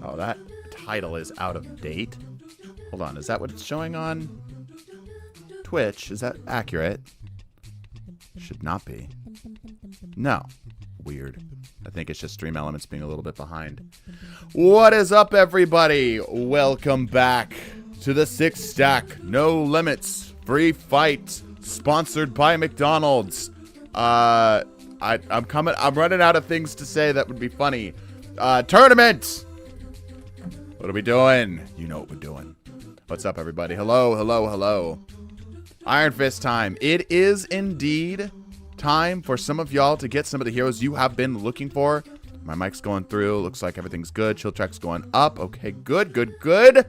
Oh, that title is out of date. Hold on, is that what it's showing on Twitch? Is that accurate? Should not be. No. Weird. I think it's just Stream Elements being a little bit behind. What is up, everybody? Welcome back to the Six Stack No Limits Free Fight, sponsored by McDonald's. I'm running out of things to say that would be funny. Tournament! What are we doing? You know what we're doing. What's up, everybody? Hello, hello, hello. Iron Fist time. It is indeed time for some of y'all to get some of the heroes you have been looking for. My mic's going through. Looks like everything's good. Chill track's going up. Okay, good, good, good.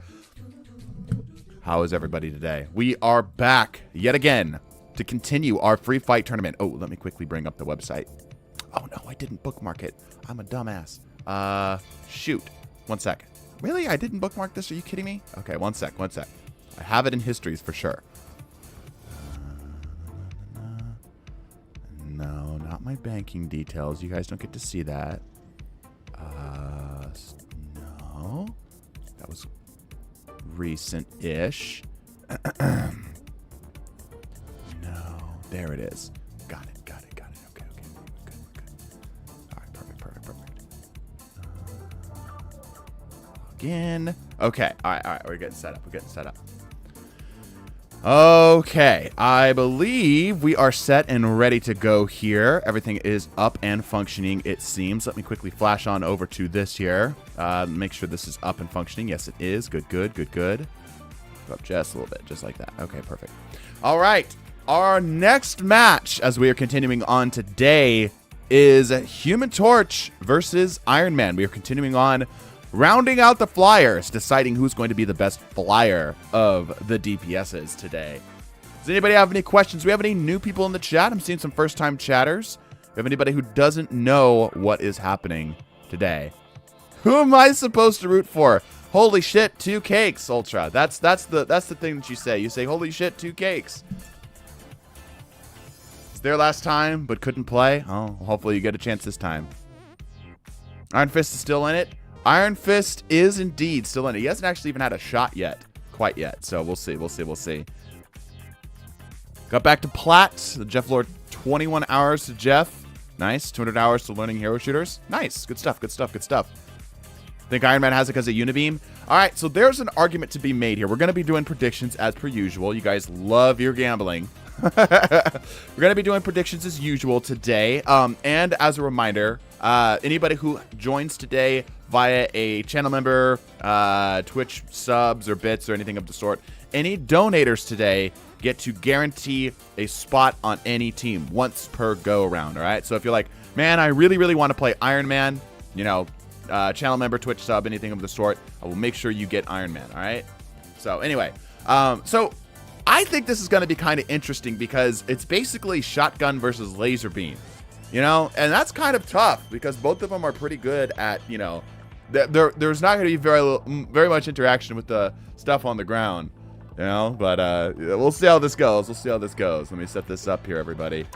How is everybody today? We are back yet again to continue our free fight tournament. Oh, let me quickly bring up the website. Oh, no, I didn't bookmark it. I'm a dumbass. Shoot. 1 sec. Really? I didn't bookmark this? Are you kidding me? Okay, 1 sec, 1 sec. I have it in histories for sure. No, not my banking details. You guys don't get to see that. No. That was recent-ish. No. There it is. Got it, got it, got it. Okay, okay. Good, good. All right, perfect, perfect, perfect. Login. Okay, all right. We're getting set up. We're getting set up. Okay, I believe we are set and ready to go here. Everything is up and functioning, it seems. Let me quickly flash on over to this here. Make sure this is up and functioning. Yes, it is. Good, good, good, good. Go up just a little bit, just like that. Okay, perfect. All right, our next match, as we are continuing on today, is Human Torch versus Iron Man. We are continuing on, rounding out the flyers, deciding who's going to be the best flyer of the DPSs today. Does anybody have any questions? Do we have any new people in the chat? I'm seeing some first-time chatters. Do we have anybody who doesn't know what is happening today? Who am I supposed to root for? Holy shit, 2 cakes, Ultra. That's the thing that you say. You say, holy shit, 2 cakes. It's their last time, but couldn't play. Oh, hopefully you get a chance this time. Iron Fist is still in it. Iron Fist is indeed still in it. He hasn't actually even had a shot yet. Quite yet. So we'll see. We'll see. We'll see. Got back to Plat. The Jeff Lord, 21 hours to Jeff. Nice. 200 hours to learning hero shooters. Nice. Good stuff. Good stuff. Good stuff. Think Iron Man has it because of Unibeam? All right. So there's an argument to be made here. We're going to be doing predictions as per usual. You guys love your gambling. We're going to be doing predictions as usual today. And as a reminder, anybody who joins today via a channel member, Twitch subs or bits or anything of the sort, any donators today get to guarantee a spot on any team once per go around. All right. So if you're like, man, I really, really want to play Iron Man, you know, channel member, Twitch sub, anything of the sort, I will make sure you get Iron Man. All right. So anyway, so I think this is going to be kind of interesting because it's basically shotgun versus laser beam, you know, and that's kind of tough because both of them are pretty good at, you know, there's not going to be very much interaction with the stuff on the ground, you know, but we'll see how this goes. We'll see how this goes. Let me set this up here, everybody.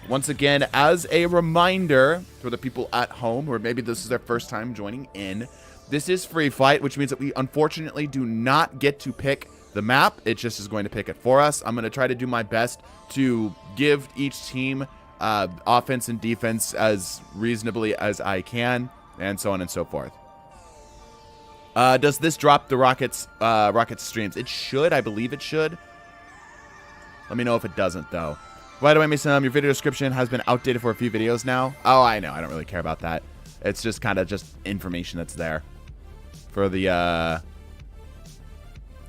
Once again, as a reminder for the people at home, or maybe this is their first time joining in, this is free fight, which means that we unfortunately do not get to pick the map. It just is going to pick it for us. I'm going to try to do my best to give each team offense and defense as reasonably as I can, and so on and so forth. Does this drop the Rockets streams? It should. I believe it should. Let me know if it doesn't, though. By the way, Mason, your video description has been outdated for a few videos now. Oh, I know. I don't really care about that. It's just kind of just information that's there. For the,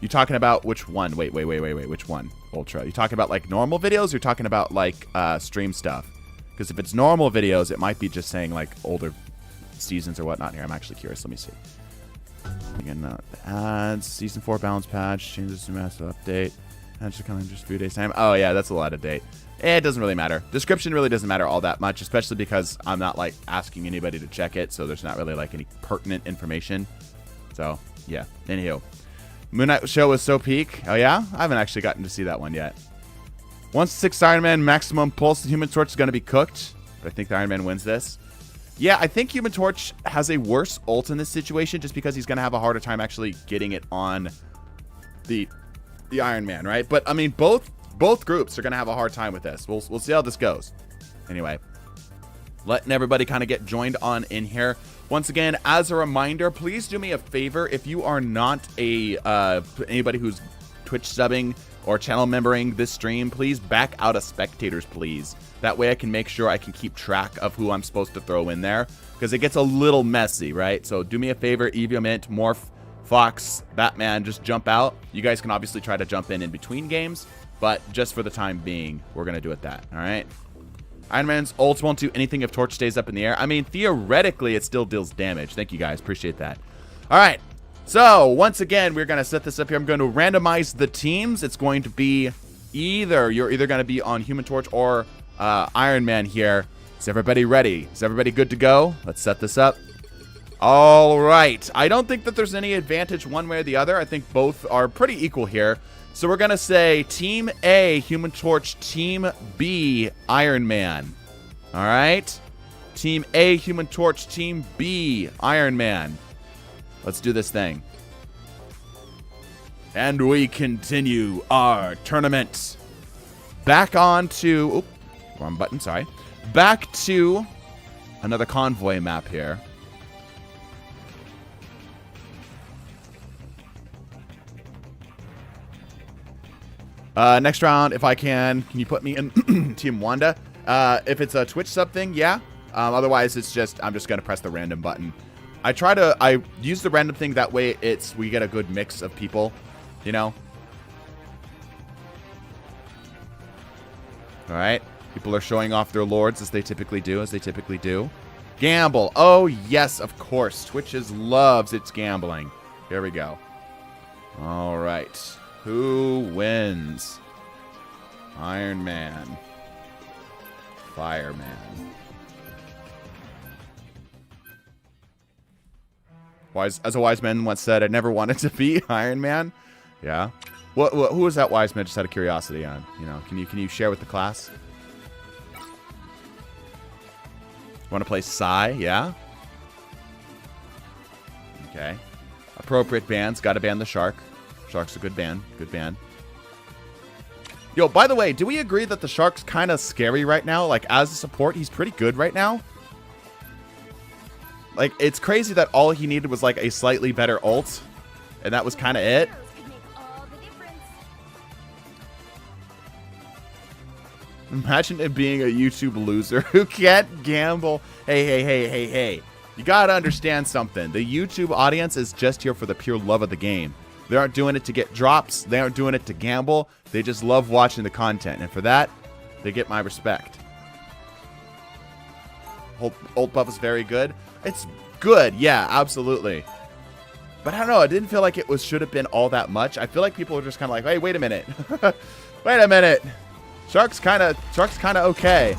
you talking about which one? Wait. Which one? Ultra. You talking about, like, normal videos? Or you're talking about, like, stream stuff? Because if it's normal videos, it might be just saying, like, older seasons or whatnot here. I'm actually curious. Let me see. Again, the ads, season 4 balance patch, changes to massive update. That's just coming in just a few days time. Oh yeah, that's a lot of date. It doesn't really matter. Description really doesn't matter all that much, especially because I'm not like asking anybody to check it, so there's not really like any pertinent information. So yeah. Anywho, Moon Knight show was so peak. Oh yeah, I haven't actually gotten to see that one yet. Once 6 Iron Man maximum pulse, the Human Torch is going to be cooked, but I think the Iron Man wins this. Yeah, I think Human Torch has a worse ult in this situation just because he's going to have a harder time actually getting it on the Iron Man, right? But, I mean, both groups are going to have a hard time with this. We'll see how this goes. Anyway, letting everybody kind of get joined on in here. Once again, as a reminder, please do me a favor. If you are not anybody who's Twitch subbing or channel membering this stream, please back out of spectators, please. That way I can make sure I can keep track of who I'm supposed to throw in there, because it gets a little messy, right? So do me a favor, Eviomint, Morph, Fox, Batman, just jump out. You guys can obviously try to jump in between games, but just for the time being, we're going to do it that, all right? Iron Man's ult won't do anything if Torch stays up in the air. I mean, theoretically, it still deals damage. Thank you, guys. Appreciate that. All right. So, once again, we're going to set this up here. I'm going to randomize the teams. It's going to be you're either going to be on Human Torch or Iron Man here. Is everybody ready? Is everybody good to go? Let's set this up. All right. I don't think that there's any advantage one way or the other. I think both are pretty equal here. So we're going to say Team A, Human Torch, Team B, Iron Man. All right? Team A, Human Torch, Team B, Iron Man. Let's do this thing. And we continue our tournament. Back on to... Oop, wrong button, sorry. Back to another convoy map here. Next round, if I can you put me in Team Wanda? If it's a Twitch sub thing, yeah. Otherwise, I'm just gonna press the random button. I use the random thing, that way we get a good mix of people, you know. All right, people are showing off their lords as they typically do. Gamble. Oh yes, of course. Twitch loves its gambling. Here we go. All right. Who wins? Iron Man. Fireman. As a wise man once said, I never wanted to be Iron Man. Yeah. Who was that wise man, just out of curiosity on? You know, can you share with the class? Want to play Psy? Yeah. Okay. Appropriate bans. Got to ban the Shark. Shark's a good ban. Good ban. Yo, by the way, do we agree that the Shark's kind of scary right now? Like, as a support, he's pretty good right now. Like, it's crazy that all he needed was, like, a slightly better ult. And that was kind of it. Imagine it being a YouTube loser who can't gamble. Hey. You gotta understand something. The YouTube audience is just here for the pure love of the game. They aren't doing it to get drops. They aren't doing it to gamble. They just love watching the content. And for that, they get my respect. Ult buff is very good. It's good. Yeah, absolutely. But I don't know. I didn't feel like it should have been all that much. I feel like people are just kind of like, hey, wait a minute. Wait a minute. Shark's kind of okay.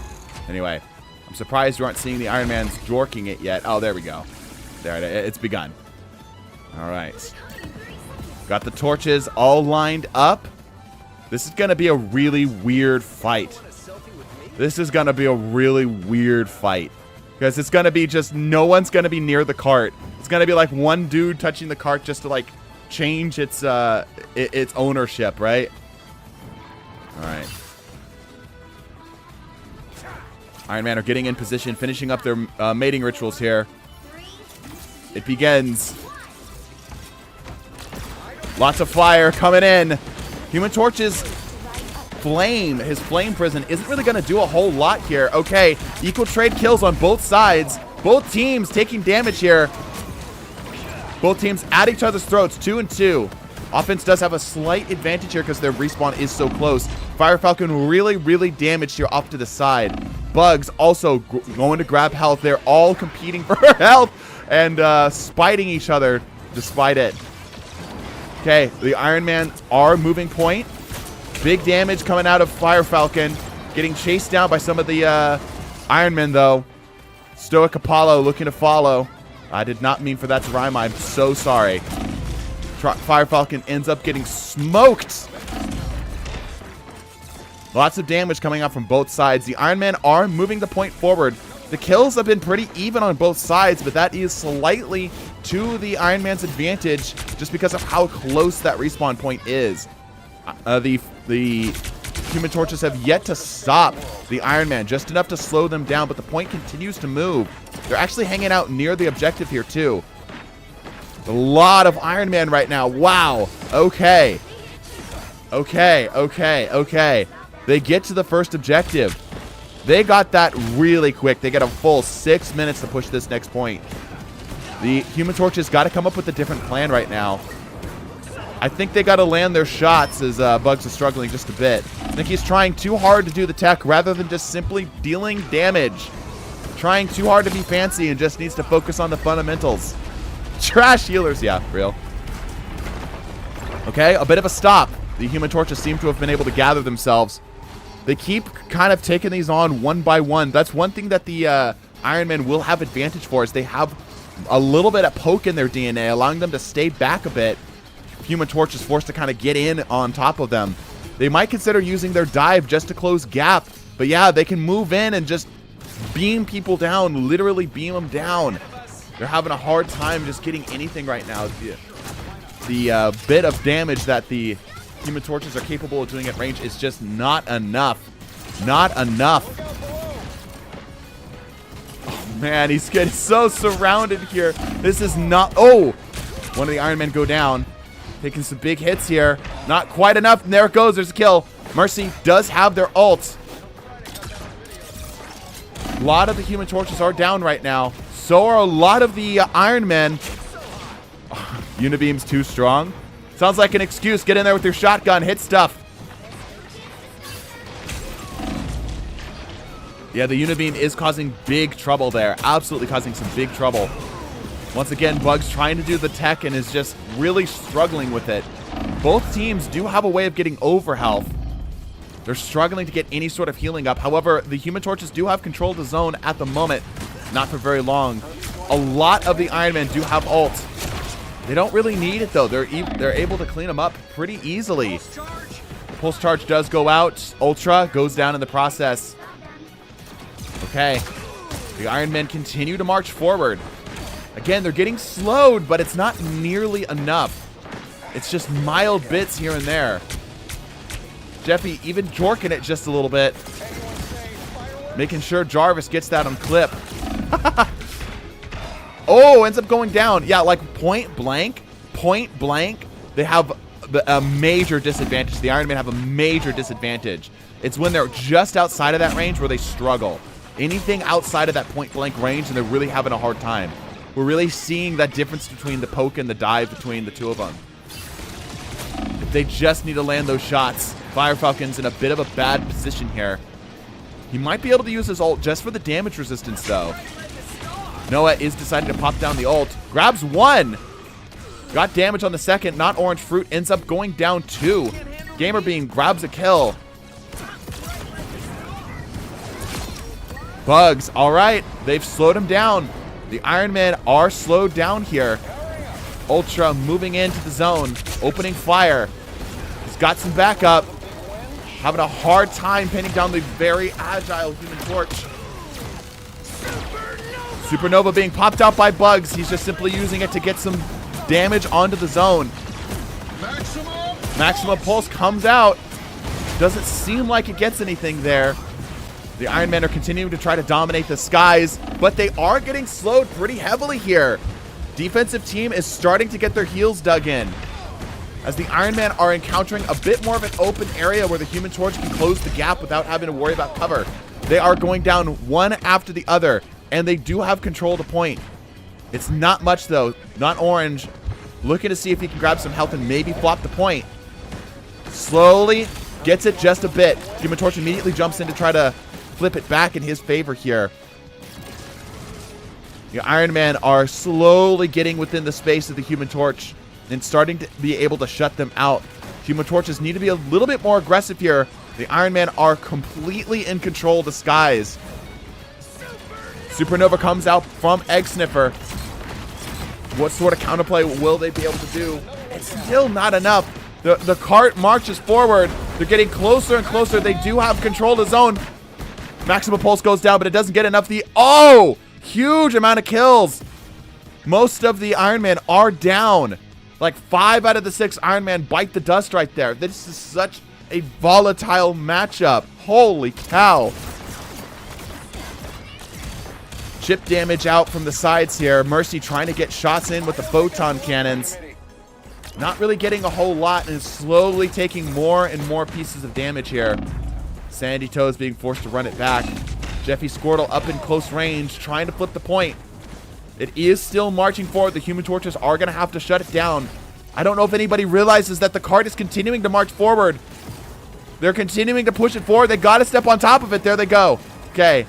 Anyway, I'm surprised you aren't seeing the Iron Man's jorking it yet. Oh, there we go. There, it's begun. All right. Got the torches all lined up. This is going to be a really weird fight. Because it's going to be just no one's going to be near the cart. It's going to be like one dude touching the cart just to like change its ownership, right? All right. Iron Man are getting in position, finishing up their mating rituals here. It begins. Lots of fire coming in. Human Torch's flame, his flame prison, isn't really going to do a whole lot here. Okay, equal trade kills on both sides. Both teams taking damage here. Both teams at each other's throats, 2 and 2. Offense does have a slight advantage here because their respawn is so close. Fire Falcon really damaged here off to the side. Bugs also going to grab health. They're all competing for health and spiting each other despite it. Okay, the Iron Man are moving point. Big damage coming out of Fire Falcon. Getting chased down by some of the Iron Men, though. Stoic Apollo looking to follow. I did not mean for that to rhyme. I'm so sorry. Fire Falcon ends up getting smoked. Lots of damage coming out from both sides. The Iron Men are moving the point forward. The kills have been pretty even on both sides, but that is slightly to the Iron Man's advantage just because of how close that respawn point is. The Human Torches have yet to stop the Iron Man, just enough to slow them down, but the point continues to move. They're actually hanging out near the objective here, too. A lot of Iron Man right now. Wow. Okay. Okay. They get to the first objective. They got that really quick. They get a full 6 minutes to push this next point. The Human Torches got to come up with a different plan right now. I think they got to land their shots as Bugs is struggling just a bit. I think he's trying too hard to do the tech rather than just simply dealing damage. Trying too hard to be fancy and just needs to focus on the fundamentals. Trash healers. Yeah, real. Okay, a bit of a stop. The Human Torches seem to have been able to gather themselves. They keep kind of taking these on one by one. That's one thing that the Iron Man will have advantage for, is they have a little bit of poke in their DNA, allowing them to stay back a bit. Human Torch is forced to kind of get in on top of them. They might consider using their dive just to close gap. But yeah, they can move in and just beam people down, literally beam them down. They're having a hard time just getting anything right now. The bit of damage that the Human Torches are capable of doing at range is just not enough. Not enough. Oh, man, he's getting so surrounded here. This is not... Oh! One of the Iron Men go down. Taking some big hits here. Not quite enough. And there it goes. There's a kill. Mercy does have their ult. A lot of the Human Torches are down right now. So are a lot of the Iron Men. Unibeam's too strong. Sounds like an excuse. Get in there with your shotgun. Hit stuff. Yeah, the Unibeam is causing big trouble there. Absolutely causing some big trouble. Once again, Bugs trying to do the tech and is just really struggling with it. Both teams do have a way of getting over health. They're struggling to get any sort of healing up. However, the Human Torches do have control of the zone at the moment. Not for very long. A lot of the Iron Men do have ult. They don't really need it, though. They're able to clean them up pretty easily. Pulse Charge does go out. Ultra goes down in the process. Okay. The Iron Men continue to march forward. Again, they're getting slowed, but it's not nearly enough. It's just mild bits here and there. Jeffy even jorking it just a little bit. Making sure Jarvis gets that on clip. Oh, ends up going down. Yeah, like point blank, they have a major disadvantage. The Iron Men have a major disadvantage. It's when they're just outside of that range where they struggle. Anything outside of that point blank range, and they're really having a hard time. We're really seeing that difference between the poke and the dive between the two of them. If they just need to land those shots, Fire Falcon's in a bit of a bad position here. He might be able to use his ult just for the damage resistance, though. Noah is deciding to pop down the ult. Grabs one. Got damage on the second. Not Orange Fruit. Ends up going down two. Gamer Beam grabs a kill. Bugs. All right. They've slowed him down. The Iron Men are slowed down here. Ultra moving into the zone. Opening fire. He's got some backup. Having a hard time pinning down the very agile Human Torch. Supernova being popped out by Bugs. He's just simply using it to get some damage onto the zone. Maximum Pulse comes out. Doesn't seem like it gets anything there. The Iron Men are continuing to try to dominate the skies, but they are getting slowed pretty heavily here. Defensive team is starting to get their heels dug in, as the Iron Men are encountering a bit more of an open area where the Human Torch can close the gap without having to worry about cover. They are going down one after the other, and they do have control of the point. It's not much, though. Not Orange. Looking to see if he can grab some health and maybe flop the point. Slowly gets it just a bit. Human Torch immediately jumps in to try to flip it back in his favor here. The Iron Man are slowly getting within the space of the Human Torch and starting to be able to shut them out. Human Torches need to be a little bit more aggressive here. The Iron Man are completely in control of the skies. Supernova comes out from Egg Sniffer. What sort of counterplay will they be able to do? It's still not enough. The cart marches forward. They're getting closer and closer. They do have control of the zone. Maximum Pulse goes down, but it doesn't get enough. Oh! Huge amount of kills. Most of the Iron Man are down. Like 5 out of the 6 Iron Man bite the dust right there. This is such a volatile matchup. Holy cow. Chip damage out from the sides here. Mercy trying to get shots in with the photon cannons. Not really getting a whole lot and slowly taking more and more pieces of damage here. TDTwo is being forced to run it back. Jeffy Squirtle up in close range, trying to flip the point. It is still marching forward. The Human Torches are going to have to shut it down. I don't know if anybody realizes that the cart is continuing to march forward. They're continuing to push it forward. They got to step on top of it. There they go. Okay.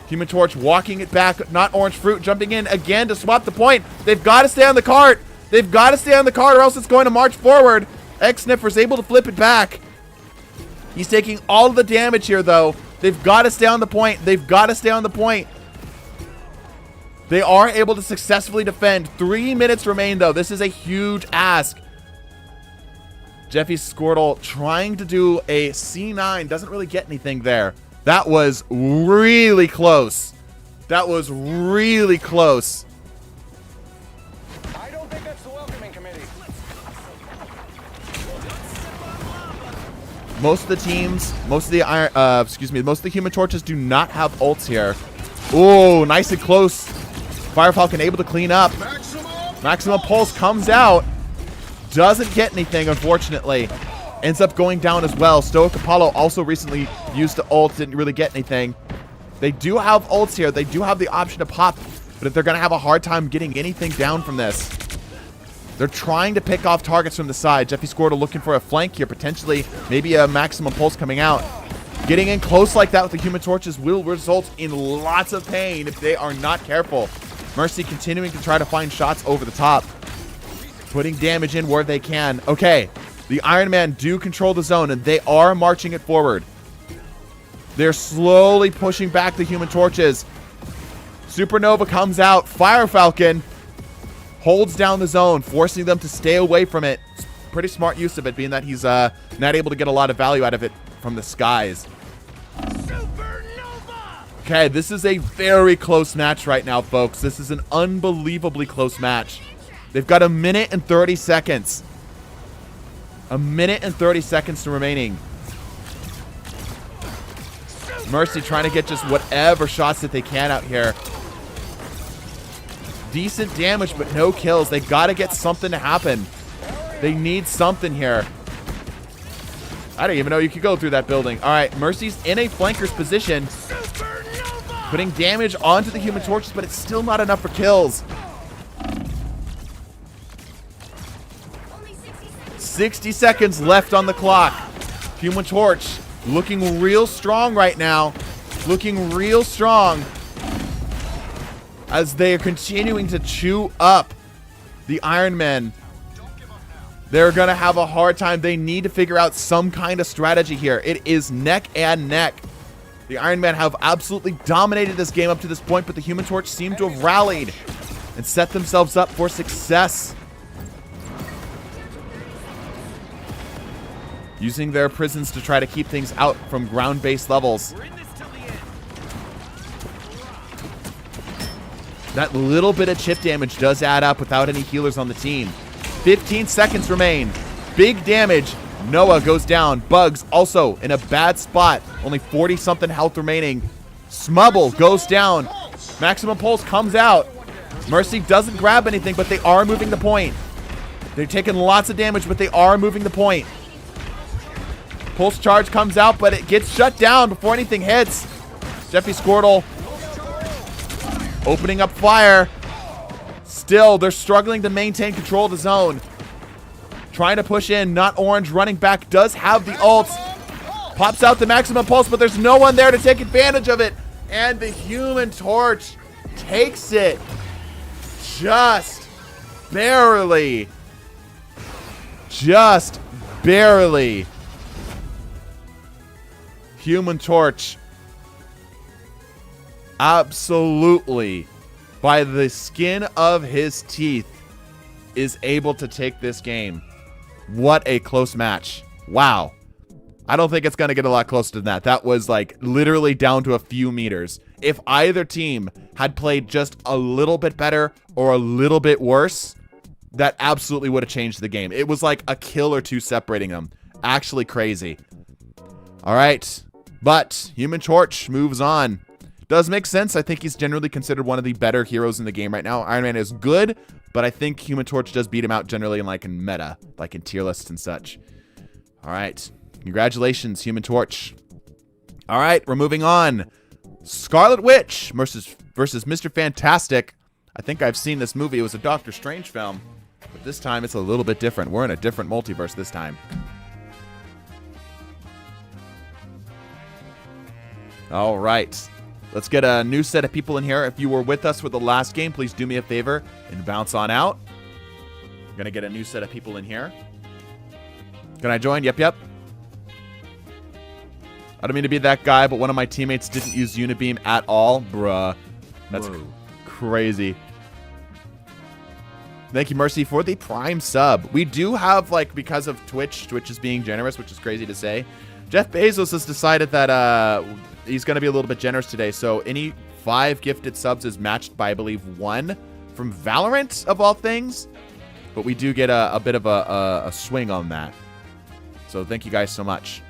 Human Torch walking it back. Not Orange Fruit jumping in again to swap the point. They've got to stay on the cart. They've got to stay on the cart or else it's going to march forward. X-Sniffer's able to flip it back. He's taking all of the damage here, though. They've got to stay on the point. They've got to stay on the point. They are able to successfully defend. 3 minutes remain, though. This is a huge ask. Jeffy Squirtle trying to do a C9. Doesn't really get anything there. That was really close. That was really close. I don't think that's the welcoming committee. Most of the teams, most of the Human Torches do not have ults here. Oh, nice and close. Fire Falcon able to clean up. Maximum Pulse comes out. Doesn't get anything, unfortunately. Ends up going down as well. Stoic Apollo also recently used the ult. Didn't really get anything. They do have ults here. They do have the option to pop. But if they're going to have a hard time getting anything down from this. They're trying to pick off targets from the side. Jeffy Squirtle looking for a flank here. Potentially, maybe a Maximum Pulse coming out. Getting in close like that with the Human Torches will result in lots of pain if they are not careful. Mercy continuing to try to find shots over the top. Putting damage in where they can. Okay, the Iron Man do control the zone, and they are marching it forward. They're slowly pushing back the Human Torches. Supernova comes out. Fire Falcon holds down the zone, forcing them to stay away from it. Pretty smart use of it, being that he's not able to get a lot of value out of it from the skies. Okay, this is a very close match right now, folks. This is an unbelievably close match. They've got 1 minute and 30 seconds. 1 minute and 30 seconds remaining. Mercy trying to get just whatever shots that they can out here. Decent damage, but no kills. They got to get something to happen. They need something here. I didn't even know you could go through that building. All right, Mercy's in a flanker's position. Putting damage onto the Human Torches, but it's still not enough for kills. 60 seconds left on the clock. Human Torch looking real strong right now. Looking real strong as they are continuing to chew up the Iron Men. They're going to have a hard time. They need to figure out some kind of strategy here. It is neck and neck. The Iron Man have absolutely dominated this game up to this point, but the Human Torch seem to have rallied and set themselves up for success. Using their prisons to try to keep things out from ground-based levels. That little bit of chip damage does add up without any healers on the team. 15 seconds remain. Big damage. Noah goes down. Bugs also in a bad spot. Only 40-something health remaining. Smubble goes down. Maximum Pulse comes out. Mercy doesn't grab anything, but they are moving the point. They're taking lots of damage, but they are moving the point. Pulse Charge comes out, but it gets shut down before anything hits. Jeffy Squirtle opening up fire. Still, they're struggling to maintain control of the zone. Trying to push in. Not Orange running back. Does have the ults. Pops out the Maximum Pulse, but there's no one there to take advantage of it. And the Human Torch takes it. Just barely. Just barely. Human Torch absolutely, by the skin of his teeth, is able to take this game. What a close match. Wow. I don't think it's going to get a lot closer than that. That was like literally down to a few meters. If either team had played just a little bit better or a little bit worse, that absolutely would have changed the game. It was like a kill or two separating them. Actually crazy. All right. But Human Torch moves on. Does make sense. I think he's generally considered one of the better heroes in the game right now. Iron Man is good, but I think Human Torch does beat him out generally in like in meta, like in tier lists and such. All right. Congratulations, Human Torch. All right, we're moving on. Scarlet Witch versus Mr. Fantastic. I think I've seen this movie. It was a Doctor Strange film, but this time it's a little bit different. We're in a different multiverse this time. All right. Let's get a new set of people in here. If you were with us for the last game, please do me a favor and bounce on out. I'm going to get a new set of people in here. Can I join? Yep. I don't mean to be that guy, but one of my teammates didn't use Unibeam at all. Bruh. That's crazy. Thank you, Mercy, for the Prime sub. We do have, like, because of Twitch is being generous, which is crazy to say. Jeff Bezos has decided that he's going to be a little bit generous today. So any 5 gifted subs is matched by, I believe, 1 from Valorant, of all things. But we do get a bit of a swing on that. So thank you guys so much.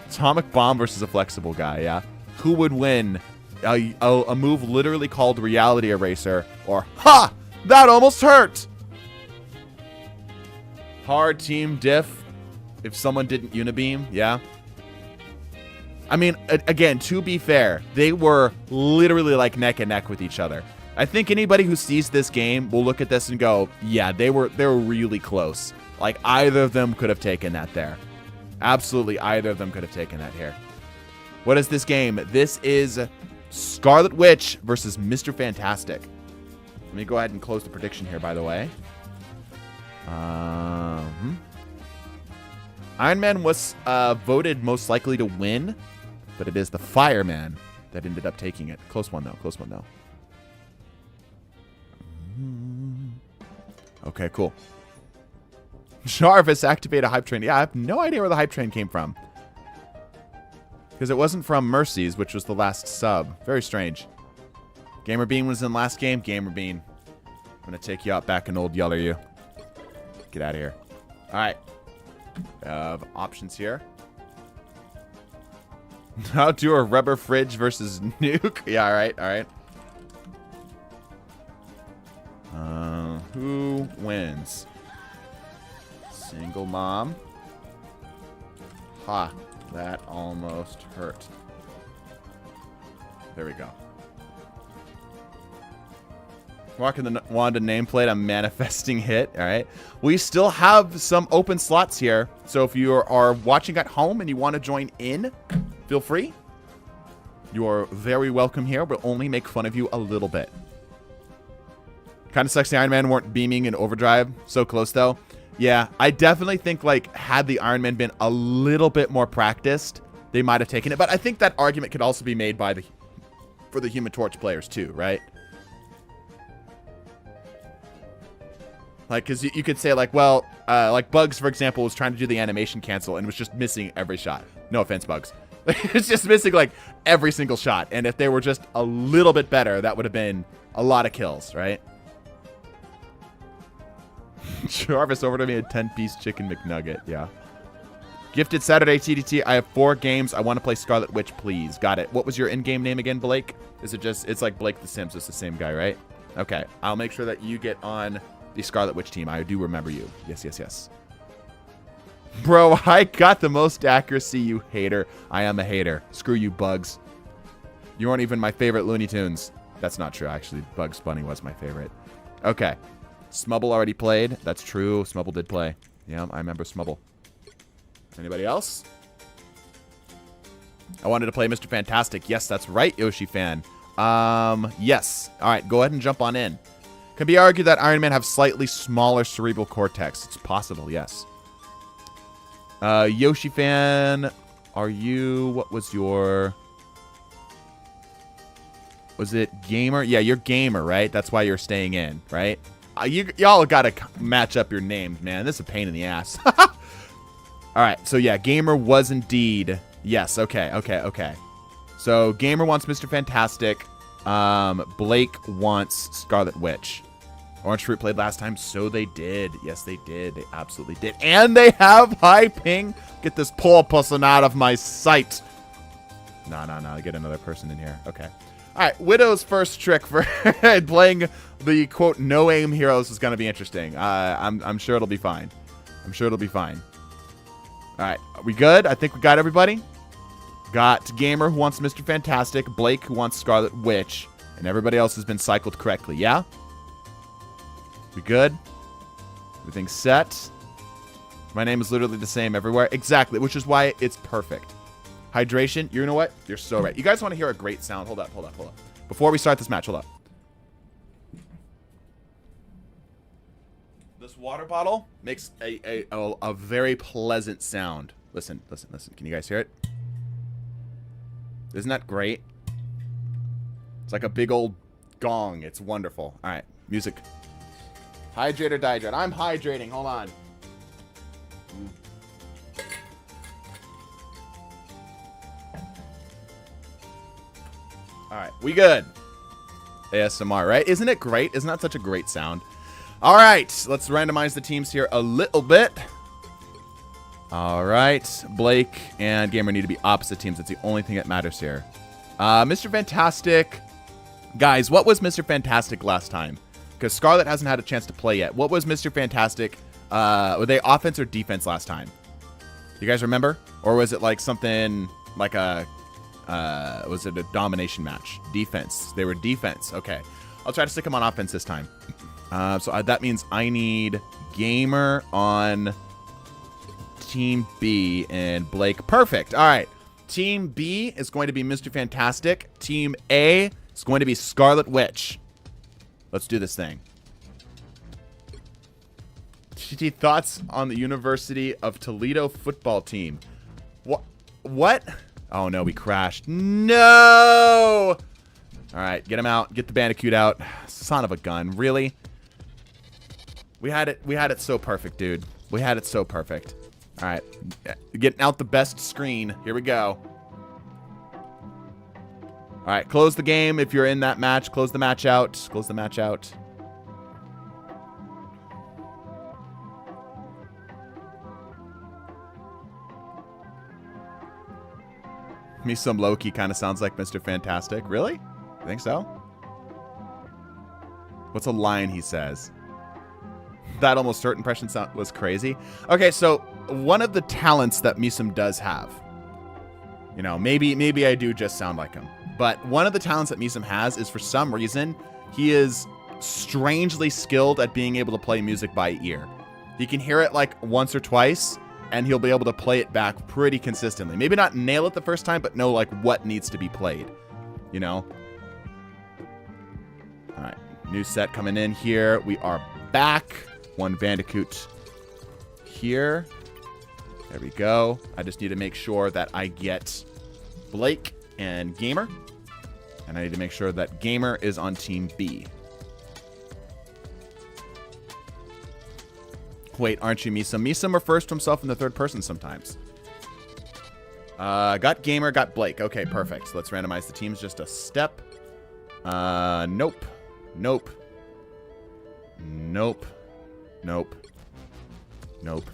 Atomic Bomb versus a flexible guy, yeah. Who would win? A move literally called Reality Eraser, or ha! That almost hurt! Hard team diff if someone didn't Unibeam, yeah. I mean, again, to be fair, they were literally like neck and neck with each other. I think anybody who sees this game will look at this and go, yeah, they were really close. Like either of them could have taken that there. Absolutely, either of them could have taken that here. What is this game? This is Scarlet Witch versus Mr. Fantastic. Let me go ahead and close the prediction here, by the way. Iron Man was voted most likely to win, but it is the Fireman that ended up taking it. Close one, though. Close one, though. Okay, cool. Jarvis, activate a hype train. Yeah, I have no idea where the hype train came from. Because it wasn't from Mercy's, which was the last sub. Very strange. Gamer Bean was in last game. Gamer Bean. I'm going to take you out back in old Yeller you. Get out of here. All right. We have options here. How do a rubber fridge versus nuke? Yeah, all right. Who wins? Single mom. Ha. That almost hurt. There we go. Walking the Wanda nameplate, I'm manifesting hit. All right. We still have some open slots here. So if you are watching at home and you want to join in, feel free. You are very welcome here. We'll only make fun of you a little bit. Kind of sucks the Iron Man weren't beaming in overdrive. So close, though. Yeah, I definitely think, like, had the Iron Man been a little bit more practiced, they might have taken it. But I think that argument could also be made by for the Human Torch players, too, right? Like, because you could say, like, well, like Bugs, for example, was trying to do the animation cancel and was just missing every shot. No offense, Bugs. It's just missing, like, every single shot. And if they were just a little bit better, that would have been a lot of kills, right? Jarvis over to me a 10-piece chicken McNugget. Yeah. Gifted Saturday TDT. I have 4 games. I want to play Scarlet Witch, please. Got it. What was your in-game name again, Blake? Is it just... It's like Blake the Sims. It's the same guy, right? Okay. I'll make sure that you get on the Scarlet Witch team. I do remember you. Yes. Bro, I got the most accuracy, you hater. I am a hater. Screw you, Bugs. You aren't even my favorite Looney Tunes. That's not true, actually. Bugs Bunny was my favorite. Okay. Smubble already played. That's true. Smubble did play. Yeah, I remember Smubble. Anybody else? I wanted to play Mr. Fantastic. Yes, that's right, Yoshi fan. Yes. All right, go ahead and jump on in. Can be argued that Iron Man have slightly smaller cerebral cortex. It's possible, yes. Yoshi fan, are you... What was your... Was it gamer? Yeah, you're gamer, right? That's why you're staying in, right? Y'all got to match up your names, man. This is a pain in the ass. All right. So, yeah, Gamer was indeed. Yes. Okay. Okay. Okay. So, Gamer wants Mr. Fantastic. Blake wants Scarlet Witch. Orange Fruit played last time, so they did. Yes, they did. They absolutely did. And they have high ping. Get this poor person out of my sight. No. Get another person in here. Okay. All right. Widow's first trick for playing the, quote, no-aim heroes is going to be interesting. I'm sure it'll be fine. I'm sure it'll be fine. All right. Are we good? I think we got everybody. Got Gamer who wants Mr. Fantastic. Blake who wants Scarlet Witch. And everybody else has been cycled correctly. Yeah? We good? Everything's set. My name is literally the same everywhere. Exactly, which is why it's perfect. Hydration, you know what? You're so right. You guys want to hear a great sound? Hold up. Before we start this match, hold up. This water bottle makes a very pleasant sound. Listen. Can you guys hear it? Isn't that great? It's like a big old gong. It's wonderful. All right, music. Hydrate or dihydrate? I'm hydrating. Hold on. All right, we good. ASMR, right? Isn't it great? Isn't that such a great sound? All right, let's randomize the teams here a little bit. All right, Blake and Gamer need to be opposite teams. That's the only thing that matters here. Mr. Fantastic. Guys, what was Mr. Fantastic last time? Because Scarlet hasn't had a chance to play yet. What was Mr. Fantastic? Were they offense or defense last time? You guys remember? Or was it like something like a... was it a domination match? Defense. They were defense. Okay. I'll try to stick them on offense this time. So that means I need Gamer on Team B and Blake. Perfect. All right. Team B is going to be Mr. Fantastic. Team A is going to be Scarlet Witch. Let's do this thing. TT, thoughts on the University of Toledo football team? What? Oh, no, we crashed. No! All right, get him out. Get the Bandicoot out. Son of a gun. Really? We had it so perfect, dude. We had it so perfect. All right, getting out the best screen. Here we go. All right, close the game if you're in that match. Close the match out. Close the match out. Me some Loki kind of sounds like Mr. Fantastic. Really? You think so? What's a line he says? That almost hurt impression was crazy. Okay, so one of the talents that Misum does have, you know, maybe I do just sound like him, but one of the talents that Misum has is for some reason he is strangely skilled at being able to play music by ear. He can hear it like once or twice, and he'll be able to play it back pretty consistently. Maybe not nail it the first time, but know like what needs to be played, you know? All right, new set coming in here. We are back. One Bandicoot here. There we go. I just need to make sure that I get Blake and Gamer. And I need to make sure that Gamer is on Team B. Wait, aren't you Misum? Misum refers to himself in the third person sometimes. Got Gamer, got Blake. Okay, perfect. So let's randomize the teams just a step. Nope. Nope. Nope. Nope. Nope.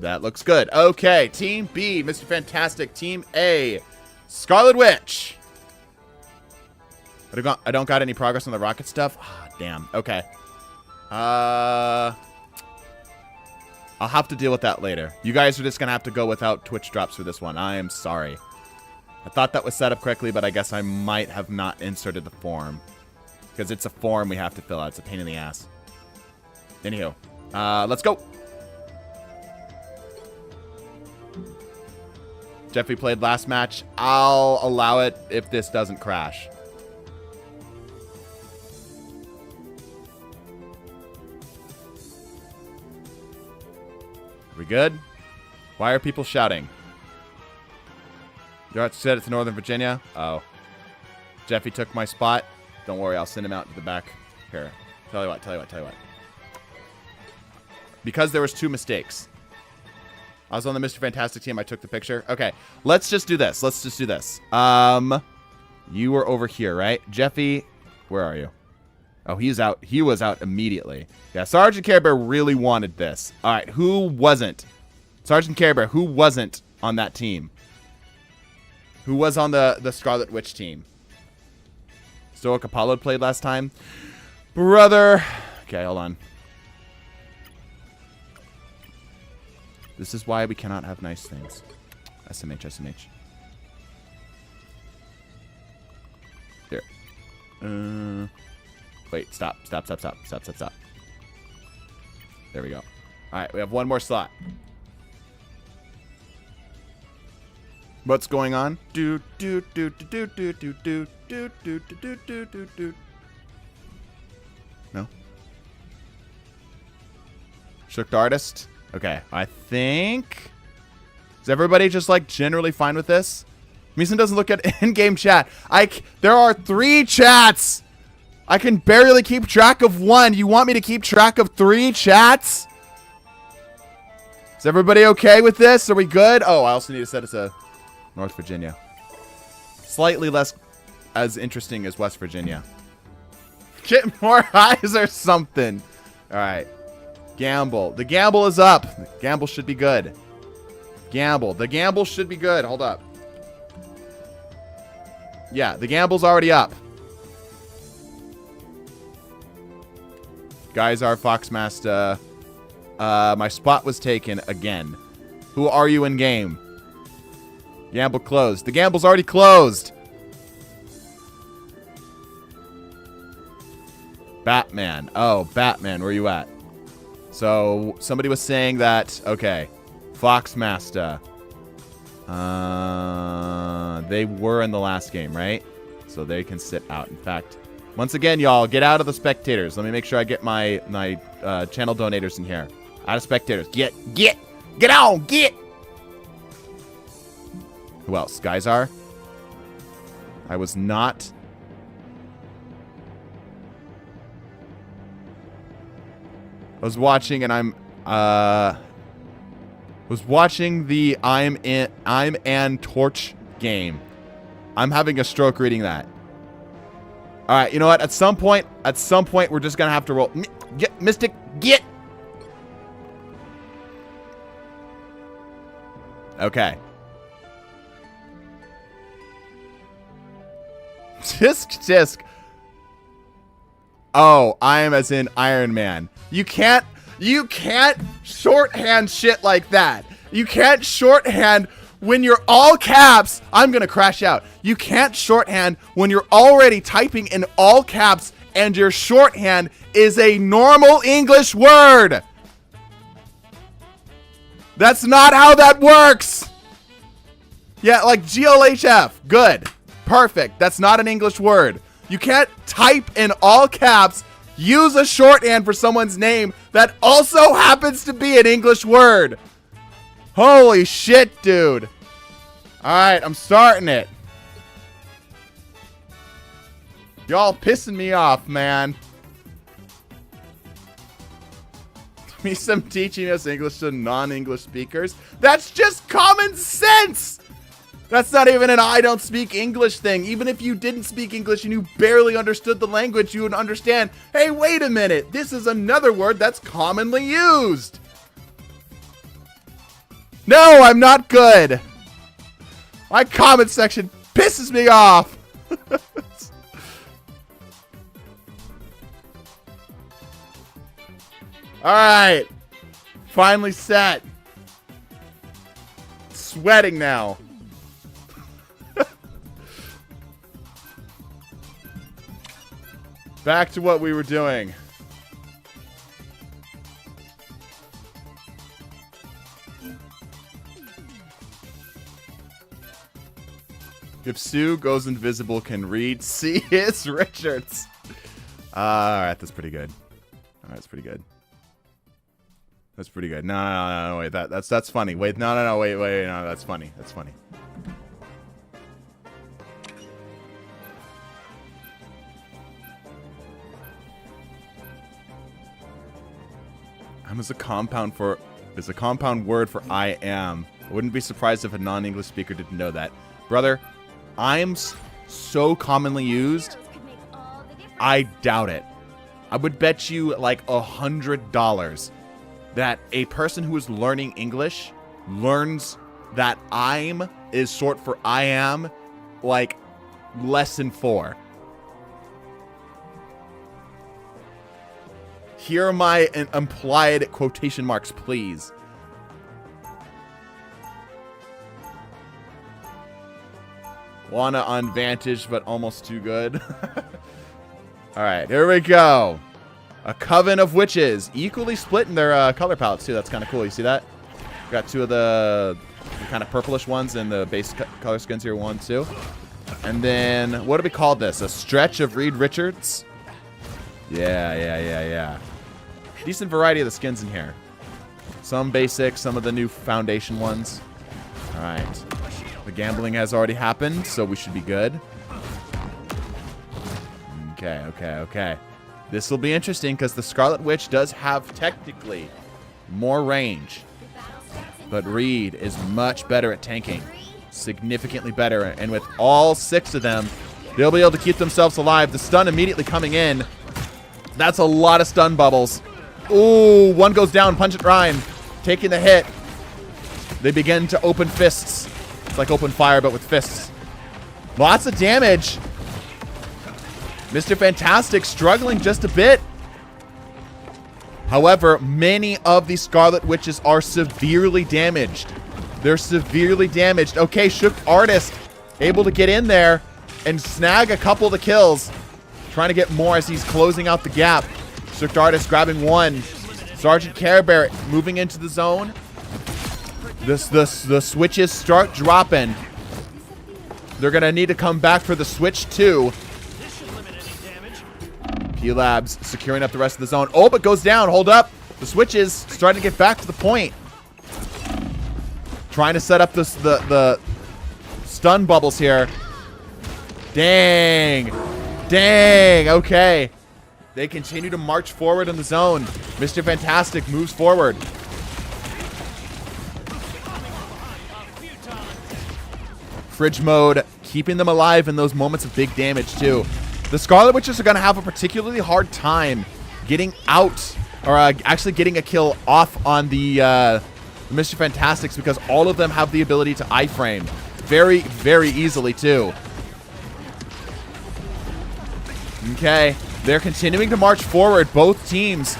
That looks good. Okay, Team B, Mr. Fantastic. Team A, Scarlet Witch. I don't got any progress on the rocket stuff. Ah, damn. Okay. I'll have to deal with that later. You guys are just going to have to go without Twitch drops for this one. I am sorry. I thought that was set up correctly, but I guess I might have not inserted the form. Because it's a form we have to fill out. It's a pain in the ass. Anywho, let's go. Jeffrey played last match. I'll allow it if this doesn't crash. Are we good? Why are people shouting? You said it's Northern Virginia? Oh. Jeffy took my spot. Don't worry, I'll send him out to the back. Here. Tell you what. Because there was 2 mistakes. I was on the Mr. Fantastic team. I took the picture. Okay, let's just do this. Let's just do this. You were over here, right? Jeffy, where are you? Oh, he's out. He was out immediately. Yeah, Sergeant Care Bear really wanted this. All right, who wasn't? Sergeant Care Bear, who wasn't on that team? Who was on the Scarlet Witch team? Stoic Apollo played last time. Brother. Okay, hold on. This is why we cannot have nice things. SMH, SMH. There. Wait, stop. There we go. All right, we have one more slot. What's going on? No. Shook the artist. Okay, I think. Is everybody just like generally fine with this? Meeson doesn't look at in-game chat. There are 3 chats. I can barely keep track of 1. You want me to keep track of 3 chats? Is everybody okay with this? Are we good? Oh, I also need to set it to North Virginia. Slightly less as interesting as West Virginia. Get more eyes or something. All right. Gamble. The gamble is up. The gamble should be good. Gamble. The gamble should be good. Hold up. Yeah, the gamble's already up. Guys, our Foxmaster. My spot was taken again. Who are you in game? Gamble closed. The gamble's already closed. Batman. Oh, Batman, where are you at? So, somebody was saying that, okay, Foxmaster. They were in the last game, right? So they can sit out. In fact, once again, y'all, get out of the spectators. Let me make sure I get my channel donators in here. Out of spectators. Get on, get! Who else? Skyzar? I was not... I was watching and was watching the I'm an Torch game. I'm having a stroke reading that. All right, you know what? At some point, we're just gonna have to roll. Get Mystic, get. Okay. Tisk. Oh, I am as in Iron Man. You can't shorthand shit like that. You can't shorthand when you're all caps. I'm gonna crash out. You can't shorthand when you're already typing in all caps and your shorthand is a normal English word. That's not how that works. Yeah, like GLHF. Good. Perfect. That's not an English word. You can't type in all caps, use a shorthand for someone's name that also happens to be an English word. Holy shit, dude. Alright, I'm starting it. Y'all pissing me off, man. Me some teaching us English to non-English speakers. That's just common sense. That's not even an I don't speak English thing. Even if you didn't speak English and you barely understood the language, you would understand, hey, wait a minute. This is another word that's commonly used. No, I'm not good. My comment section pisses me off. All right. Finally set. Sweating now. Back to what we were doing. If Sue goes invisible, can Reed see his Richards? Alright, that's pretty good. Alright, that's pretty good. That's pretty good. No, wait, that's funny. Wait, no, wait, no, that's funny. That's funny. I'm as a compound for is a compound word for I am. I wouldn't be surprised if a non-English speaker didn't know that. Brother, I'm so commonly used, I doubt it. I would bet you like $100 that a person who is learning English learns that I'm is short for I am like lesson 4. Here are my implied quotation marks, please. Wanna on Vantage, but almost too good. Alright, here we go. A coven of witches. Equally split in their color palettes, too. That's kind of cool. You see that? Got 2 of the kind of purplish ones and the base color skins here. 1, 2. And then, what do we call this? A stretch of Reed Richards? Yeah. Decent variety of the skins in here. Some basic, some of the new foundation ones. Alright. The gambling has already happened, so we should be good. Okay. This will be interesting because the Scarlet Witch does have technically more range. But Reed is much better at tanking. Significantly better. And with all 6 of them, they'll be able to keep themselves alive. The stun immediately coming in. That's a lot of stun bubbles. Ooh, 1 goes down. Pungent Rhyme taking the hit. They begin to open fists. It's like open fire, but with fists. Lots of damage. Mr. Fantastic struggling just a bit. However, many of these Scarlet Witches are severely damaged. They're severely damaged. Okay, Shook Artist able to get in there and snag a couple of the kills. Trying to get more as he's closing out the gap. Shook Artist grabbing 1. Sergeant Care Bear moving into the zone. The switches start dropping. They're going to need to come back for the switch too. P-Labs securing up the rest of the zone. Oh, but goes down. Hold up. The switches starting to get back to the point. Trying to set up the stun bubbles here. Dang. Okay. They continue to march forward in the zone. Mr. Fantastic moves forward. Fridge mode, keeping them alive in those moments of big damage too. The Scarlet Witches are going to have a particularly hard time getting out, or actually getting a kill off on the Mr. Fantastics, because all of them have the ability to iframe very, very easily too. Okay, they're continuing to march forward. Both teams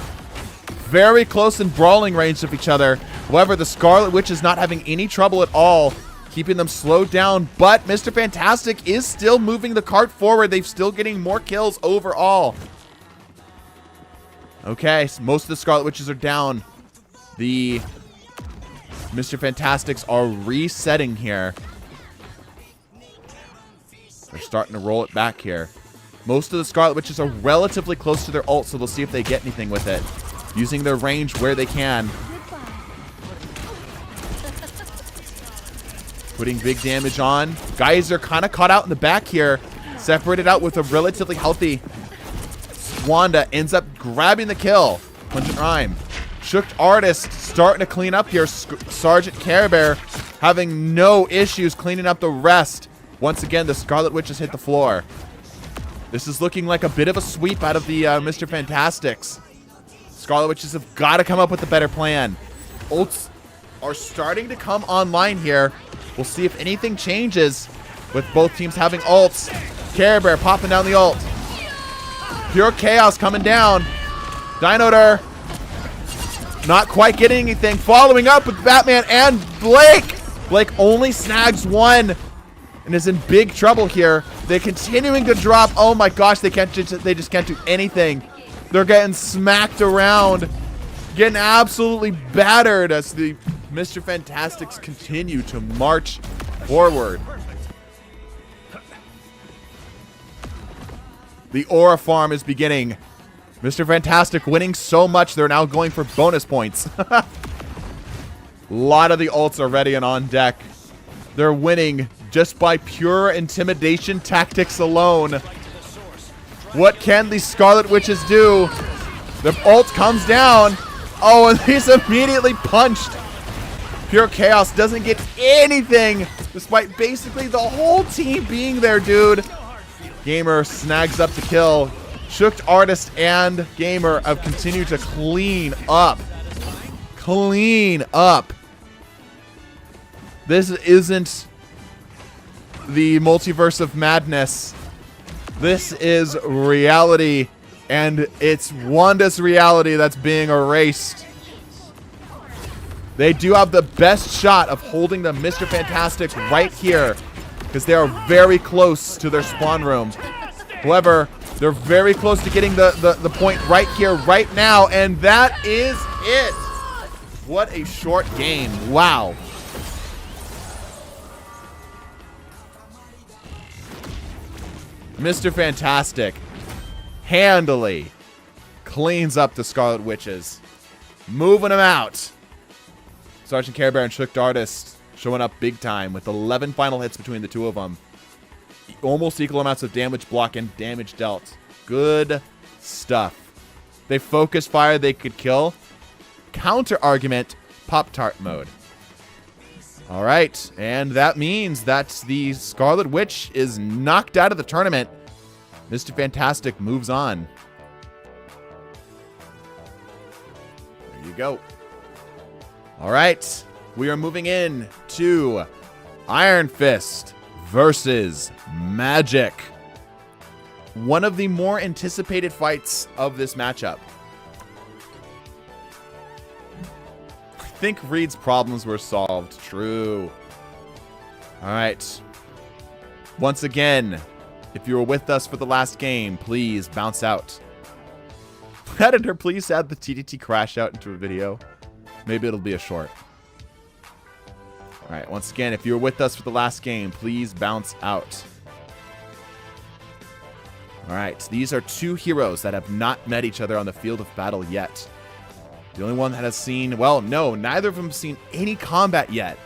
very close in brawling range of each other. However, the Scarlet Witch is not having any trouble at all, keeping them slowed down, but Mr. Fantastic is still moving the cart forward. They're still getting more kills overall. Okay, so most of the Scarlet Witches are down. The Mr. Fantastics are resetting here. They're starting to roll it back here. Most of the Scarlet Witches are relatively close to their ult, so they'll see if they get anything with it. Using their range where they can. Putting big damage on. Guys are kind of caught out in the back here. Separated out with a relatively healthy Wanda. Ends up grabbing the kill. Pungent Rhyme. Shook Artist starting to clean up here. Sergeant Care Bear having no issues cleaning up the rest. Once again, the Scarlet Witch has hit the floor. This is looking like a bit of a sweep out of the Mr. Fantastics. Scarlet Witches have got to come up with a better plan. Ults are starting to come online here. We'll see if anything changes with both teams having ults. Care Bear popping down the ult. Pure Chaos coming down. Dinoder not quite getting anything. Following up with Batman and Blake. Blake only snags 1 and is in big trouble here. They're continuing to drop. Oh my gosh, they just can't do anything. They're getting smacked around. Getting absolutely battered as the Mr. Fantastics continue to march forward. The Aura Farm is beginning. Mr. Fantastic winning so much, they're now going for bonus points. A lot of the ults are ready and on deck. They're winning just by pure intimidation tactics alone. What can the Scarlet Witches do? The ult comes down. Oh, and he's immediately punched. Pure Chaos doesn't get anything, despite basically the whole team being there, dude. Gamer snags up the kill. Shooked Artist and Gamer have continued to clean up. Clean up. This isn't the multiverse of madness. This is reality, and it's Wanda's reality that's being erased. They do have the best shot of holding the Mr. Fantastic right here, because they are very close to their spawn room. However, they're very close to getting the point right here, right now, and that is it. What a short game. Wow. Mr. Fantastic handily cleans up the Scarlet Witches, moving them out. Sergeant Care Bear and Shooked Artist showing up big time with 11 final hits between the two of them. Almost equal amounts of damage block and damage dealt. Good stuff. They focus fire, they could kill. Counter argument, Pop-Tart mode. All right, and that means that the Scarlet Witch is knocked out of the tournament. Mr. Fantastic moves on. There you go. All right, we are moving in to Iron Fist versus Magic. One of the more anticipated fights of this matchup. I think Reed's problems were solved. True. All right. Once again, if you were with us for the last game, please bounce out. Editor, please add the TDT crash out into a video. Maybe it'll be a short. All right. Once again, if you were with us for the last game, please bounce out. All right. These are two heroes that have not met each other on the field of battle yet. The only one that has seen, well, no, neither of them have seen any combat yet.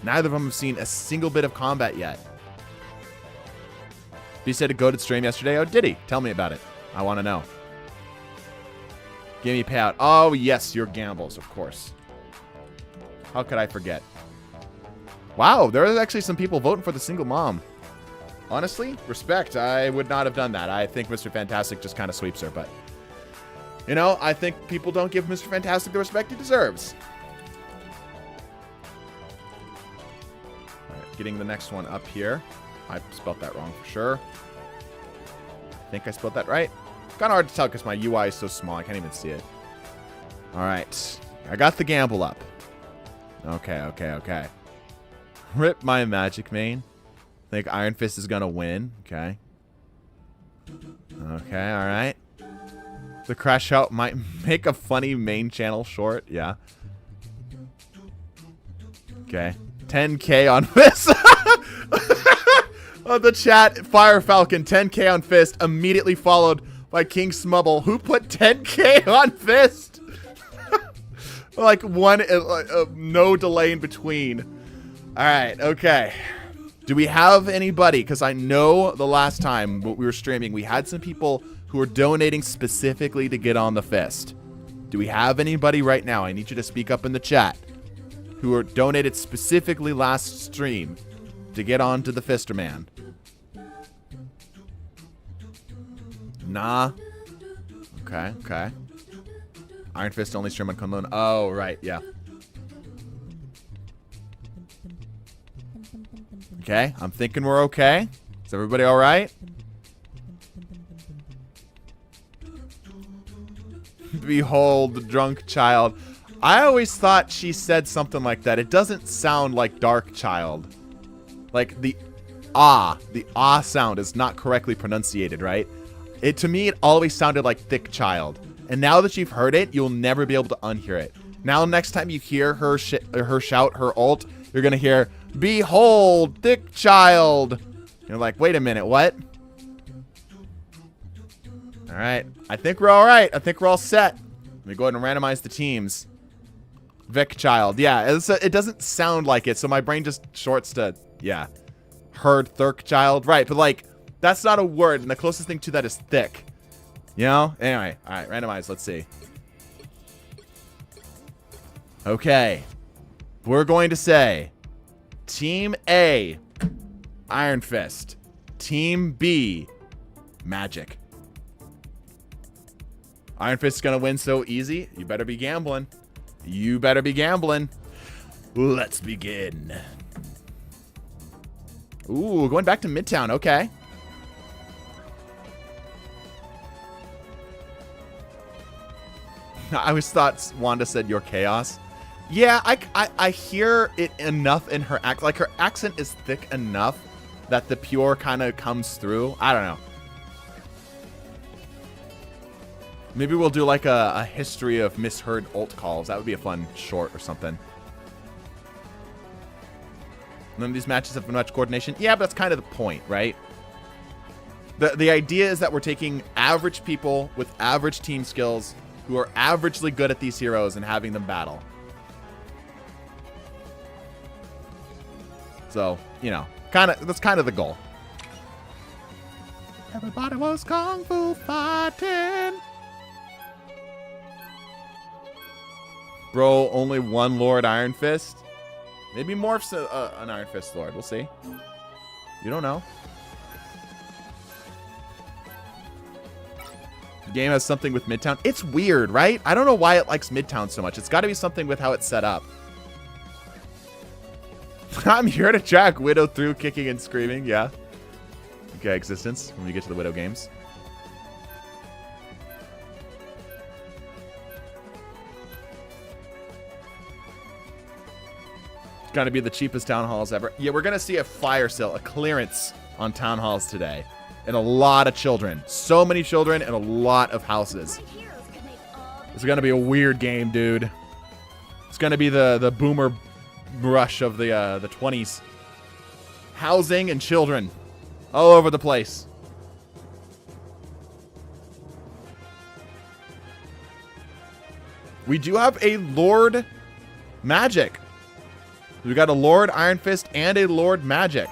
Neither of them have seen a single bit of combat yet. He said a goated stream yesterday. Oh, did he? Tell me about it. I want to know. Give me a payout. Oh, yes, your gambles, of course. How could I forget? Wow, there are actually some people voting for the single mom. Honestly, respect. I would not have done that. I think Mr. Fantastic just kind of sweeps her, but... you know, I think people don't give Mr. Fantastic the respect he deserves. All right, getting the next one up here. I spelled that wrong for sure. I think I spelled that right. Kind of hard to tell because my UI is so small. I can't even see it. All right. I got the gamble up. Okay. Rip my Magic main. I think Iron Fist is going to win. Okay, all right. The crash out might make a funny main channel short. Yeah. Okay. 10K on Fist. The chat, Fire Falcon, 10K on Fist, immediately followed by King Smubble, who put 10K on Fist. Like one, no delay in between. All right, okay. Do we have anybody? Because I know the last time we were streaming, we had some people who are donating specifically to get on the Fist. Do we have anybody right now? I need you to speak up in the chat. Who are donated specifically last stream to get on to the Fister Man. Nah. Okay. Iron Fist only stream on Kunlun. Oh, right, yeah. Okay, I'm thinking we're okay. Is everybody all right? Behold the drunk child. I always thought she said something like that. It doesn't sound like dark child. Like the ah sound is not correctly pronunciated, right? To me, it always sounded like thick child. And now that you've heard it, you'll never be able to unhear it. Now, next time you hear her shout, her ult, you're going to hear, behold, thick child. You're like, wait a minute, what? All right. I think we're all right. I think we're all set. Let me go ahead and randomize the teams. Vic child. Yeah, it doesn't sound like it, so my brain just shorts to, yeah. Heard thirk child. Right, but like, that's not a word, and the closest thing to that is thick. You know? Anyway, all right, randomize. Let's see. Okay. We're going to say Team A, Iron Fist. Team B, Magic. Iron Fist is going to win so easy. You better be gambling. You better be gambling. Let's begin. Ooh, going back to Midtown. Okay. I always thought Wanda said you're chaos. Yeah, I hear it enough in her accent. Like, her accent is thick enough that the pure kind of comes through. I don't know. Maybe we'll do like a history of misheard alt calls. That would be a fun short or something. None of these matches have much coordination. Yeah, but that's kind of the point, right? The idea is that we're taking average people with average team skills who are averagely good at these heroes and having them battle. So, you know, that's kind of the goal. Everybody was kung fu fighting. Bro, only one Lord Iron Fist? Maybe morphs an Iron Fist Lord. We'll see. You don't know. The game has something with Midtown. It's weird, right? I don't know why it likes Midtown so much. It's got to be something with how it's set up. I'm here to track Widow through kicking and screaming. Yeah. Okay, existence when we get to the Widow games. It's going to be the cheapest town halls ever. Yeah, we're going to see a fire sale, a clearance on town halls today. And a lot of children. So many children and a lot of houses. It's going to be a weird game, dude. It's going to be the boomer rush of the 20s. Housing and children. All over the place. We do have a Lord Magic. We got a Lord Iron Fist and a Lord Magic.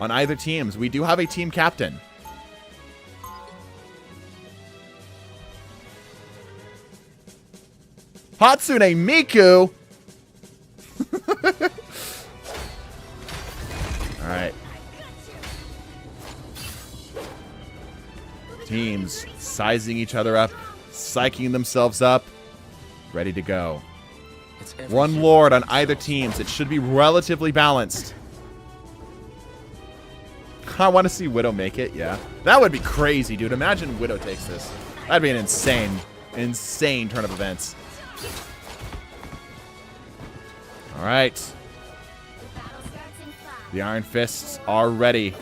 On either teams. We do have a team captain. Hatsune Miku. All right. Teams sizing each other up, psyching themselves up, ready to go. One Lord on either teams. It should be relatively balanced. I want to see Widow make it, yeah. That would be crazy, dude. Imagine Widow takes this. That'd be an insane, insane turn of events. All right. The Iron Fists are ready.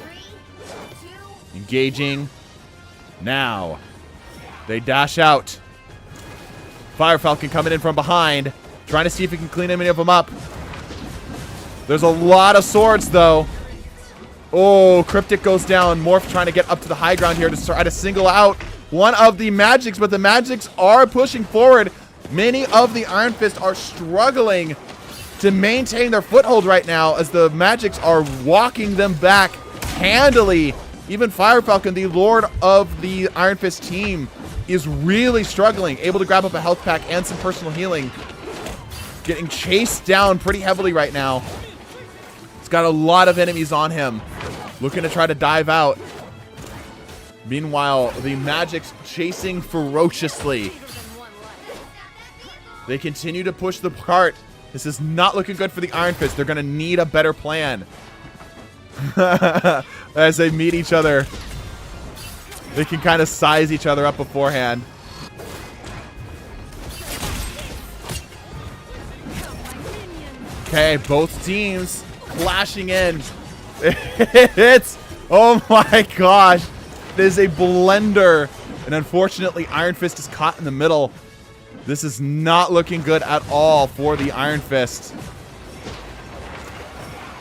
Engaging. Now. They dash out. Fire Falcon coming in from behind. Trying to see if he can clean any of them up. There's a lot of swords, though. Oh, Cryptic goes down. Morph trying to get up to the high ground here to try to single out one of the Magics, but the Magics are pushing forward. Many of the Iron Fist are struggling to maintain their foothold right now as the Magics are walking them back handily. Even Fire Falcon, the Lord of the Iron Fist team, is really struggling, able to grab up a health pack and some personal healing. Getting chased down pretty heavily right now. He's got a lot of enemies on him, looking to try to dive out. Meanwhile, the Magics chasing ferociously. They continue to push the cart. This is not looking good for the Iron Fist. They're going to need a better plan. As they meet each other, they can kind of size each other up beforehand. Okay, both teams flashing in. It's, oh my gosh. It is a blender. And unfortunately, Iron Fist is caught in the middle. This is not looking good at all for the Iron Fist.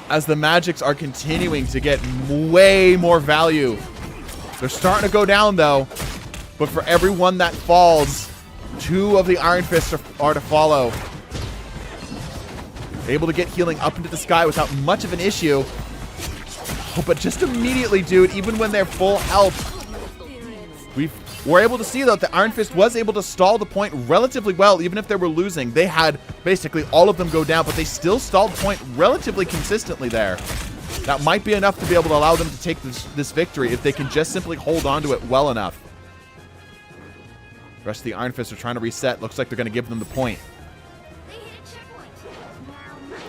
As the Magics are continuing to get way more value. They're starting to go down, though. But for every one that falls, two of the Iron Fists are to follow. Able to get healing up into the sky without much of an issue. Oh, but just immediately, dude, even when they're full health, we're able to see that the Iron Fist was able to stall the point relatively well, even if they were losing. They had basically all of them go down, but they still stalled the point relatively consistently there. That might be enough to be able to allow them to take this victory if they can just simply hold on to it well enough. The rest of the Iron Fists are trying to reset. Looks like they're going to give them the point.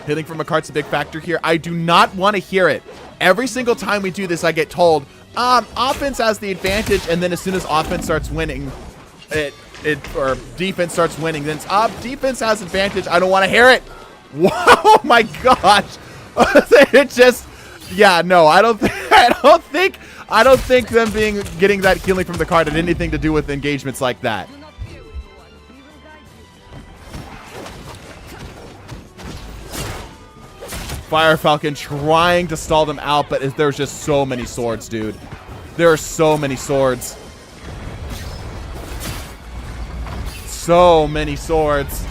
Hitting from a cart's a big factor here. I do not want to hear it. Every single time we do this, I get told, offense has the advantage, and then as soon as offense starts winning, or defense starts winning, then it's defense has advantage. I don't want to hear it. Wow, oh my gosh. It just, yeah, no, I don't think them getting that healing from the card had anything to do with engagements like that. Fire Falcon trying to stall them out, but there's just so many swords, dude. There are so many swords. So many swords.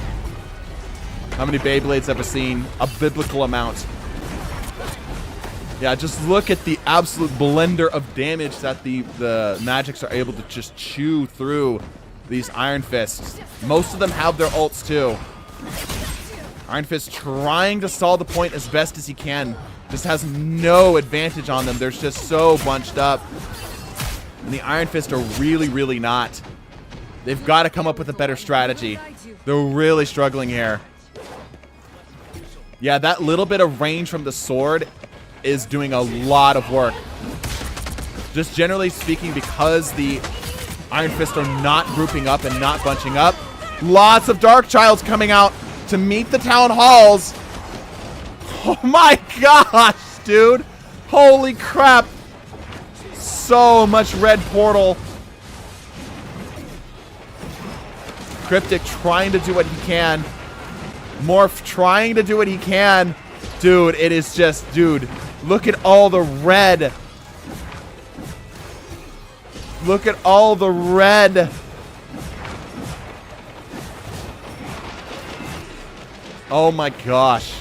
How many Beyblades have I seen? A biblical amount. Yeah, just look at the absolute blender of damage that the Magics are able to just chew through these Iron Fists. Most of them have their ults too. Iron Fist trying to stall the point as best as he can. Just has no advantage on them. They're just so bunched up. And the Iron Fist are really, really not. They've got to come up with a better strategy. They're really struggling here. Yeah, that little bit of range from the sword is doing a lot of work. Just generally speaking, because the Iron Fist are not grouping up and not bunching up. Lots of Dark Childs coming out to meet the town halls. Oh my gosh, dude. Holy crap. So much red portal. Cryptic trying to do what he can. Morph trying to do what he can. Dude, it is just, dude, look at all the red. Look at all the red. Oh my gosh.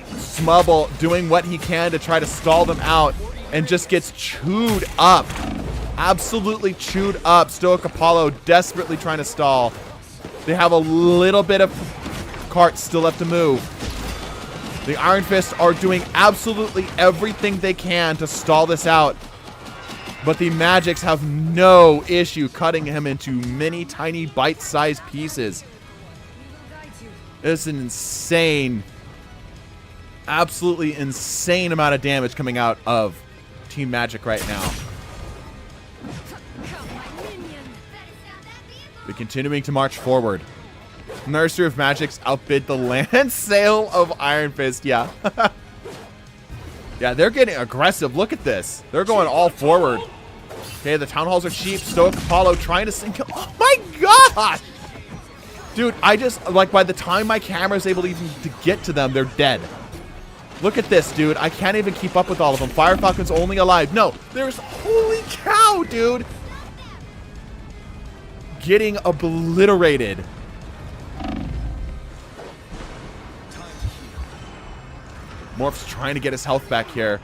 Smubble doing what he can to try to stall them out and just gets chewed up. Absolutely chewed up. Stoic Apollo desperately trying to stall. They have a little bit of carts still left to move. The Iron Fists are doing absolutely everything they can to stall this out. But the Magics have no issue cutting him into many tiny bite-sized pieces. It's an insane, absolutely insane amount of damage coming out of Team Magic right now. They're continuing to march forward. Nursery of Magics outbid the land sale of Iron Fist. Yeah. Yeah, they're getting aggressive. Look at this. They're going all forward. Okay, the town halls are cheap. Stoic Apollo trying to sink. Oh my gosh! Dude, I just, like, by the time my camera is able to even to get to them, they're dead. Look at this, dude. I can't even keep up with all of them. Fire Falcon's only alive. No, there's, holy cow, dude. Getting obliterated. Morph's trying to get his health back here.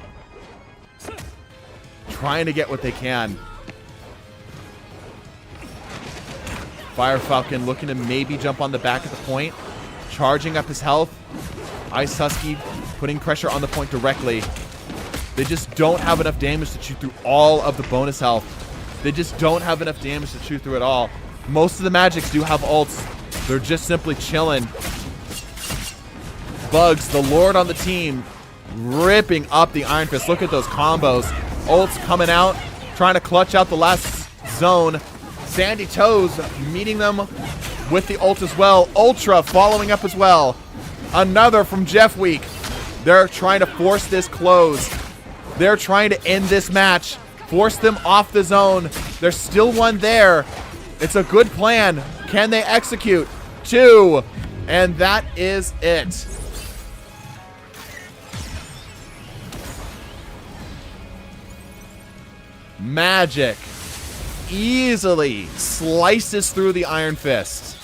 Trying to get what they can. Fire Falcon looking to maybe jump on the back of the point. Charging up his health. Ice Husky putting pressure on the point directly. They just don't have enough damage to chew through all of the bonus health. They just don't have enough damage to chew through it all. Most of the Magics do have ults. They're just simply chilling. Bugs, the Lord on the team, ripping up the Iron Fist. Look at those combos. Ults coming out, trying to clutch out the last zone. Sandy Toes meeting them with the ult as well. Ultra following up as well. Another from Jeff Week. They're trying to force this close. They're trying to end this match. Force them off the zone. There's still one there. It's a good plan. Can they execute? 2. And that is it. Magic easily slices through the Iron Fist.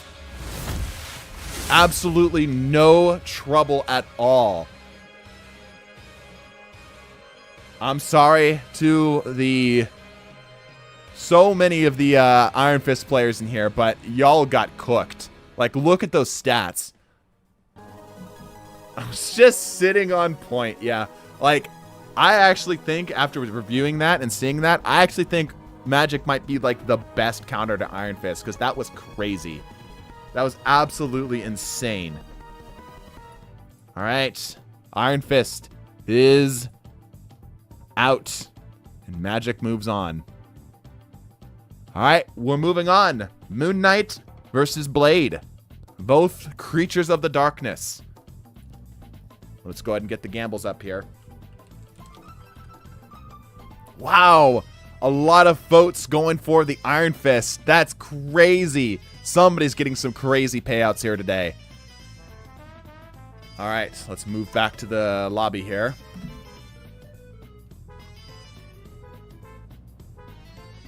Absolutely no trouble at all. I'm sorry to the so many of the Iron Fist players in here, but y'all got cooked. Like, look at those stats. I was just sitting on point. Yeah. Like, I actually think after reviewing that and seeing that, I actually think Magic might be like the best counter to Iron Fist, because that was crazy. That was absolutely insane. All right. Iron Fist is out. And Magic moves on. All right. We're moving on. Moon Knight versus Blade. Both creatures of the darkness. Let's go ahead and get the gambles up here. Wow. A lot of votes going for the Iron Fist. That's crazy. Somebody's getting some crazy payouts here today. All right. Let's move back to the lobby here.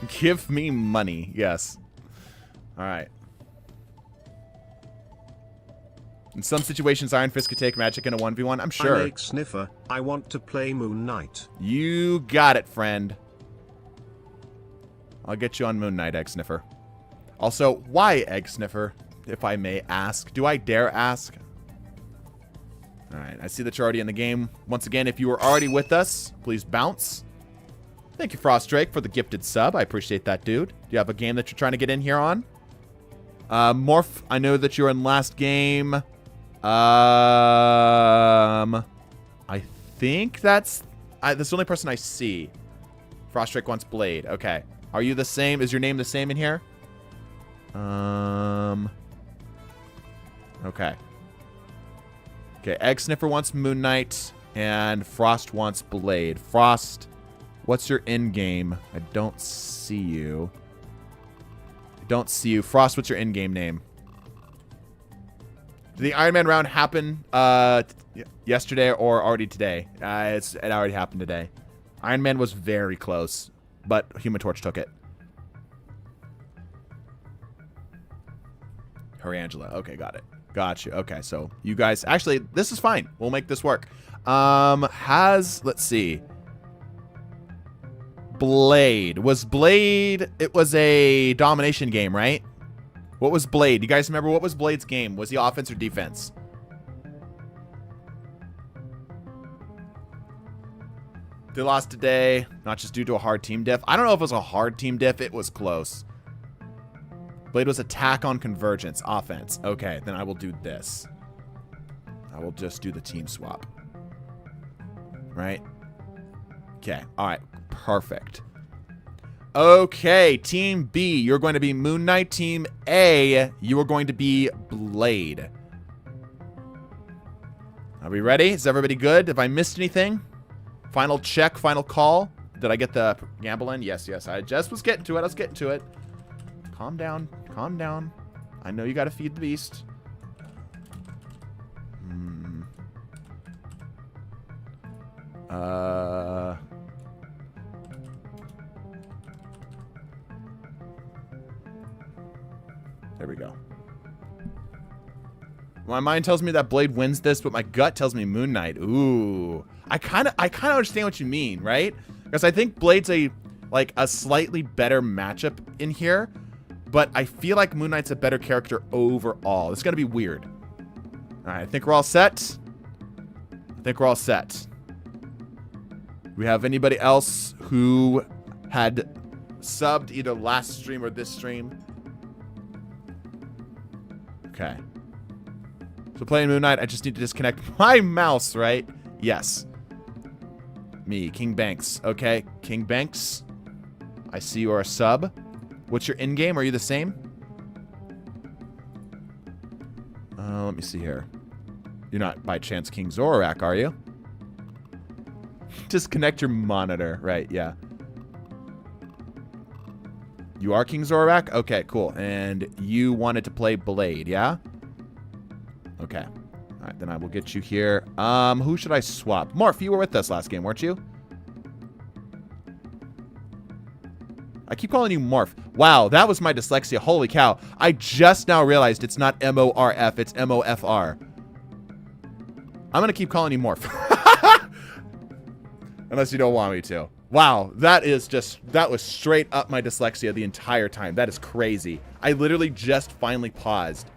Give me money. Yes. All right. In some situations, Iron Fist could take Magic in a 1v1. I'm sure. I'm Egg Sniffer. I want to play Moon Knight. You got it, friend. I'll get you on Moon Knight, Egg Sniffer. Also, why Egg Sniffer, if I may ask? Do I dare ask? All right, I see that you're already in the game. Once again, if you were already with us, please bounce. Thank you, Frost Drake, for the gifted sub. I appreciate that, dude. Do you have a game that you're trying to get in here on? Morph, I know that you were in last game. I think that's the only person I see. Frost Drake wants Blade. Okay. Are you the same? Is your name the same in here? Okay. Okay, Egg Sniffer wants Moon Knight, and Frost wants Blade. Frost, what's your in-game? I don't see you. I don't see you. Frost, what's your in-game name? Did the Iron Man round happen yesterday or already today? It already happened today. Iron Man was very close, but Human Torch took it. Hurry, Angela. Okay, got it. Got you. Okay, so you guys... Actually, this is fine. We'll make this work. Let's see. Blade. Was Blade... It was a domination game, right? What was Blade? You guys remember what was Blade's game? Was he offense or defense? They lost today, not just due to a hard team diff. I don't know if it was a hard team diff. It was close. Blade was attack on convergence, offense. Okay, then I will do this. I will just do the team swap. Right? Okay, all right, perfect. Okay, Team B, you're going to be Moon Knight. Team A, you are going to be Blade. Are we ready? Is everybody good? Have I missed anything? Final check, final call. Did I get the gamble in? Yes, yes. I just was getting to it. I was getting to it. Calm down. Calm down. I know you got to feed the beast. There we go. My mind tells me that Blade wins this, but my gut tells me Moon Knight. Ooh. I kind of understand what you mean, right? Because I think Blade's a slightly better matchup in here, but I feel like Moon Knight's a better character overall. It's going to be weird. All right, I think we're all set. I think we're all set. We have anybody else who had subbed either last stream or this stream? Okay. So playing Moon Knight, I just need to disconnect my mouse, right? Yes. Me, King Banks. Okay, King Banks. I see you are a sub. What's your in-game? Are you the same? Let me see here. You're not by chance King Zorak, are you? Disconnect your monitor. Right, yeah. You are King Zorak? Okay, cool. And you wanted to play Blade, yeah? Okay. All right, then I will get you here. Who should I swap? Morph, you were with us last game, weren't you? I keep calling you Morph. Wow, that was my dyslexia. Holy cow. I just now realized it's not M-O-R-F, it's M-O-F-R. I'm going to keep calling you Morph. Unless you don't want me to. Wow, that was straight up my dyslexia the entire time. That is crazy. I literally just finally paused.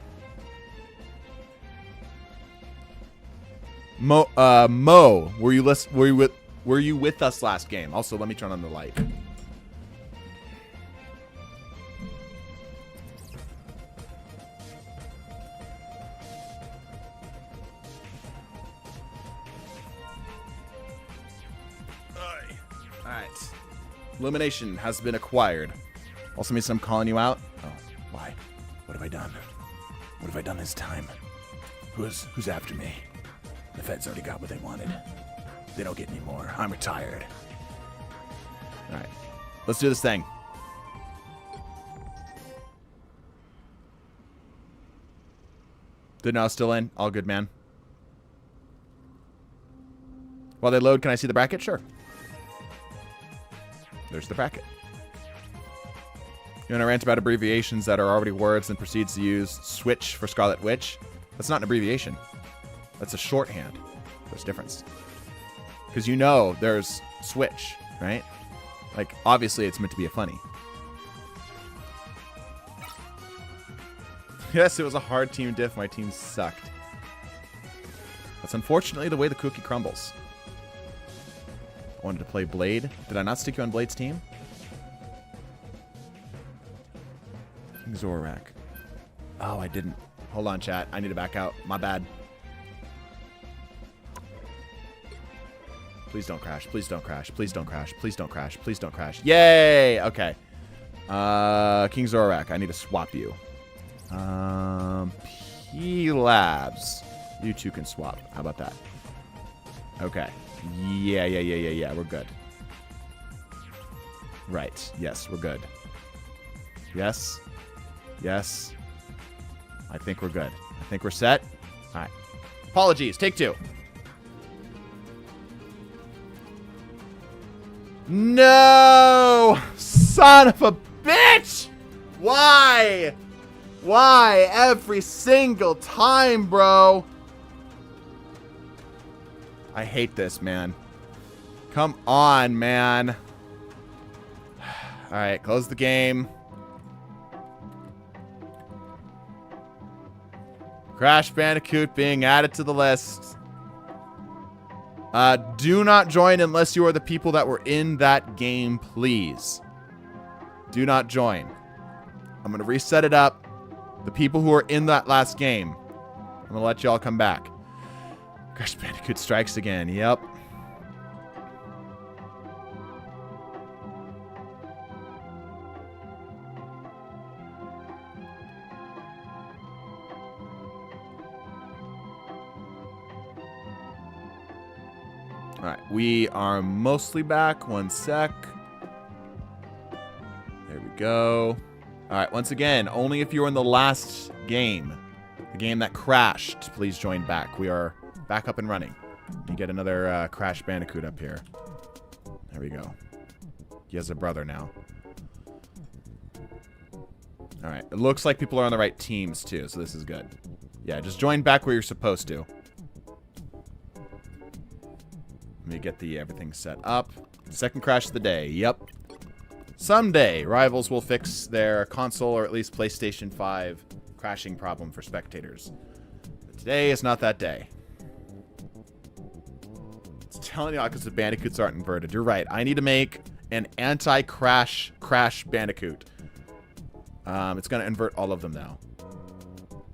Mo, were you with us last game? Also, let me turn on the light. Alright. Illumination has been acquired. Also means I'm calling you out. Oh, why? What have I done? What have I done this time? Who's after me? The feds already got what they wanted. They don't get any more. I'm retired. Alright. Let's do this thing. Good now, still in. All good, man. While they load, can I see the bracket? Sure. There's the bracket. You want to rant about abbreviations that are already words and proceeds to use switch for Scarlet Witch? That's not an abbreviation. That's a shorthand. There's a difference. Because you know there's switch, right? Like, obviously it's meant to be a funny. Yes, it was a hard team diff. My team sucked. That's unfortunately the way the cookie crumbles. I wanted to play Blade. Did I not stick you on Blade's team? King Zorak. Oh, I didn't. Hold on, chat. I need to back out. My bad. Please don't crash. Please don't crash. Please don't crash. Please don't crash. Please don't crash. Yay! Okay. King Zorak. I need to swap you. P-Labs. You two can swap. How about that? Okay. Yeah. We're good. Right. Yes, we're good. Yes. Yes. I think we're good. I think we're set. All right. Apologies. Take two. No! Son of a bitch! Why? Why? Every single time, bro. I hate this, man. Come on, man. Alright, close the game. Crash Bandicoot being added to the list. Do not join unless you are the people that were in that game, please. Do not join. I'm going to reset it up. The people who are in that last game. I'm going to let y'all come back. Crash Bandicoot strikes again. Yep. Alright, we are mostly back. One sec. There we go. Alright, once again, only if you were in the last game. The game that crashed, please join back. We are back up and running. You get another Crash Bandicoot up here. There we go. He has a brother now. Alright, it looks like people are on the right teams too, so this is good. Yeah, just join back where you're supposed to. Let me get the everything set up. Second crash of the day. Yep. Someday, Rivals will fix their console or at least PlayStation 5 crashing problem for spectators. But today is not that day. It's telling you because the Bandicoots aren't inverted. You're right. I need to make an anti-crash Crash Bandicoot. It's going to invert all of them now.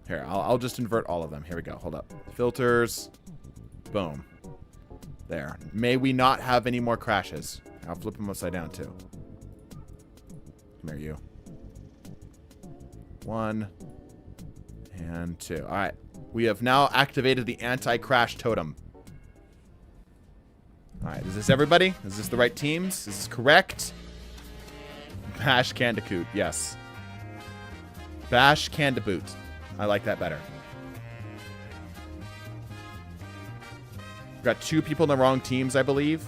Here, I'll just invert all of them. Here we go. Hold up. Filters. Boom. There. May we not have any more crashes. I'll flip them upside down too. Come here, you. 1 and 2. All right. We have now activated the anti-crash totem. All right. Is this everybody? Is this the right teams? Is this correct? Bash Candicoot. Yes. Bash Candiboot. I like that better. We've got 2 people in the wrong teams, I believe.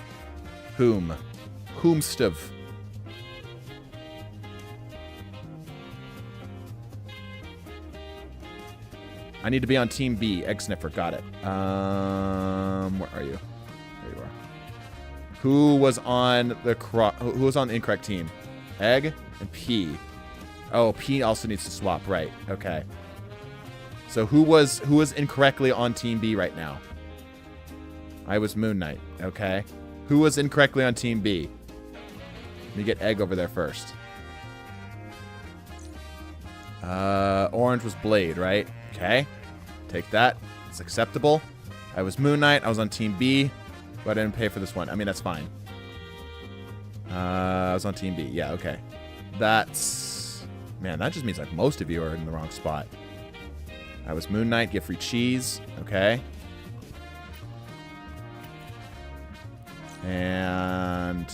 Whomstov. I need to be on Team B. Egg Sniffer. Got it. Where are you? There you are. Who was on the incorrect team? Egg and P. Oh, P also needs to swap, right? Okay. So who was incorrectly on Team B right now? I was Moon Knight. Okay. Who was incorrectly on Team B? Let me get Egg over there first. Orange was Blade, right? Okay. Take that. It's acceptable. I was Moon Knight. I was on Team B, but I didn't pay for this one. I mean, that's fine. I was on Team B. Yeah, okay. That's... Man, that just means like most of you are in the wrong spot. I was Moon Knight. Get free cheese. Okay. And...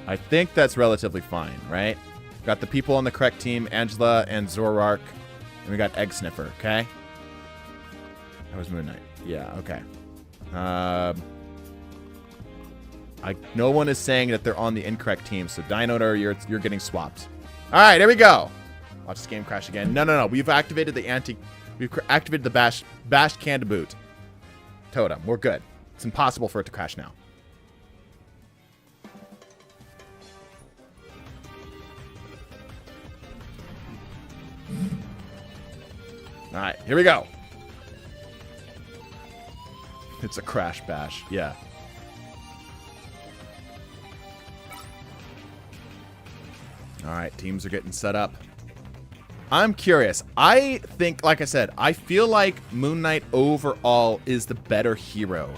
I think that's relatively fine, right? Got the people on the correct team, Angela and Zorark. And we got Egg Sniffer, okay? That was Moon Knight. Yeah, okay. No one is saying that they're on the incorrect team, so Dinoder, you're getting swapped. All right, here we go. Watch this game crash again. No. We've activated the bashed Candaboot totem. We're good. It's impossible for it to crash now. All right, here we go. It's a crash bash. Yeah. All right, teams are getting set up. I'm curious. I think, like I said, I feel like Moon Knight overall is the better hero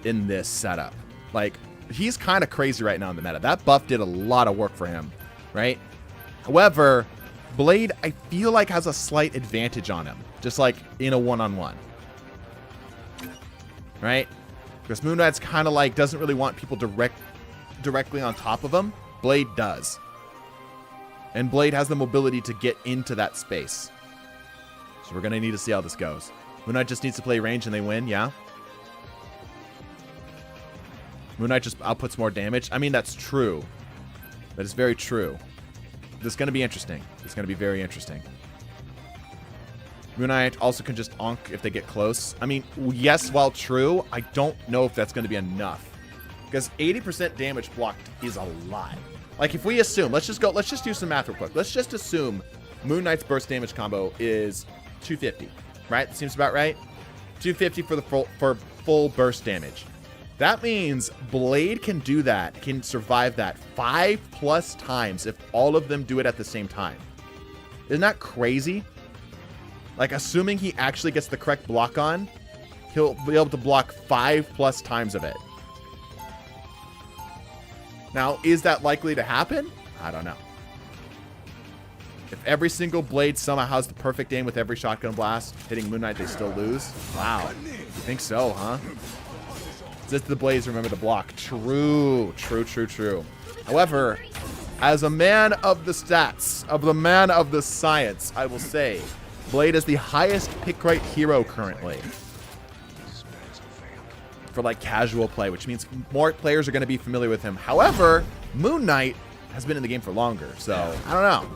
in this setup. Like, he's kind of crazy right now in the meta. That buff did a lot of work for him, right? However, Blade, I feel like, has a slight advantage on him, just like in a one-on-one. Right? Because Moon Knight's kind of like, doesn't really want people directly on top of him. Blade does. And Blade has the mobility to get into that space. So we're going to need to see how this goes. Moon Knight just needs to play range and they win, yeah? Moon Knight just outputs more damage. I mean, that's true. That is very true. This is going to be interesting. It's going to be very interesting. Moon Knight also can just onk if they get close. I mean, yes, while true, I don't know if that's going to be enough. Because 80% damage blocked is a lot. Like, if we assume, let's just do some math real quick. Let's just assume Moon Knight's burst damage combo is 250, right? That seems about right. 250 for full burst damage. That means Blade can do that, can survive that 5+ times if all of them do it at the same time. Isn't that crazy? Like, assuming he actually gets the correct block on, he'll be able to block 5+ times of it. Now, is that likely to happen? I don't know. If every single Blade somehow has the perfect aim with every shotgun blast, hitting Moon Knight, they still lose? Wow. You think so, huh? Just the Blades remember to block. True. However, as a man of the stats, man of the science, I will say, Blade is the highest pick right hero currently. For like casual play, which means more players are going to be familiar with him. However, Moon Knight has been in the game for longer, so I don't know.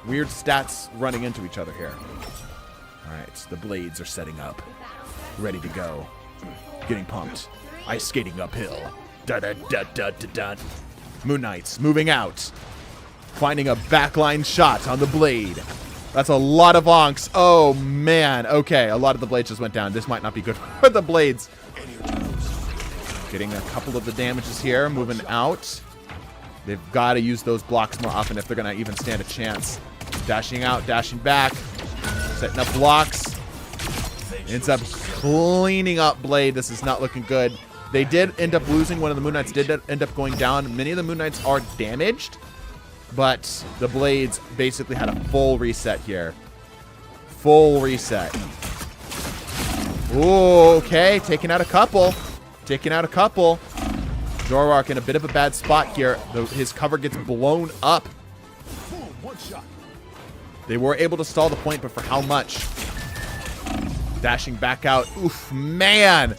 Weird stats running into each other here. All right, the Blades are setting up, ready to go, getting pumped, ice skating uphill. Da da da da da da. Moon Knight's moving out, finding a backline shot on the Blade. That's a lot of onks. Oh man. Okay, a lot of the Blades just went down. This might not be good for the Blades. Getting a couple of the damages here, moving out. They've got to use those blocks more often if they're going to even stand a chance. Dashing out, dashing back, setting up blocks. Ends up cleaning up Blade. This is not looking good. They did end up losing. One of the Moon Knights did end up going down. Many of the Moon Knights are damaged, but the Blades basically had a full reset here. Full reset. Ooh, okay, taking out a couple. Zorark in a bit of a bad spot here. His cover gets blown up. They were able to stall the point, but for how much? Dashing back out. Oof, man.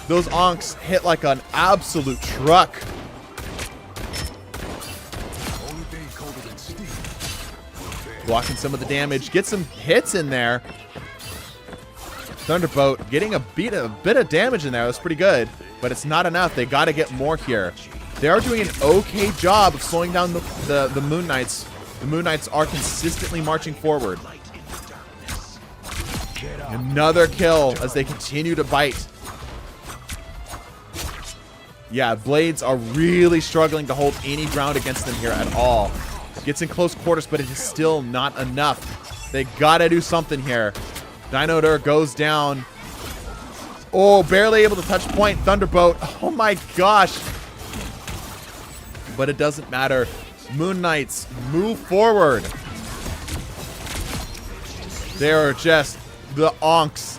Those onks hit like an absolute truck. Blocking some of the damage. Get some hits in there. Thunderbolt getting a bit of damage in there. That's pretty good, but it's not enough. They got to get more here. They are doing an okay job of slowing down the Moon Knights. The Moon Knights are consistently marching forward. Another kill as they continue to bite. Yeah, Blades are really struggling to hold any ground against them here at all. Gets in close quarters, but it is still not enough. They gotta do something here. Dinosaur goes down. Oh, barely able to touch point. Thunderbolt. Oh my gosh. But it doesn't matter. Moon Knights move forward. They are just the onks.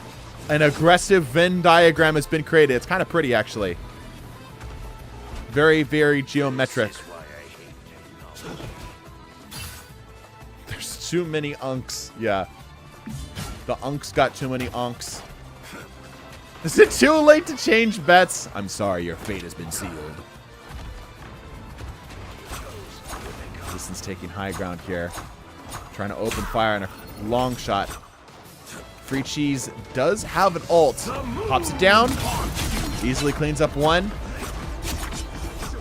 An aggressive Venn diagram has been created. It's kind of pretty, actually. Very, very geometric. There's too many unks. Yeah. The unks got too many unks. Is it too late to change bets? I'm sorry, your fate has been sealed. Distance taking high ground here. Trying to open fire on a long shot. Free Cheese does have an ult. Pops it down. Easily cleans up one.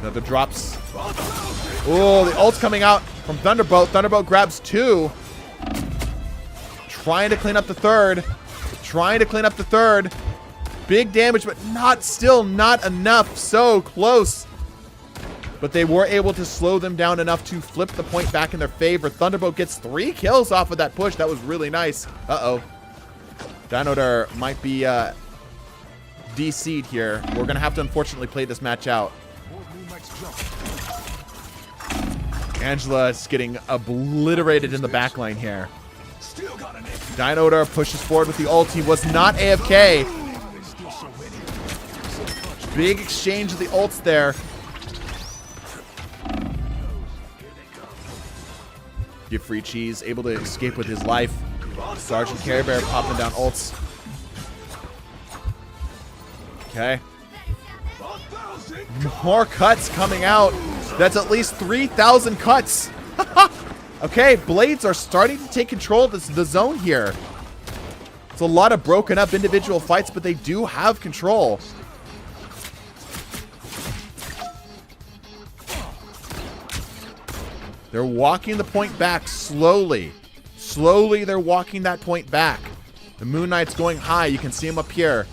Another drops. Oh, the ult's coming out from Thunderbolt. Thunderbolt grabs two. Trying to clean up the third. Trying to clean up the third. Big damage, but still not enough. So close. But they were able to slow them down enough to flip the point back in their favor. Thunderbolt gets 3 kills off of that push. That was really nice. Uh-oh. Dinosaur might be DC'd here. We're going to have to unfortunately play this match out. Angela is getting obliterated in the backline here. Dinosaur pushes forward with the ult. He was not AFK. Big exchange of the ults there. Give Free Cheese, able to escape with his life. Sergeant Care Bear popping down ults. Okay. More cuts coming out. That's at least 3,000 cuts. Okay, Blades are starting to take control of the zone here. It's a lot of broken up individual fights, but they do have control. They're walking the point back slowly. Slowly, they're walking that point back. The Moon Knight's going high. You can see him up here.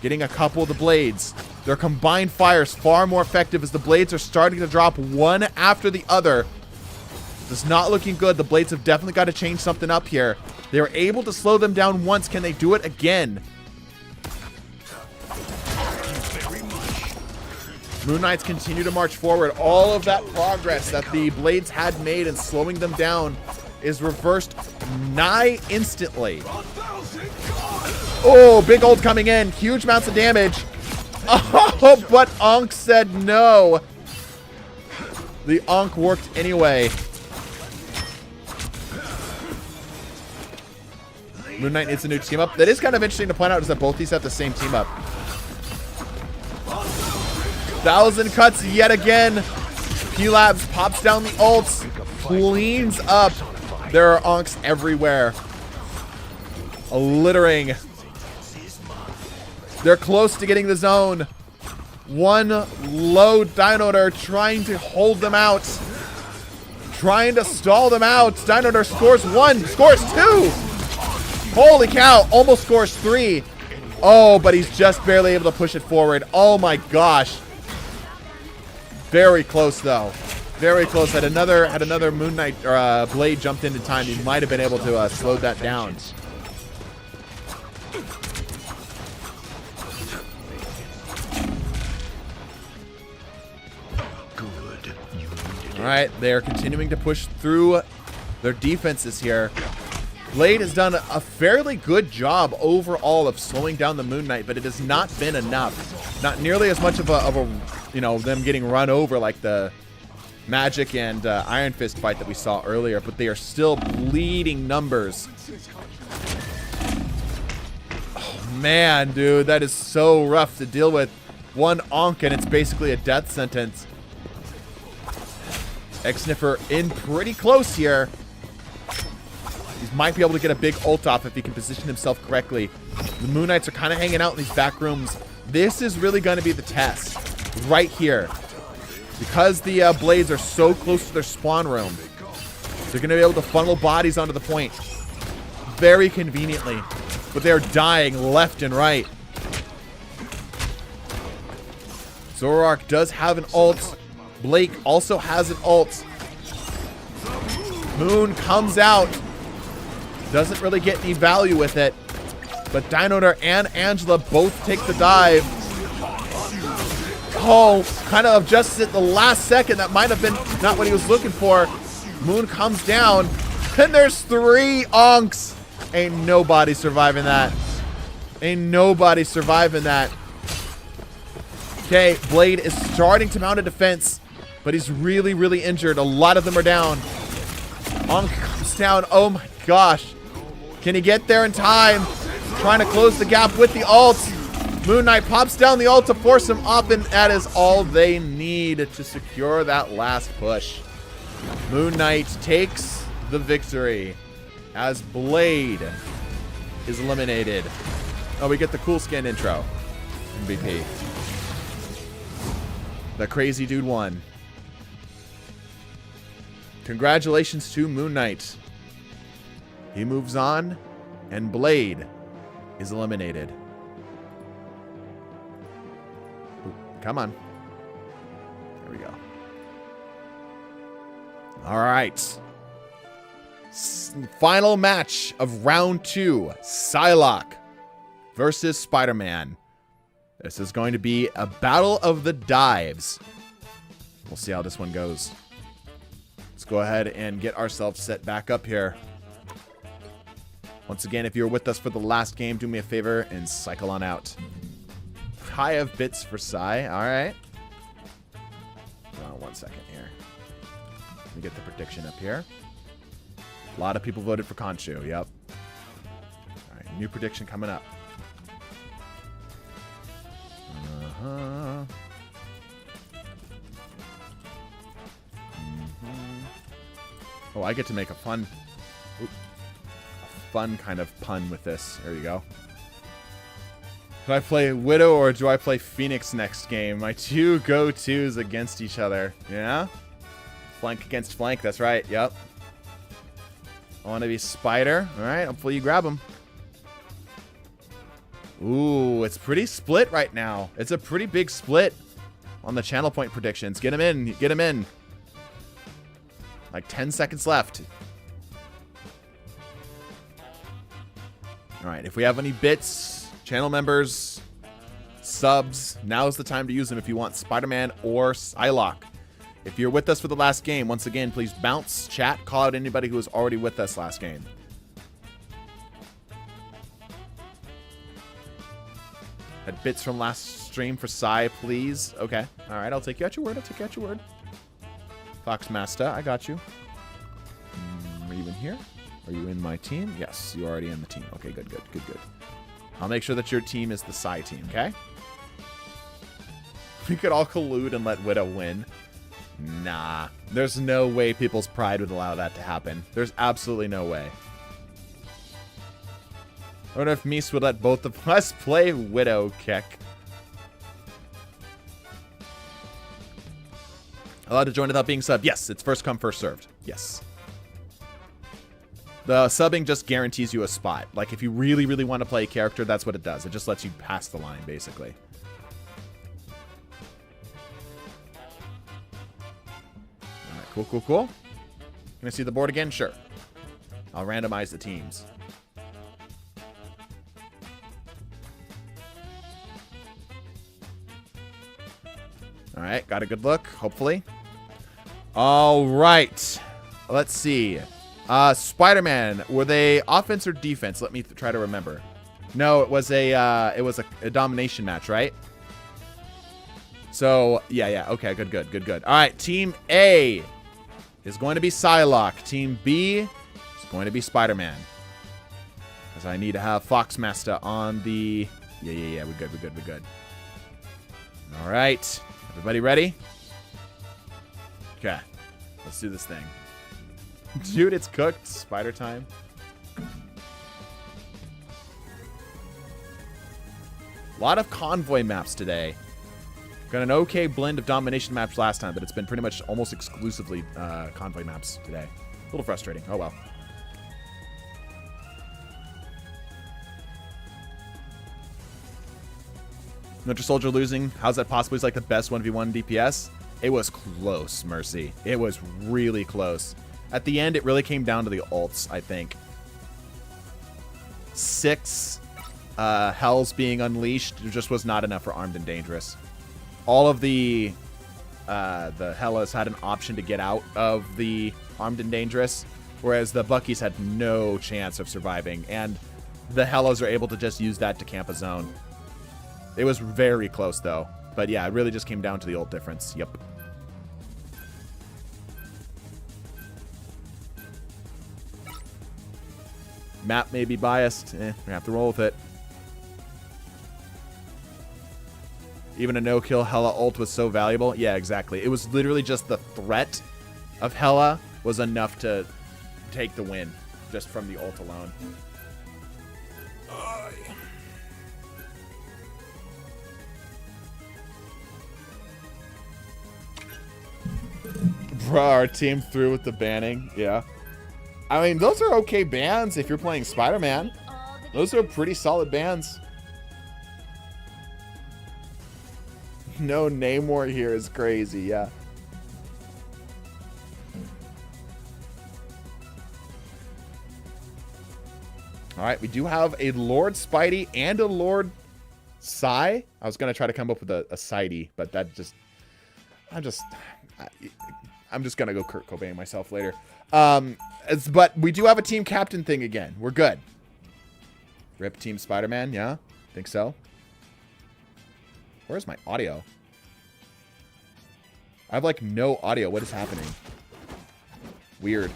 Getting a couple of the Blades. Their combined fire is far more effective as the Blades are starting to drop one after the other. It's not looking good. The Blades have definitely got to change something up here. They were able to slow them down once. Can they do it again? Moon Knights continue to march forward. All of that progress that the Blades had made in slowing them down is reversed nigh instantly. Oh, big ult coming in. Huge amounts of damage. Oh, but Ankh said no. The Ankh worked anyway. Moon Knight needs a new team up. That is kind of interesting to point out is that both these have the same team up. 1,000 cuts yet again. P-Labs pops down the ults. Cleans up. There are onks everywhere. Littering. They're close to getting the zone. One low Dinosaur trying to hold them out. Trying to stall them out. Dinosaur scores 1, scores 2. Holy cow, almost scores 3. Oh, but he's just barely able to push it forward. Oh my gosh. Very close though. Very close. Had another Moon Knight or Blade jumped in time, he might have been able to slow that down. All right, they are continuing to push through their defenses here. Blade has done a fairly good job overall of slowing down the Moon Knight, but it has not been enough. Not nearly as much of a you know, them getting run over like the Magic and Iron Fist fight that we saw earlier, but they are still bleeding numbers. Oh, man, dude, that is so rough to deal with. One onk and it's basically a death sentence. X-Sniffer in pretty close here. He might be able to get a big ult off if he can position himself correctly. The Moon Knights are kind of hanging out in these back rooms. This is really going to be the test right here. Because the blades are so close to their spawn room, they're going to be able to funnel bodies onto the point very conveniently. But they're dying left and right. Zoroark does have an ult. Blake also has an ult. Moon comes out. Doesn't really get any value with it. But Dinonator and Angela both take the dive. Oh, kind of just at the last second. That might have been not what he was looking for. Moon comes down. And there's 3 onks. Ain't nobody surviving that. Ain't nobody surviving that. Okay, Blade is starting to mount a defense. But he's really, really injured. A lot of them are down. Onk comes down. Oh my gosh. Can he get there in time? Trying to close the gap with the ult. Moon Knight pops down the ult to force him up, and that is all they need to secure that last push. Moon Knight takes the victory as Blade is eliminated. Oh, we get the cool skin intro. MVP. The crazy dude won. Congratulations to Moon Knight. He moves on, and Blade is eliminated. Ooh, come on. There we go. All right. Final match of round 2. Psylocke versus Spider-Man. This is going to be a battle of the dives. We'll see how this one goes. Let's go ahead and get ourselves set back up here. Once again, if you're with us for the last game, do me a favor and cycle on out. I have bits for Psy. All right. 1 second here. Let me get the prediction up here. A lot of people voted for Khonshu. Yep. All right. New prediction coming up. Oh, I get to make a fun kind of pun with this. There you go. Do I play Widow or do I play Phoenix next game? My 2 go-tos against each other. Yeah? Flank against flank. That's right. Yep. I want to be Spider. All right. Hopefully you grab him. Ooh, it's pretty split right now. It's a pretty big split on the channel point predictions. Get him in. Get him in. Like 10 seconds left. All right, if we have any bits, channel members, subs, now's the time to use them if you want Spider-Man or Psylocke. If you're with us for the last game, once again, please bounce, chat, call out anybody who was already with us last game. Had bits from last stream for Psy, please. Okay. All right, I'll take you at your word. I'll take you at your word. Foxmaster, I got you. Are you in here? Are you in my team? Yes, you're already in the team. Okay, good. I'll make sure that your team is the Psy team, okay? We could all collude and let Widow win. Nah. There's no way people's pride would allow that to happen. There's absolutely no way. I wonder if Mies would let both of us play Widow Kick. Allowed to join without being subbed. Yes, it's first come, first served. Yes. The subbing just guarantees you a spot. Like, if you really, really want to play a character, that's what it does. It just lets you pass the line, basically. All right, cool. Can I see the board again? Sure. I'll randomize the teams. All right, got a good look, hopefully. All right. Let's see. Spider-Man, were they offense or defense? Let me try to remember. No, it was a domination match, right? So, yeah. Okay, good. All right, Team A is going to be Psylocke. Team B is going to be Spider-Man. Because I need to have Foxmaster on the... Yeah, we're good. All right. Everybody ready? Okay. Let's do this thing. Dude, it's cooked. Spider time. A lot of convoy maps today. Got an okay blend of domination maps last time, but it's been pretty much almost exclusively convoy maps today. A little frustrating. Oh well. Winter Soldier losing. How's that possibly like the best 1v1 DPS? It was close, Mercy. It was really close. At the end, it really came down to the ults, I think. 6 Hells being unleashed just was not enough for Armed and Dangerous. All of the Hellas had an option to get out of the Armed and Dangerous, whereas the Buckies had no chance of surviving, and the Hellas are able to just use that to camp a zone. It was very close, though. But yeah, it really just came down to the ult difference. Yep. Map may be biased. We have to roll with it. Even a no-kill Hela ult was so valuable. Yeah, exactly. It was literally just the threat of Hela was enough to take the win just from the ult alone. Bro, our team through with the banning. Yeah. I mean, those are okay bans if you're playing Spider-Man. Those are pretty solid bans. No Namor here is crazy, yeah. Alright, we do have a Lord Spidey and a Lord Psy. I was going to try to come up with a Sidey, but that just... I'm just going to go Kurt Cobain myself later. But we do have a team captain thing again. We're good. Rip Team Spider-Man, yeah? Think so? Where's my audio? I have, like, no audio. What is happening? Weird.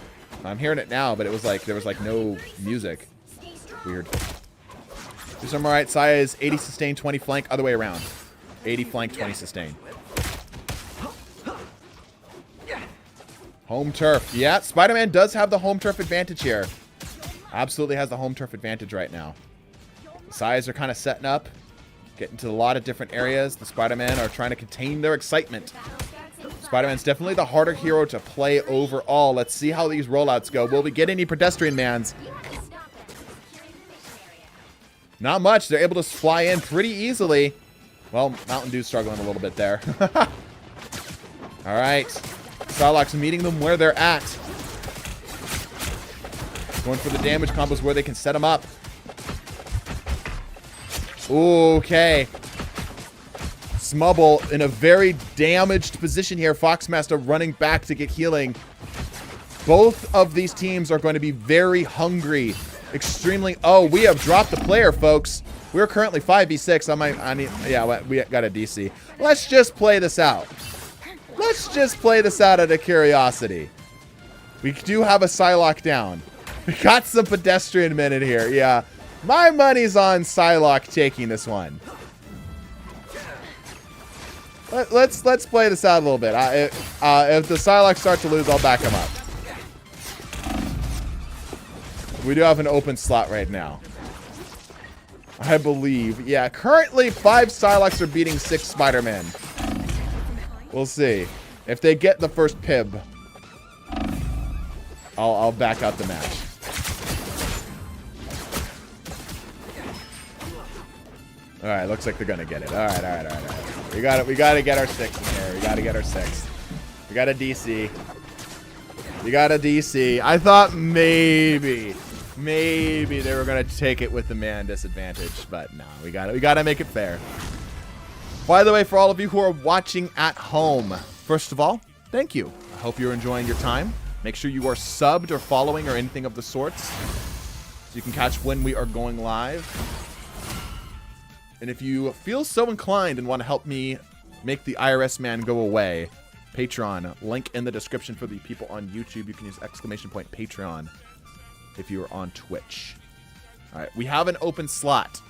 I'm hearing it now, but it was like, there was, like, no music. Weird. Do some alright. Saya is 80 sustain, 20 flank. Other way around. 80 flank, 20 sustain. Home turf. Yeah, Spider-Man does have the home turf advantage here. Absolutely has the home turf advantage right now. The Sayas are kind of setting up. Getting to a lot of different areas. The Spider-Man are trying to contain their excitement. Spider-Man's definitely the harder hero to play overall. Let's see how these rollouts go. Will we get any pedestrian mans? Not much. They're able to fly in pretty easily. Well, Mountain Dew's struggling a little bit there. All right. Psylocke's meeting them where they're at. Going for the damage combos where they can set them up. Okay. Smubble in a very damaged position here. Foxmaster running back to get healing. Both of these teams are going to be very hungry. Extremely. Oh, we have dropped the player, folks. We're currently 5v6. Yeah, we got a DC. Let's just play this out. Let's just play this out out of curiosity. We do have a Psylocke down. We got some pedestrian men in here. Yeah. My money's on Psylocke taking this one. Let's play this out a little bit. If the Psylocke start to lose, I'll back him up. We do have an open slot right now. I believe. Yeah, currently 5 Psylocks are beating 6 Spider-Men. We'll see. If they get the first Pib, I'll back out the match. All right, looks like they're gonna get it. All right. We gotta get our 6 in here. We gotta get our 6. We got a DC. We got a DC. I thought maybe they were gonna take it with the man disadvantage, but no, we gotta make it fair. By the way, for all of you who are watching at home, first of all, thank you. I hope you're enjoying your time. Make sure you are subbed or following or anything of the sorts, so you can catch when we are going live. And if you feel so inclined and want to help me make the IRS man go away, Patreon, link in the description for the people on YouTube. You can use ! Patreon if you are on Twitch. All right, we have an open slot.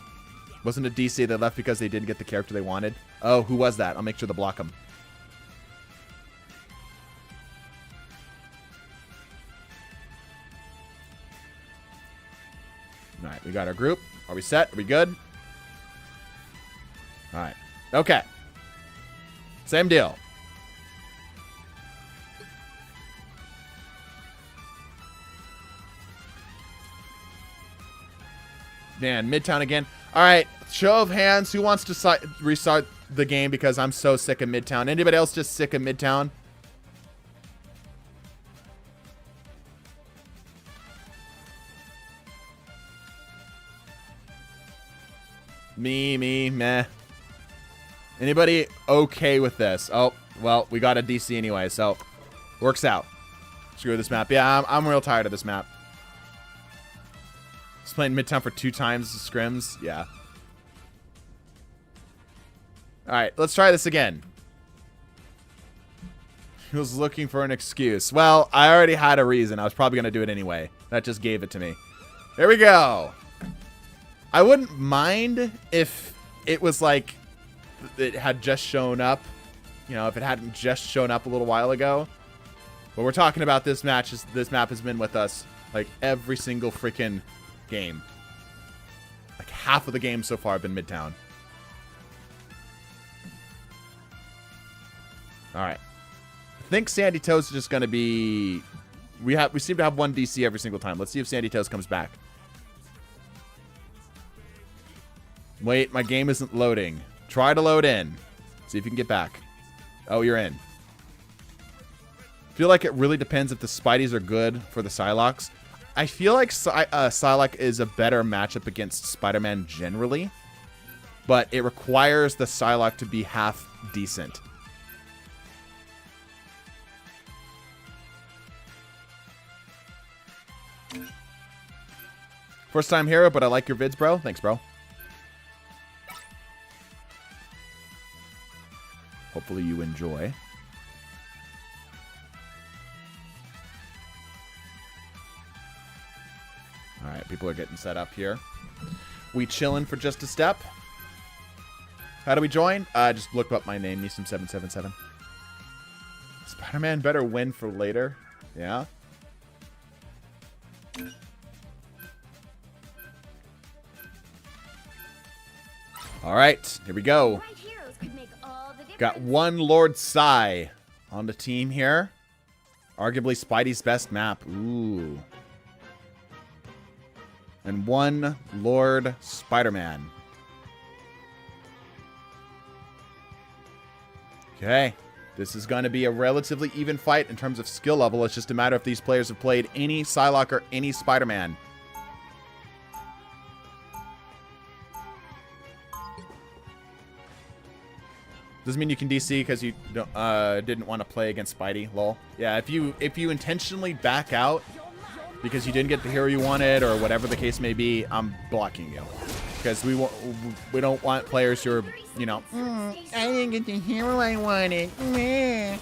Wasn't a DC. They left because they didn't get the character they wanted. Oh, who was that? I'll make sure to block them. All right, we got our group. Are we set? Are we good? All right. Okay. Same deal. Man, Midtown again. All right. Show of hands. Who wants to restart the game because I'm so sick of Midtown? Anybody else just sick of Midtown? Meh. Anybody okay with this? Oh, well, we got a DC anyway, so works out. Screw this map. Yeah, I'm real tired of this map. Just playing Midtown for 2 times the scrims. Yeah. All right, let's try this again. He was looking for an excuse. Well, I already had a reason. I was probably going to do it anyway. That just gave it to me. Here we go. I wouldn't mind if it was like it had just shown up. You know, if it hadn't just shown up a little while ago. But we're talking about this match. This map has been with us like every single freaking game. Like half of the games so far have been Midtown. All right. I think Sandy Toes is just going to be... We seem to have one DC every single time. Let's see if Sandy Toes comes back. Wait, my game isn't loading. Try to load in. See if you can get back. Oh, you're in. Feel like it really depends if the Spideys are good for the Psylocks. I feel like Psylocke is a better matchup against Spider-Man generally. But it requires the Psylocke to be half decent. First time hero, but I like your vids, bro. Thanks, bro. Hopefully you enjoy. All right, people are getting set up here. We chilling for just a step. How do we join? Just look up my name, Neeson777. Spider-Man better win for later. Yeah. All right, here we go. Got one Lord Psy on the team here. Arguably Spidey's best map. Ooh. And one Lord Spider-Man. Okay. This is going to be a relatively even fight in terms of skill level. It's just a matter if these players have played any Psylocke or any Spider-Man. Doesn't mean you can DC because you didn't want to play against Spidey. Lol. Yeah, if you intentionally back out because you didn't get the hero you wanted or whatever the case may be, I'm blocking you because we don't want players who are, you know, I didn't get the hero I wanted. You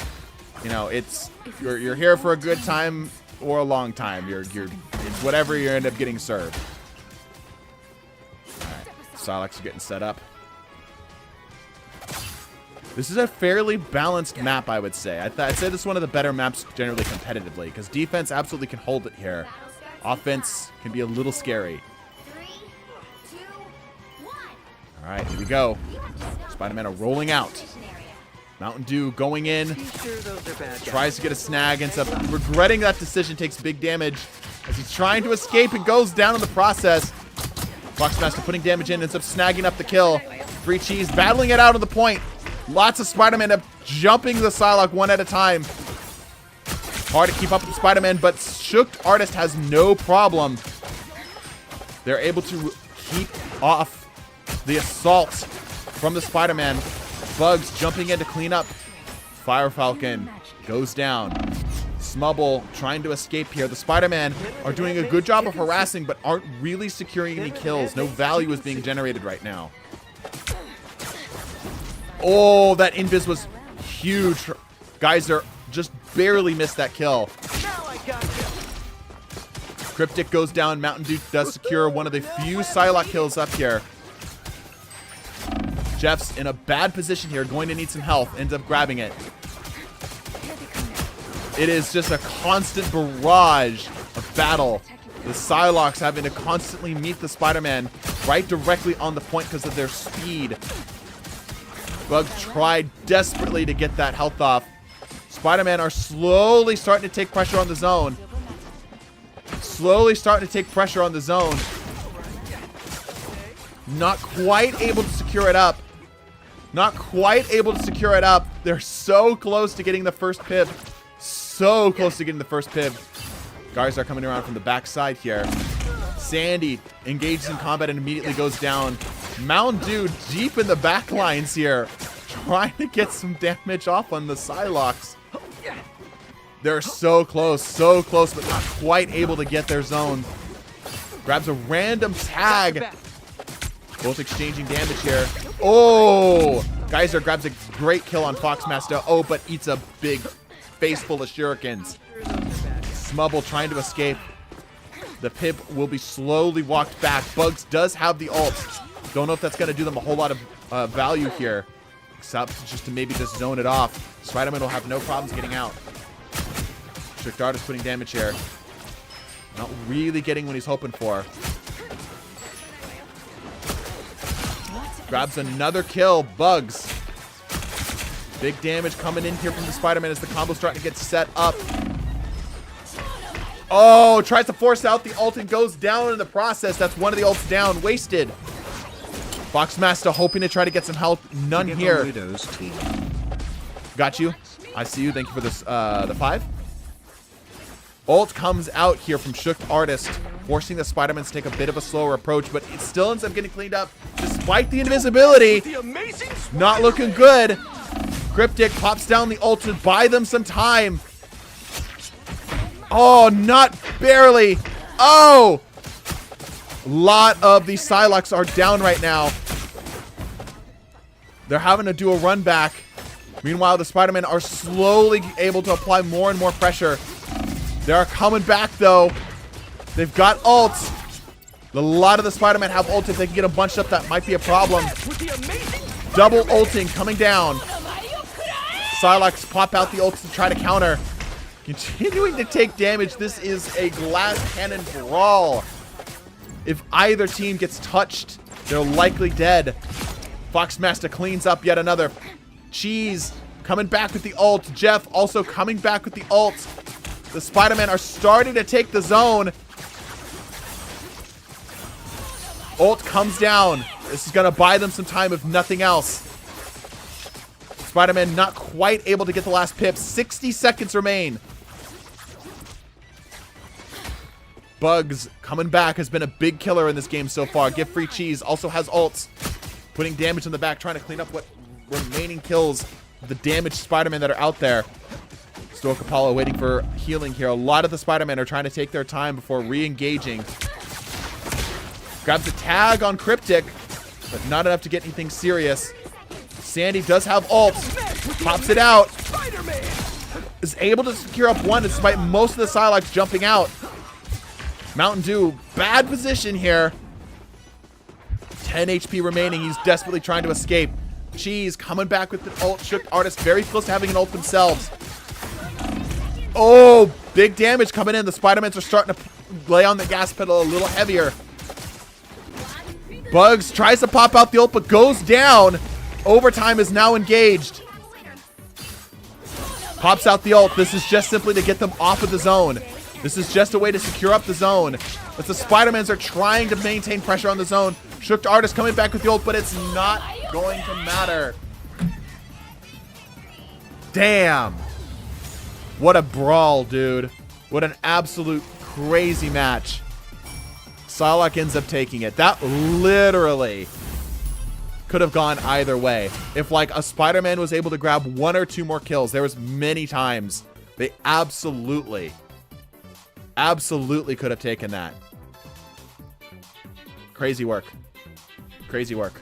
know, it's you're here for a good time or a long time. It's whatever you end up getting served. All right, Psylocke's getting set up. This is a fairly balanced map, I would say. I'd say this is one of the better maps generally competitively, because defense absolutely can hold it here. Offense can be a little scary. 3, 2, 1. All right, here we go. Spider-Man are rolling out. Mountain Dew going in. Tries to get a snag, ends up regretting that decision, takes big damage as he's trying to escape and goes down in the process. Foxmaster putting damage in, ends up snagging up the kill. Free Cheese battling it out on the point. Lots of Spider-Man up jumping the Psylocke one at a time. Hard to keep up with Spider-Man, but Shook Artist has no problem. They're able to keep off the assault from the Spider-Man. Bugs jumping in to clean up. Fire Falcon goes down. Smubble trying to escape here. The Spider-Man are doing a good job of harassing, but aren't really securing any kills. No value is being generated right now. Oh, that invis was huge. Geyser just barely missed that kill. Cryptic goes down. Mountain Dew does secure one of the few Psylocke kills up here. Jeff's in a bad position here, going to need some health. Ends up grabbing it. It is just a constant barrage of battle. The Psylocks having to constantly meet the Spider-Man right directly on the point because of their speed. Bugs tried desperately to get that health off. Spider-Man are slowly starting to take pressure on the zone. Slowly starting to take pressure on the zone. Not quite able to secure it up. Not quite able to secure it up. They're so close to getting the first pip. So close to getting the first pip. Guards are coming around from the backside here. Sandy engages in combat and immediately goes down. Mountain Dew deep in the back lines here. Trying to get some damage off on the Psylocks. They're so close, but not quite able to get their zone. Grabs a random tag. Both exchanging damage here. Oh! Geyser grabs a great kill on Foxmaster. Oh, but eats a big face full of shurikens. Smubble trying to escape. The pip will be slowly walked back. Bugs does have the ult. Don't know if that's going to do them a whole lot of value here. Except just to maybe just zone it off. Spider-Man will have no problems getting out. Trick Dart is putting damage here. Not really getting what he's hoping for. Grabs another kill. Bugs. Big damage coming in here from the Spider-Man as the combo's starting to get set up. Oh, tries to force out the ult and goes down in the process. That's one of the ults down. Wasted. Foxmaster hoping to try to get some health. None here. Got you. I see you. Thank you for this. The 5. Ult comes out here from Shooked Artist, forcing the Spider-Man to take a bit of a slower approach, but it still ends up getting cleaned up despite the invisibility. Not looking good. Cryptic pops down the ult to buy them some time. Oh, not barely. Oh! A lot of these Psylocks are down right now. They're having to do a run back. Meanwhile, the Spider-Men are slowly able to apply more and more pressure. They are coming back, though. They've got ults. A lot of the Spider-Men have ults. If they can get them bunched up, that might be a problem. Double ulting coming down. Psylocks pop out the ults to try to counter. Continuing to take damage. This is a glass cannon brawl. If either team gets touched, they're likely dead. Foxmaster cleans up yet another. Cheese coming back with the ult. Jeff also coming back with the ult. The Spider-Men are starting to take the zone. Ult comes down. This is going to buy them some time if nothing else. Spider-Man not quite able to get the last pip. 60 seconds remain. Bugs coming back has been a big killer in this game so far. Gift Free Cheese also has ults. Putting damage in the back, trying to clean up what remaining kills of the damaged Spider-Man that are out there. Stoic Apollo waiting for healing here. A lot of the Spider-Men are trying to take their time before re-engaging. Grabs a tag on Cryptic, but not enough to get anything serious. Sandy does have ults. Pops it out. Is able to secure up one despite most of the Psylocks jumping out. Mountain Dew, bad position here. 10 HP remaining. He's desperately trying to escape. Cheese coming back with the ult. Shook Artist very close to having an ult themselves. Oh, big damage coming in. The Spider-Mans are starting to lay on the gas pedal a little heavier. Bugs tries to pop out the ult, but goes down. Overtime is now engaged. Pops out the ult. This is just simply to get them off of the zone. This is just a way to secure up the zone. But the Spider-Mans are trying to maintain pressure on the zone. Shooked Artist coming back with the ult, but it's not going to matter. Damn. What a brawl, dude. What an absolute crazy match. Psylocke ends up taking it. That literally could have gone either way. If, like, a Spider-Man was able to grab 1 or 2 more kills, there was many times they absolutely could have taken that. Crazy work. Crazy work.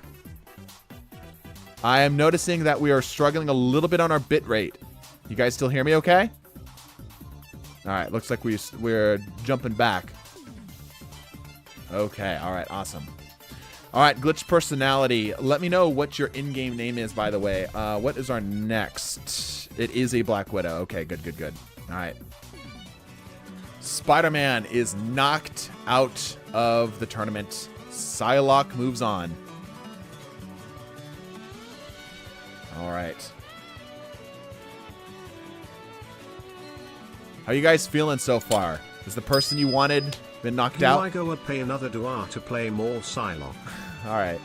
I am noticing that we are struggling a little bit on our bit rate. You guys still hear me okay? All right, looks like we're jumping back. Okay, all right, awesome. All right, Glitch Personality. Let me know what your in-game name is, by the way. What is our next? It is a Black Widow. Okay, good, good, good. All right. Spider-Man is knocked out of the tournament. Psylocke moves on. All right. How you guys feeling so far? Is the person you wanted been knocked Do out? I go and pay another Dua to play more Psylocke? All right.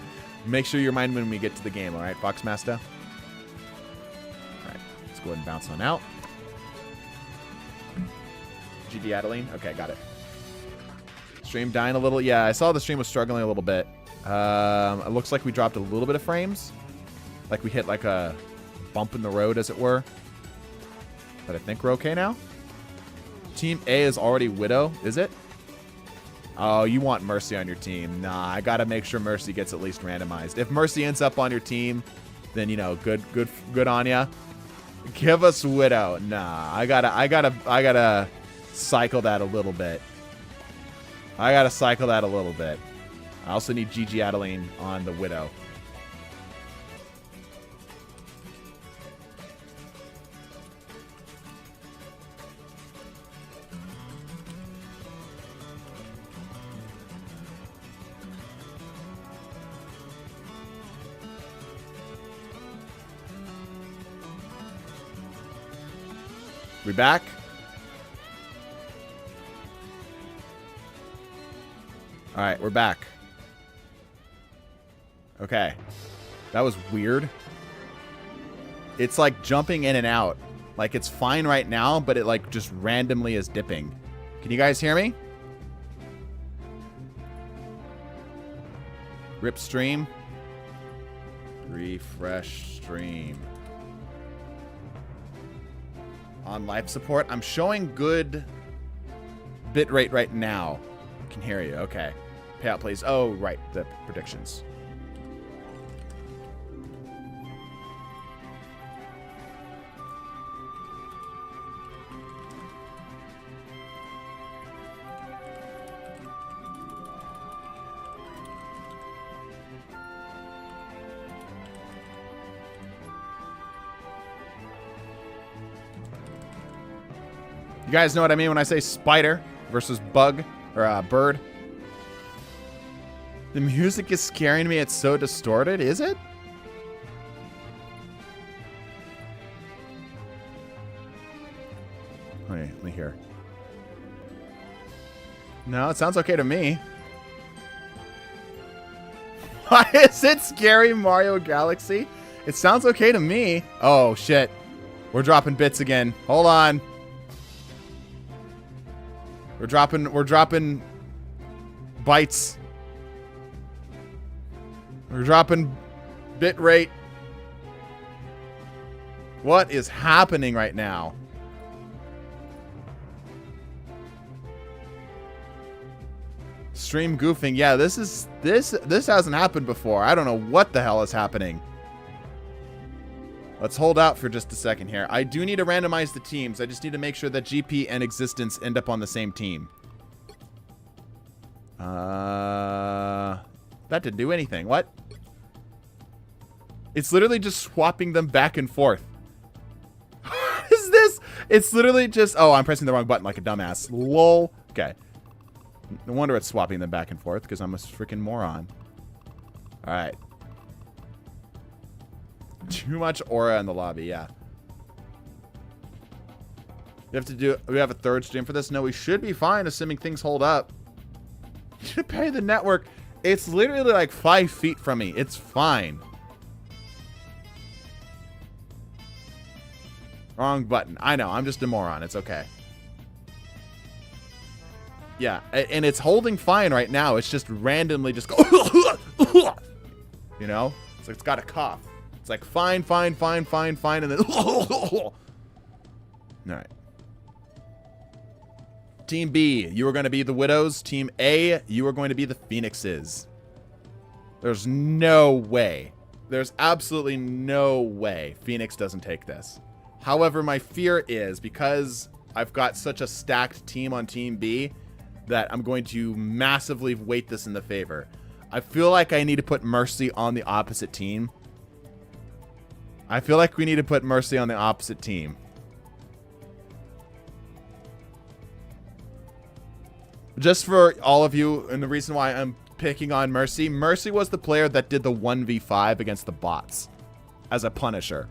Make sure you remind me when we get to the game, all right, Foxmaster? All right. Let's go ahead and bounce on out. GD Adeline? Okay, got it. Stream dying a little. Yeah, I saw the stream was struggling a little bit. It looks like we dropped a little bit of frames. Like we hit like a bump in the road, as it were. But I think we're okay now. Team A is already Widow, is it? Oh, you want Mercy on your team. Nah, I gotta make sure Mercy gets at least randomized. If Mercy ends up on your team, then, you know, good on ya. Give us Widow. Nah, I gotta cycle that a little bit. I also need Gigi Adeline on the Widow. We back? All right, we're back. Okay. That was weird. It's like jumping in and out. Like it's fine right now, but it like just randomly is dipping. Can you guys hear me? Rip stream. Refresh stream. On life support. I'm showing good bitrate right now. Can hear you. Okay. Payout, please. Oh, right. The predictions. You guys know what I mean when I say spider versus bug or bird? The music is scaring me. It's so distorted. Is it? Wait, let me hear. No, it sounds okay to me. Why is it scary, Mario Galaxy? It sounds okay to me. Oh, shit. We're dropping bits again. Hold on. We're dropping bytes. We're dropping bit rate. What is happening right now? Stream goofing. Yeah, this hasn't happened before. I don't know what the hell is happening. Let's hold out for just a second here. I do need to randomize the teams. I just need to make sure that GP and Existence end up on the same team. That didn't do anything. What? It's literally just swapping them back and forth. What is this? It's literally just... Oh, I'm pressing the wrong button like a dumbass. Lol. Okay. No wonder it's swapping them back and forth, because I'm a freaking moron. Alright. Too much aura in the lobby, yeah. We have a third stream for this? No, we should be fine, assuming things hold up. You should pay the network. It's literally like 5 feet from me. It's fine. Wrong button. I know, I'm just a moron. It's okay. Yeah, and it's holding fine right now. It's just randomly just go... You know? It's like it's got a cough. It's like fine, and then... Alright. Team B, you are going to be the Widows. Team A, you are going to be the Phoenixes. There's no way. There's absolutely no way Phoenix doesn't take this. However, my fear is, because I've got such a stacked team on Team B, that I'm going to massively weight this in the favor. I feel like I need to put Mercy on the opposite team. I feel like we need to put Mercy on the opposite team. Just for all of you, and the reason why I'm picking on Mercy, Mercy was the player that did the 1v5 against the bots. as a Punisher.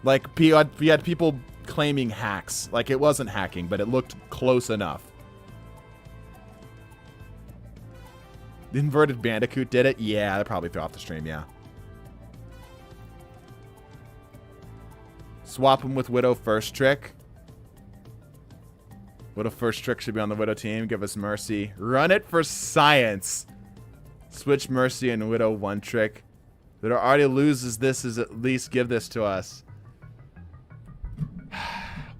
Like, we had people claiming hacks. Like, it wasn't hacking, but it looked close enough. The Inverted Bandicoot did it? Yeah, that probably threw off the stream, yeah. Swap him with Widow first trick. Widow first trick should be on the Widow team. Give us Mercy. Run it for science. Switch Mercy and Widow one trick. Widow already loses this, is at least give this to us.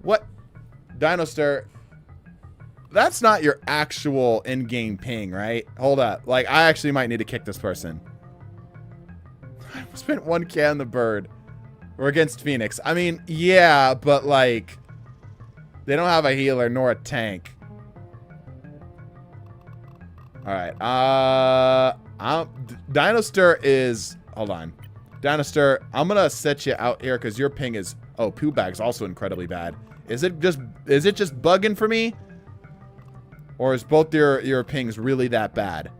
What? Dinostar. That's not your actual in-game ping, right? Hold up. Like, I actually might need to kick this person. I spent 1K on the bird. We're against Phoenix. I mean, yeah, but like, they don't have a healer nor a tank. Alright. Dinostar is... Hold on. Dinostar, I'm gonna set you out here because your ping is... Oh, Poo Bag's also incredibly bad. Is it just bugging for me? Or is both your pings really that bad?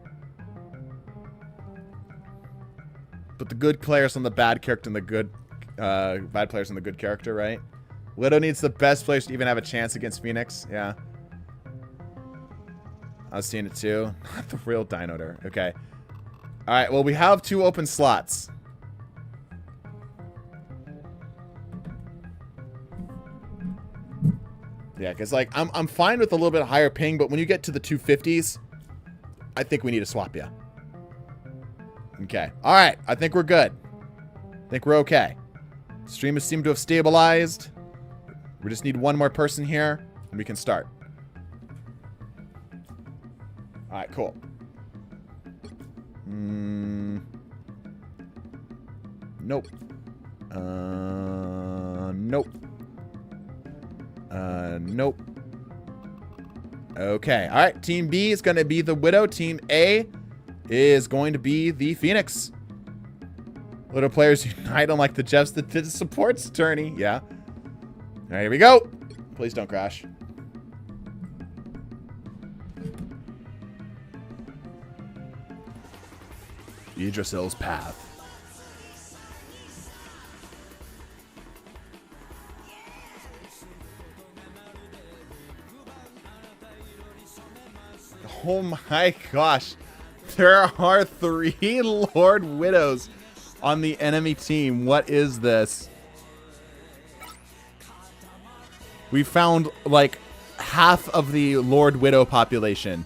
But the good players on the bad character and the good bad players on the good character, right? Widow needs the best players to even have a chance against Phoenix. Yeah. I was seeing it too. Not the real Dinotar. Okay. Alright, well we have 2 open slots. Yeah, because like I'm fine with a little bit higher ping, but when you get to the 250s, I think we need to swap you. Okay. Alright, I think we're good. I think we're okay. Streamers seem to have stabilized. We just need one more person here, and we can start. Alright, cool. Nope. Nope. Nope. Okay. Alright, Team B is going to be the Widow. Team A is going to be the Phoenix. Widow players unite unlike the Jeffs that did the supports attorney. Yeah. Alright, here we go. Please don't crash. Yggdrasil's path. Oh my gosh. There are 3 Lord Widows on the enemy team. What is this? We found like half of the Lord Widow population.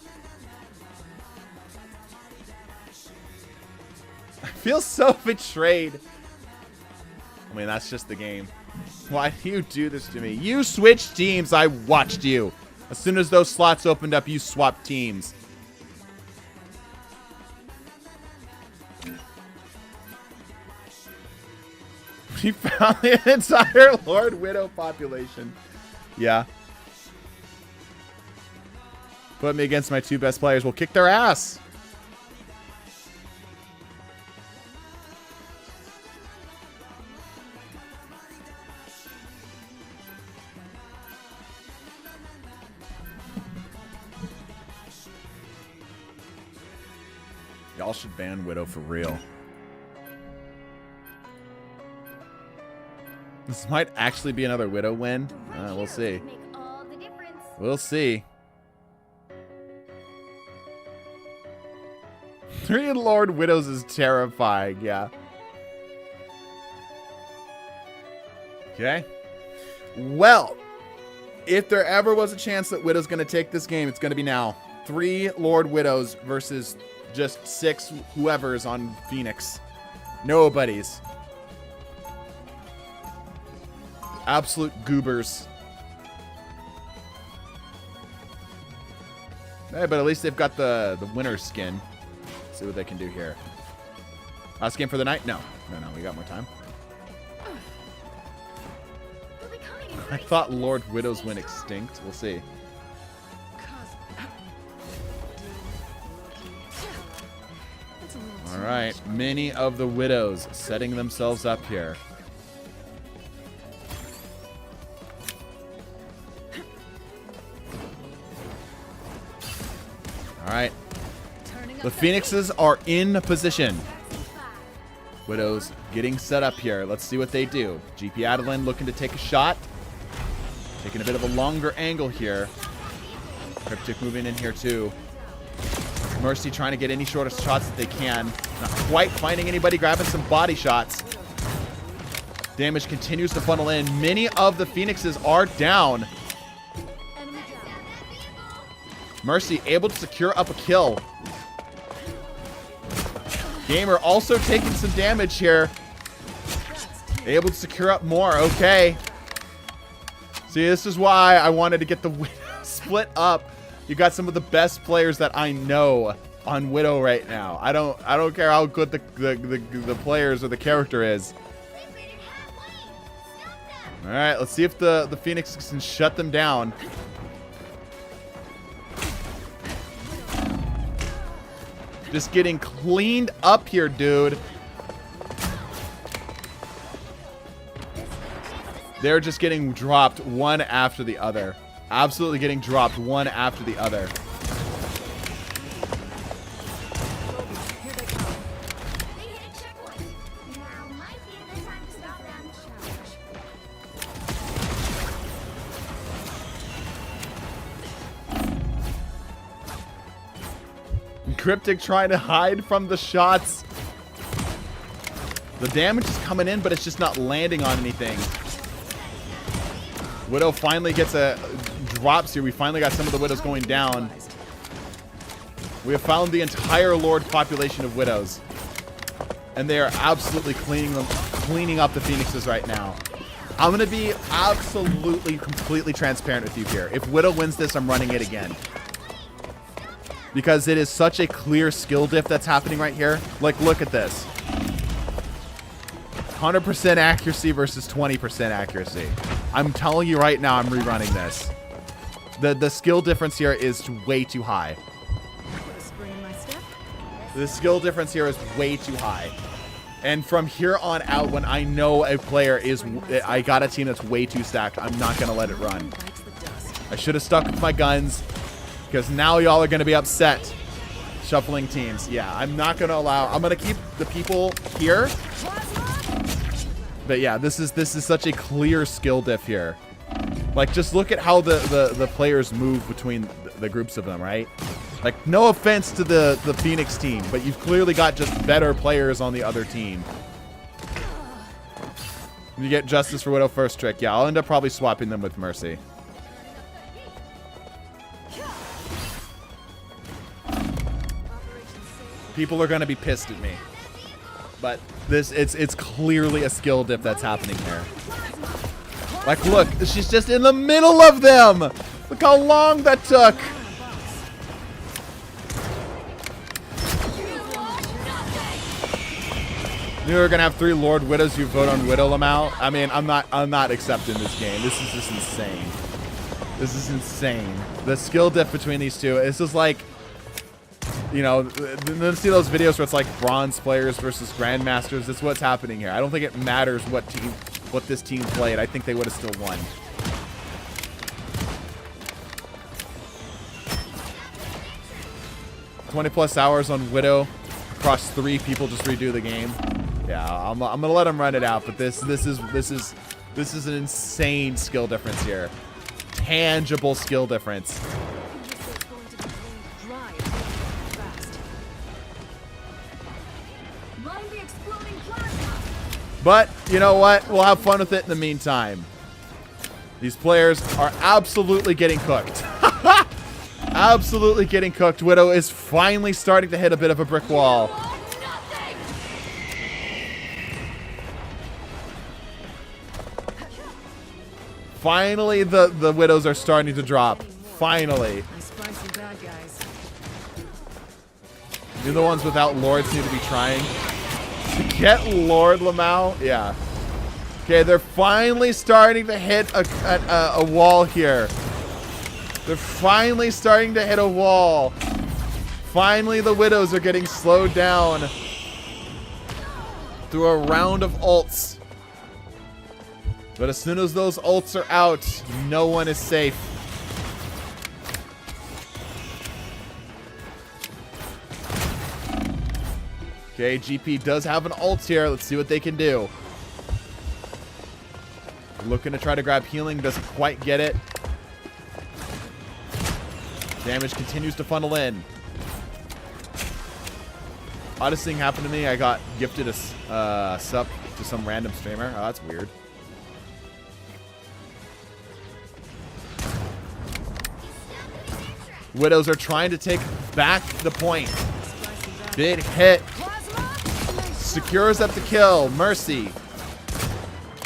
I feel so betrayed. I mean, that's just the game. Why do you do this to me? You switched teams. I watched you. As soon as those slots opened up, you swapped teams. We found the entire Lord Widow population. Yeah. Put me against my 2 best players. We'll kick their ass. Y'all should ban Widow for real. This might actually be another Widow win. We'll see. We'll see. 3 Lord Widows is terrifying, yeah. Okay. Well, if there ever was a chance that Widow's going to take this game, it's going to be now. 3 Lord Widows versus just 6 whoever's on Phoenix. Nobody's. Absolute goobers. Hey, but at least they've got the winner skin. Let's see what they can do here. Last game for the night? No. No, we got more time. I thought Lord Widows went extinct. We'll see. Alright, many of the Widows setting themselves up here. Alright. The Phoenixes are in position. Widow's getting set up here. Let's see what they do. GP Adeline looking to take a shot. Taking a bit of a longer angle here. Cryptic moving in here too. Mercy trying to get any short of shots that they can. Not quite finding anybody, grabbing some body shots. Damage continues to funnel in. Many of the Phoenixes are down. Mercy able to secure up a kill. Gamer also taking some damage here. Able to secure up more. Okay. See, this is why I wanted to get the split up. You got some of the best players that I know on Widow right now. I don't care how good the players or the character is. All right, let's see if the Phoenix can shut them down. Just getting cleaned up here, dude. They're just getting dropped one after the other. Absolutely getting dropped one after the other. Cryptic trying to hide from the shots. The damage is coming in, but it's just not landing on anything. Widow finally gets a drops here. We finally got some of the Widows going down. We have found the entire Lord population of Widows. And they are absolutely cleaning up the Phoenixes right now. I'm going to be absolutely, completely transparent with you here. If Widow wins this, I'm running it again. Because it is such a clear skill diff that's happening right here. Like, look at this. 100% accuracy versus 20% accuracy. I'm telling you right now, I'm rerunning this. The skill difference here is way too high. The skill difference here is way too high. And from here on out, when I know a player is... I got a team that's way too stacked, I'm not going to let it run. I should have stuck with my guns. Because now y'all are going to be upset. Shuffling teams. Yeah, I'm not going to allow... I'm going to keep the people here. But yeah, this is such a clear skill diff here. Like, just look at how the players move between the groups of them, right? Like, no offense to the Phoenix team, but you've clearly got just better players on the other team. You get Justice for Widow first trick. Yeah, I'll end up probably swapping them with Mercy. People are going to be pissed at me. But it's clearly a skill dip that's happening here. Like, look, she's just in the middle of them. Look how long that took. Knew we were gonna have 3 Lord Widows. You vote on Widow Lamau. I mean, I'm not accepting this game. This is just insane. This is insane. The skill diff between these two. This is like, you know, let's see those videos where it's like bronze players versus grandmasters. That's what's happening here. I don't think it matters what this team played. I think they would have still won. +20 hours on Widow across 3 people just redo the game. Yeah, I'm gonna let them run it out. But this is an insane skill difference here. Tangible skill difference. But, you know what? We'll have fun with it in the meantime. These players are absolutely getting cooked. Absolutely getting cooked. Widow is finally starting to hit a bit of a brick wall. Finally, the Widows are starting to drop. Finally. You're the ones without Lords need to be trying. Get Lord Lamau? Yeah. Okay, they're finally starting to hit a wall here. They're finally starting to hit a wall. Finally, the Widows are getting slowed down through a round of ults. But as soon as those ults are out, no one is safe. Okay, GP does have an ult here. Let's see what they can do. Looking to try to grab healing. Doesn't quite get it. Damage continues to funnel in. Oddest thing happened to me. I got gifted a sub to some random streamer. Oh, that's weird. Widows are trying to take back the point. Big hit. Secures up the kill. Mercy.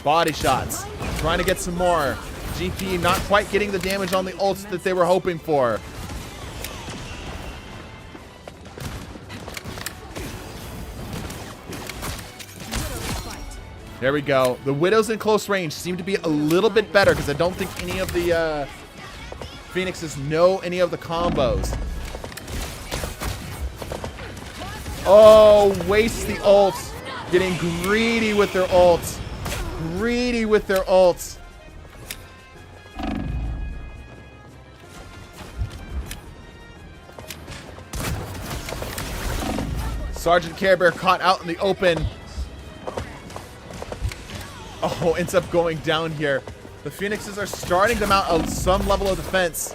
Body shots. Trying to get some more. GP not quite getting the damage on the ults that they were hoping for. There we go. The Widows in close range seem to be a little bit better because I don't think any of the Phoenixes know any of the combos. Oh, waste the ults. Getting greedy with their ults. Greedy with their ults. Sergeant Care Bear caught out in the open. Oh, ends up going down here. The Phoenixes are starting to mount some level of defense.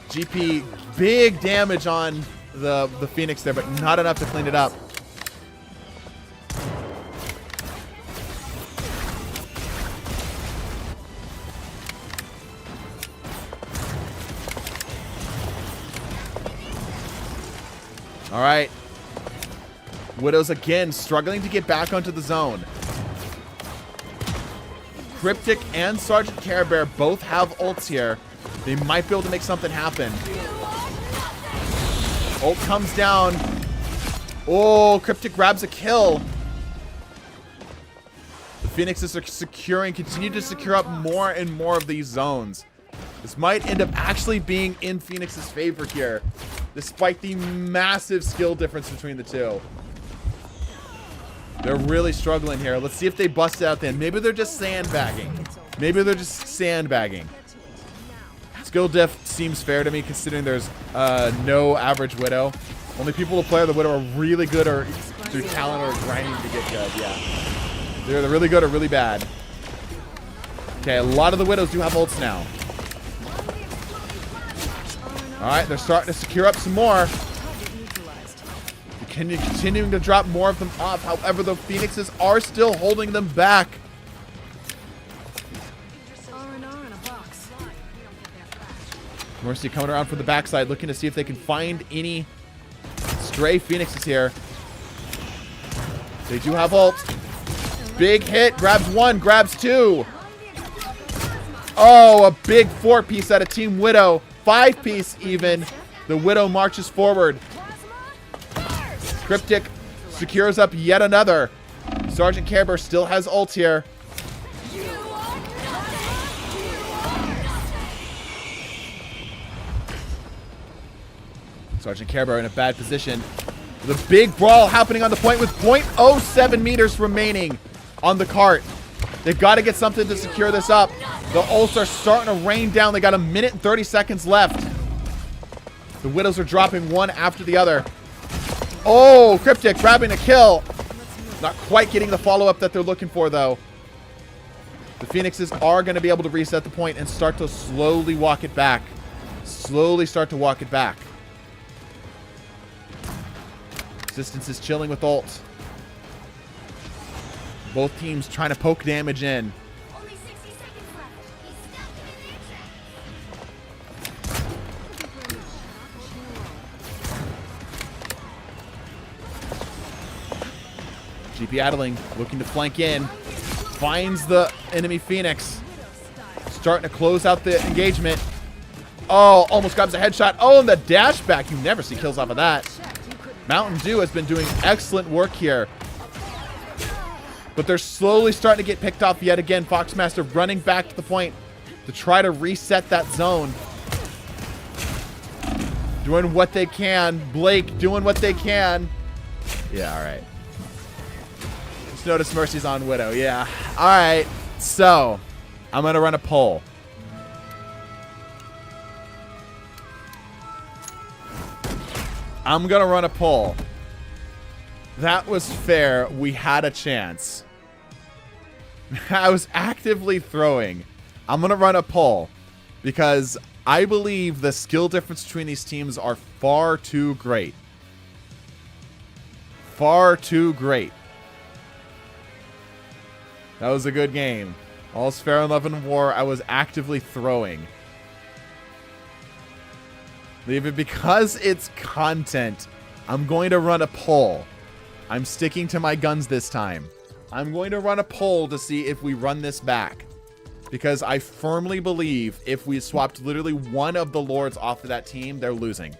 GP, big damage on the Phoenix there, but not enough to clean it up. All right. Widows again struggling to get back onto the zone. Cryptic and Sergeant Care Bear both have ults here. They might be able to make something happen. Ult comes down. Oh, Cryptic grabs a kill. The Phoenixes are securing, continue to secure up more and more of these zones. This might end up actually being in Phoenix's favor here, despite the massive skill difference between the two. They're really struggling here. Let's see if they bust it out then. Maybe they're just sandbagging. Maybe they're just sandbagging. Skill diff seems fair to me considering there's no average Widow. Only people who play the Widow are really good or through talent or grinding to get good. Yeah. They're really good or really bad. Okay, a lot of the Widows do have ults now. Alright, they're starting to secure up some more. Continuing to drop more of them off. However, the Phoenixes are still holding them back. Mercy coming around from the backside, looking to see if they can find any stray Phoenixes here. They do have ult. Big hit. Grabs one, grabs two. Oh, a big 4-piece out of Team Widow. 5-piece even. The Widow marches forward. Cryptic secures up yet another. Sergeant Care Bear still has ult here. Sergeant Care Bear in a bad position. The big brawl happening on the point with 0.07 meters remaining on the cart. They've got to get something to secure this up. The ults are starting to rain down. They got 1 minute and 30 seconds left. The Widows are dropping one after the other. Oh, Cryptic grabbing a kill. Not quite getting the follow-up that they're looking for, though. The Phoenixes are going to be able to reset the point and start to slowly walk it back. Slowly start to walk it back. Resistance is chilling with ult. Both teams trying to poke damage in. Only 60 seconds left. He's stuck in the matrix. GP Adeling looking to flank in. Finds the enemy Phoenix. Starting to close out the engagement. Oh, almost grabs a headshot. Oh, and the dash back. You never see kills off of that. Mountain Dew has been doing excellent work here. But they're slowly starting to get picked off yet again. Foxmaster running back to the point to try to reset that zone. Doing what they can. Blake doing what they can. Yeah, all right. Just notice Mercy's on Widow. Yeah. All right. So, I'm going to run a poll. I'm going to run a poll. That was fair. We had a chance. I was actively throwing. I'm going to run a poll because I believe the skill difference between these teams are far too great. Far too great. That was a good game. All's fair in love and war. I was actively throwing. Leave it because it's content. I'm going to run a poll. I'm sticking to my guns this time. I'm going to run a poll to see if we run this back. Because I firmly believe if we swapped literally one of the lords off of that team, they're losing.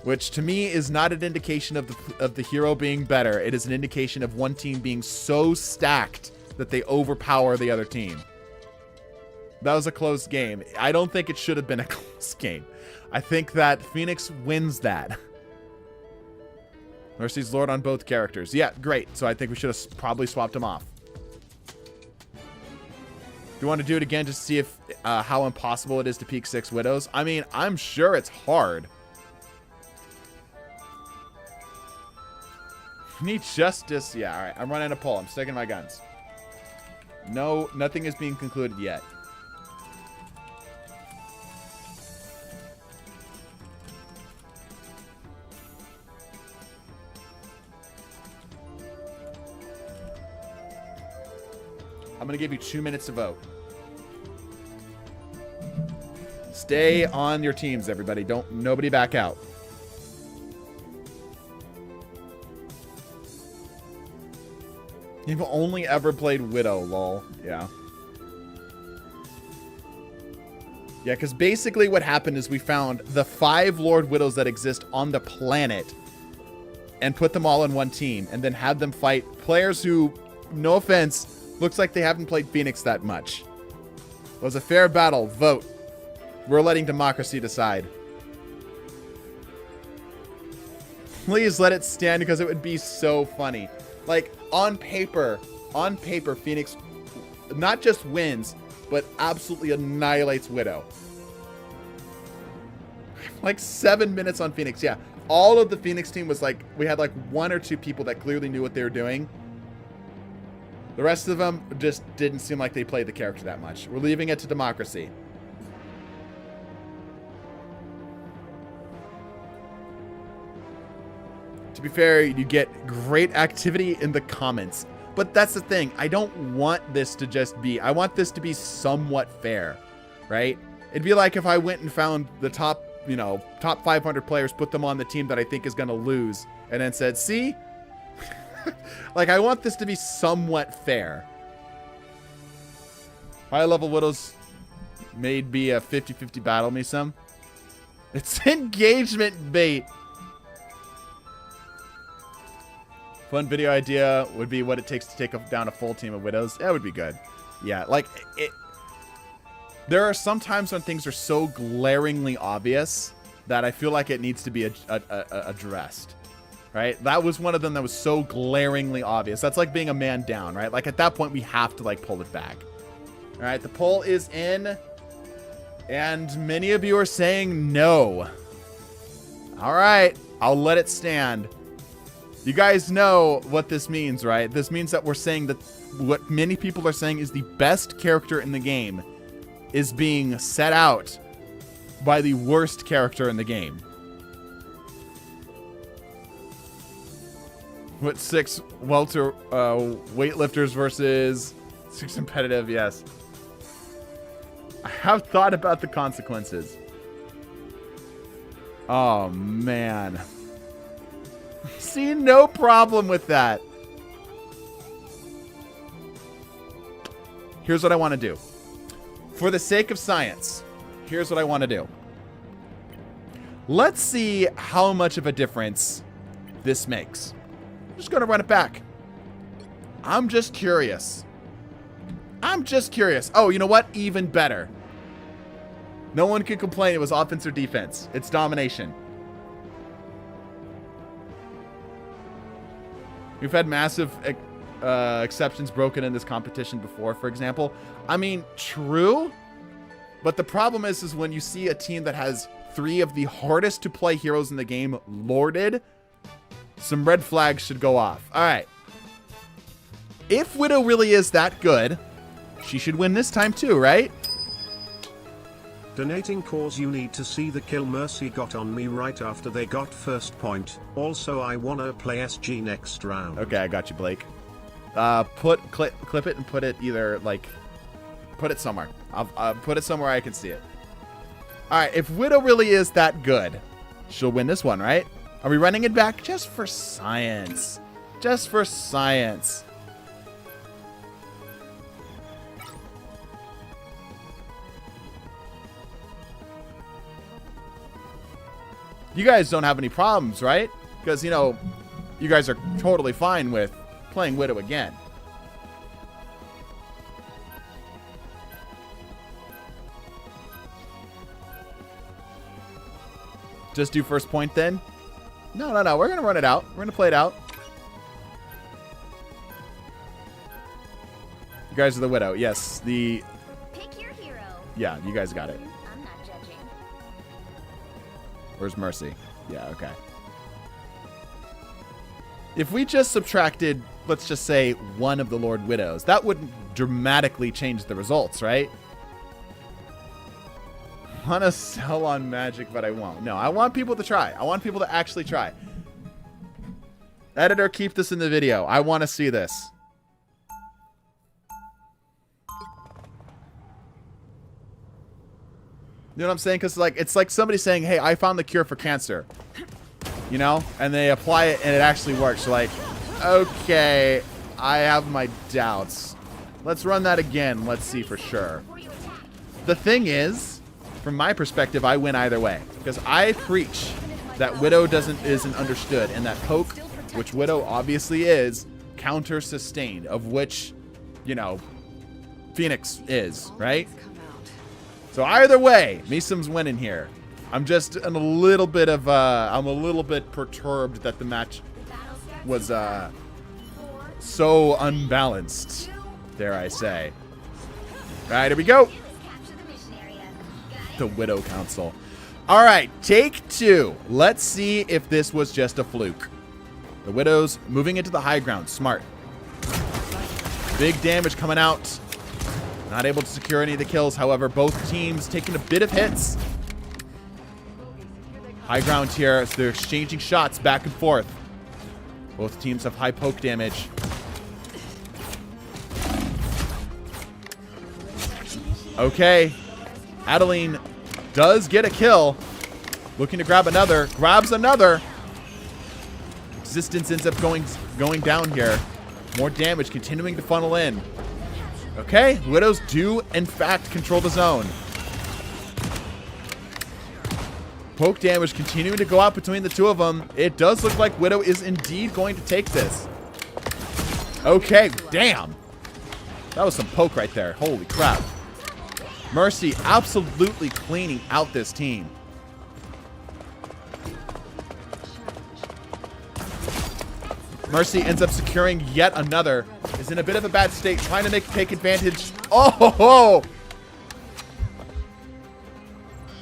Which to me is not an indication of the hero being better. It is an indication of one team being so stacked that they overpower the other team. That was a close game. I don't think it should have been a close game. I think that Phoenix wins that. Mercy's Lord on both characters. Yeah, great. So I think we should have probably swapped them off. Do you want to do it again just to see if how impossible it is to peak 6 Widows? I mean, I'm sure it's hard. Need justice. Yeah, all right. I'm running a poll. I'm sticking my guns. No, nothing is being concluded yet. I'm going to give you 2 minutes to vote. Stay on your teams, everybody. Nobody back out. You've only ever played Widow, lol. Yeah. Yeah, because basically what happened is we found the 5 Lord Widows that exist on the planet and put them all in one team and then had them fight players who, no offense, looks like they haven't played Phoenix that much. It was a fair battle. Vote. We're letting democracy decide. Please let it stand because it would be so funny. Like, on paper, Phoenix not just wins, but absolutely annihilates Widow. Like 7 minutes on Phoenix. Yeah, all of the Phoenix team was like, we had like 1 or 2 people that clearly knew what they were doing. The rest of them just didn't seem like they played the character that much. We're leaving it to democracy. To be fair, you get great activity in the comments. But that's the thing. I don't want this to just be... I want this to be somewhat fair, right? It'd be like if I went and found the top, top 500 players, put them on the team that I think is going to lose, and then said, see? Like, I want this to be somewhat fair. High-level Widows may be a 50-50 battle me some. It's engagement bait. Fun video idea would be what it takes to take down a full team of Widows. That would be good. Yeah, like, there are some times when things are so glaringly obvious that I feel like it needs to be addressed. Right? That was one of them that was so glaringly obvious. That's like being a man down, right? Like, at that point, we have to, like, pull it back. All right, the poll is in. And many of you are saying no. All right, I'll let it stand. You guys know what this means, right? This means that we're saying that what many people are saying is the best character in the game is being set out by the worst character in the game. What 6 welter weightlifters versus 6 competitive? Yes. I have thought about the consequences. Oh, man. See, no problem with that. Here's what I want to do. For the sake of science, here's what I want to do. Let's see how much of a difference this makes. I'm just going to run it back. I'm just curious. Oh, you know what? Even better. No one can complain it was offense or defense. It's domination. We've had massive exceptions broken in this competition before, for example. I mean, true. But the problem is when you see a team that has 3 of the hardest to play heroes in the game lorded, some red flags should go off. All right. If Widow really is that good, she should win this time too, right? Donating cause you need to see the kill Mercy got on me right after they got first point. Also I wanna play SG next round. Okay, I got you, Blake. Clip it and put it either like, put it somewhere. I'll put it somewhere I can see it. All right, if Widow really is that good, she'll win this one, right? Are we running it back just for science? Just for science. You guys don't have any problems, right? Because, you know, you guys are totally fine with playing Widow again. Just do first point then? No. We're going to run it out. We're going to play it out. You guys are the Widow. Yes, the... Pick your hero. Yeah, you guys got it. I'm not judging. Where's Mercy? Yeah, okay. If we just subtracted, let's just say, one of the Lord Widows, that wouldn't dramatically change the results, right? I want to sell on Magic, but I won't. No, I want people to try. I want people to actually try. Editor, keep this in the video. I want to see this. You know what I'm saying? Because like it's like somebody saying, hey, I found the cure for cancer. You know? And they apply it and it actually works. You're like, okay, I have my doubts. Let's run that again. Let's see for sure. The thing is, from my perspective, I win either way. Because I preach that Widow isn't understood. And that poke, which Widow obviously is, counter-sustained. Of which, you know, Phoenix is, right? So either way, Meesum's winning here. I'm just in a little bit of, I'm a little bit perturbed that the match was so unbalanced, dare I say. All right, here we go. The Widow Council. All right, take two. Let's see if this was just a fluke. The Widow's moving into the high ground. Smart. Big damage coming out. Not able to secure any of the kills. However, both teams taking a bit of hits. High ground here as they're exchanging shots back and forth. Both teams have high poke damage. Okay. Adeline does get a kill. Looking to grab another. Grabs another. Existence ends up going down here. More damage continuing to funnel in. Okay, Widows do, in fact, control the zone. Poke damage continuing to go out between the two of them. It does look like Widow is indeed going to take this. Okay, damn. That was some poke right there. Holy crap. Mercy absolutely cleaning out this team. Mercy ends up securing yet another. Is in a bit of a bad state, trying to take advantage. Oh, ho, ho.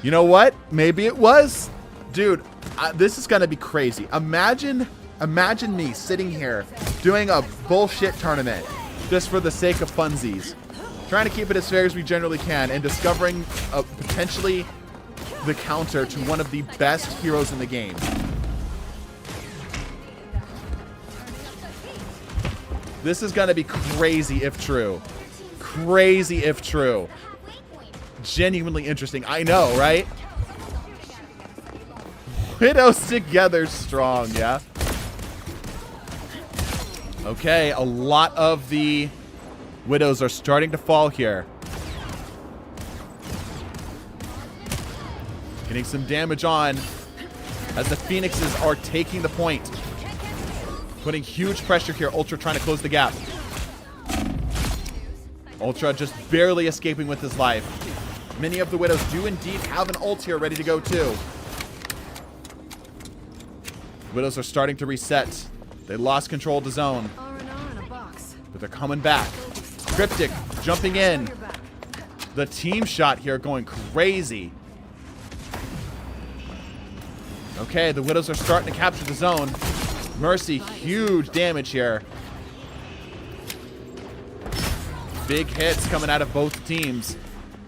You know what? Maybe it was. Dude, this is going to be crazy. Imagine me sitting here doing a bullshit tournament just for the sake of funsies. Trying to keep it as fair as we generally can and discovering potentially the counter to one of the best heroes in the game. This is going to be crazy if true. Crazy if true. Genuinely interesting. I know, right? Widows together strong, yeah? Okay, a lot of the Widows are starting to fall here. Getting some damage on as the Phoenixes are taking the point. Putting huge pressure here. Ultra trying to close the gap. Ultra just barely escaping with his life. Many of the Widows do indeed have an ult here ready to go too. Widows are starting to reset. They lost control of the zone. But they're coming back. Cryptic jumping in. The team shot here going crazy. Okay, the Widows are starting to capture the zone. Mercy, huge damage here. Big hits coming out of both teams.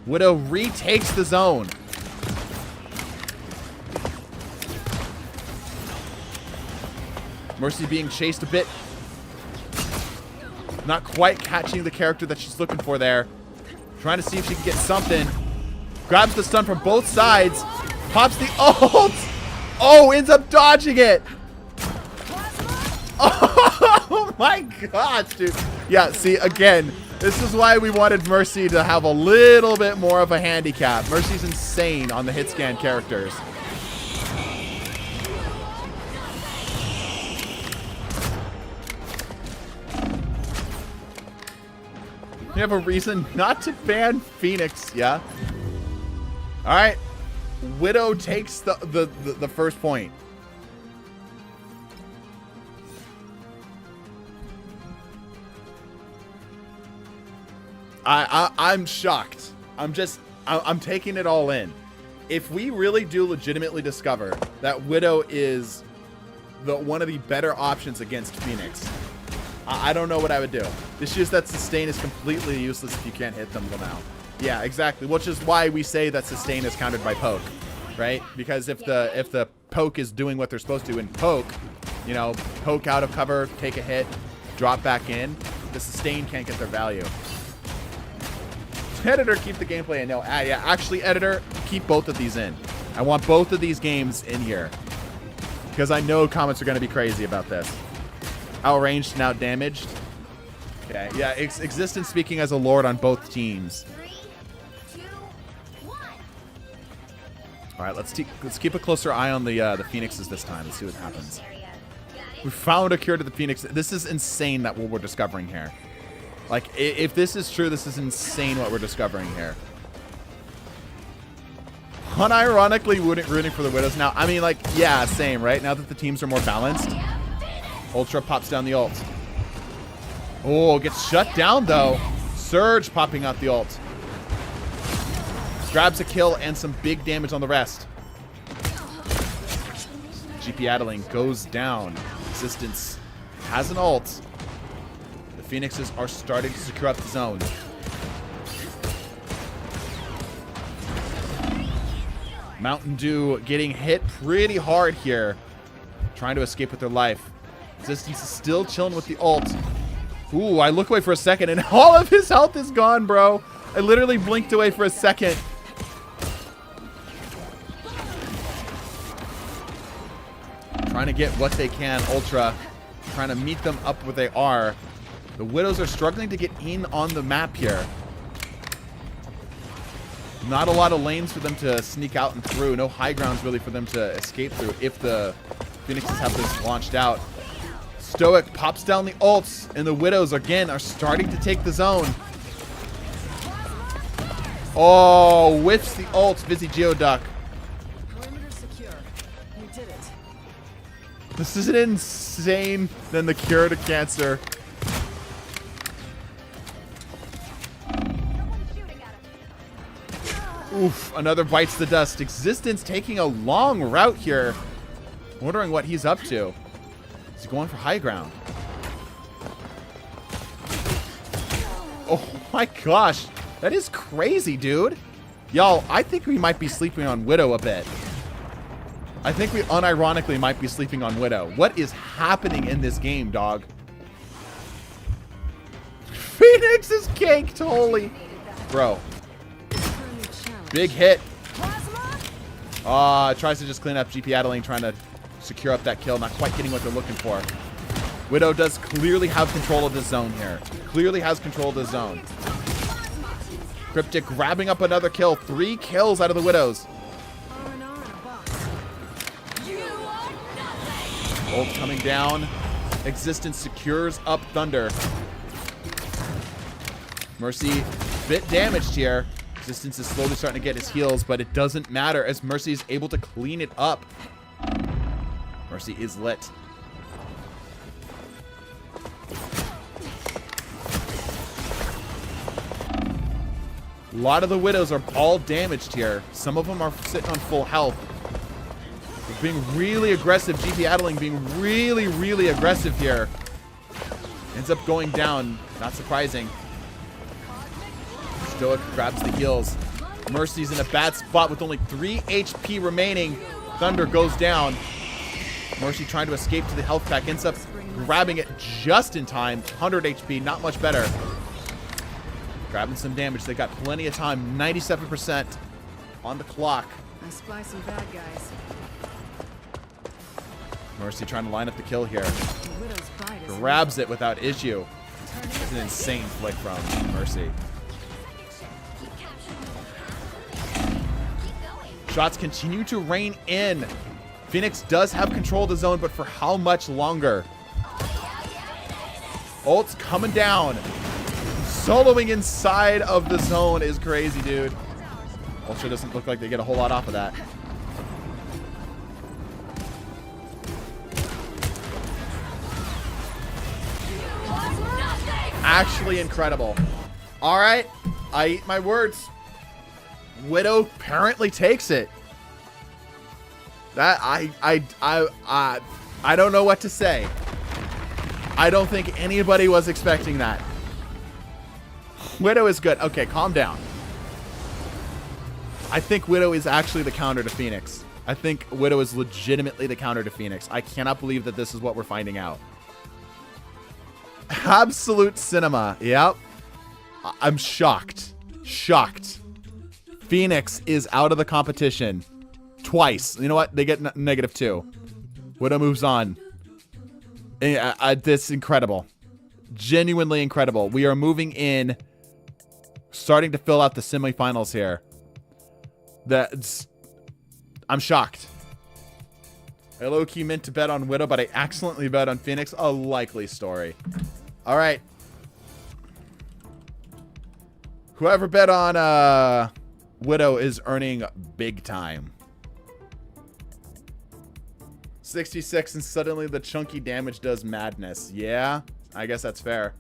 Widow retakes the zone. Mercy being chased a bit. Not quite catching the character that she's looking for there. Trying to see if she can get something. Grabs the stun from both sides. Pops the ult. Oh, ends up dodging it. Oh my gosh, dude. Yeah, see, again, this is why we wanted Mercy to have a little bit more of a handicap. Mercy's insane on the hit scan characters. You have a reason not to ban Phoenix, yeah? All right. Widow takes the first point. I'm shocked. I'm taking it all in. If we really do legitimately discover that Widow is one of the better options against Phoenix, I don't know what I would do. It's just that sustain is completely useless if you can't hit them now. Yeah, exactly. Which is why we say that sustain is countered by poke, right? Because if the poke is doing what they're supposed to in poke, you know, poke out of cover, take a hit, drop back in, the sustain can't get their value. Editor, keep the gameplay in. No, yeah, actually, editor, keep both of these in. I want both of these games in here because I know comments are going to be crazy about this. Outranged and outdamaged. Okay, yeah, Existence speaking as a lord on both teams. 3, 2, 1. All right, let's keep a closer eye on the Phoenixes this time. Let's see what happens. We found a cure to the Phoenix. This is insane that what we're discovering here. Like, if this is true, this is insane what we're discovering here. Unironically rooting for the Widows now. I mean, like, yeah, same, right? Now that the teams are more balanced. Ultra pops down the ult. Oh, gets shut down, though. Surge popping out the ult. Grabs a kill and some big damage on the rest. GP Adeling goes down. Existence has an ult. The Phoenixes are starting to secure up the zone. Mountain Dew getting hit pretty hard here. Trying to escape with their life. Existence is still chilling with the ult. Ooh, I look away for a second and all of his health is gone, bro. I literally blinked away for a second. Trying to get what they can. Ultra trying to meet them up where they are. The Widows are struggling to get in on the map here. Not a lot of lanes for them to sneak out and through. No high grounds really for them to escape through if the Phoenixes have this launched out. Stoic pops down the ults, and the Widows, again, are starting to take the zone. Oh, whiffs the ult. Vizzy Geoduck. Perimeter secure. You did it. This is insane than the cure to cancer. Oof, another bites the dust. Existence taking a long route here. Wondering what he's up to. Is he going for high ground? Oh my gosh. That is crazy, dude. Y'all, I think we might be sleeping on Widow a bit. I think we unironically might be sleeping on Widow. What is happening in this game, dog? Phoenix is caked, holy. Bro. Big hit. Tries to just clean up. GP Adeline trying to secure up that kill. Not quite getting what they're looking for. Widow does clearly have control of the zone here. Clearly has control of the zone. Cryptic grabbing up another kill. 3 kills out of the Widows. Ult coming down. Existence secures up Thunder. Mercy bit damaged here. Existence is slowly starting to get his heals, but it doesn't matter as Mercy is able to clean it up. Mercy is lit. A lot of the Widows are all damaged here. Some of them are sitting on full health. being really aggressive. GP Adeling being really, really aggressive here. Ends up going down. Not surprising. Stoic grabs the heals. Mercy's in a bad spot with only 3 HP remaining. Thunder goes down. Mercy trying to escape to the health pack. Ends up grabbing it just in time. 100 HP, not much better. Grabbing some damage. They got plenty of time. 97% on the clock. I spy some bad guys. Mercy trying to line up the kill here. The Widow's bite is Grabs it without issue. It's an insane flick from Mercy. Shots continue to rain in. Phoenix does have control of the zone, but for how much longer? Ult's coming down. Soloing inside of the zone is crazy, dude. Ultra doesn't look like they get a whole lot off of that. Actually incredible. All right, I eat my words. Widow apparently takes it. That I don't know what to say. I don't think anybody was expecting that. Widow is good. Okay, calm down. I think Widow is actually the counter to Phoenix. I think Widow is legitimately the counter to Phoenix. I cannot believe that this is what we're finding out. Absolute cinema. Yep. I'm shocked. Shocked. Phoenix is out of the competition. Twice. You know what? They get -2. Widow moves on. This is incredible. Genuinely incredible. We are moving in. Starting to fill out the semifinals here. I'm shocked. I low-key meant to bet on Widow, but I accidentally bet on Phoenix. A likely story. All right. Whoever bet on Widow is earning big time. 66, and suddenly the chunky damage does madness. Yeah, I guess that's fair.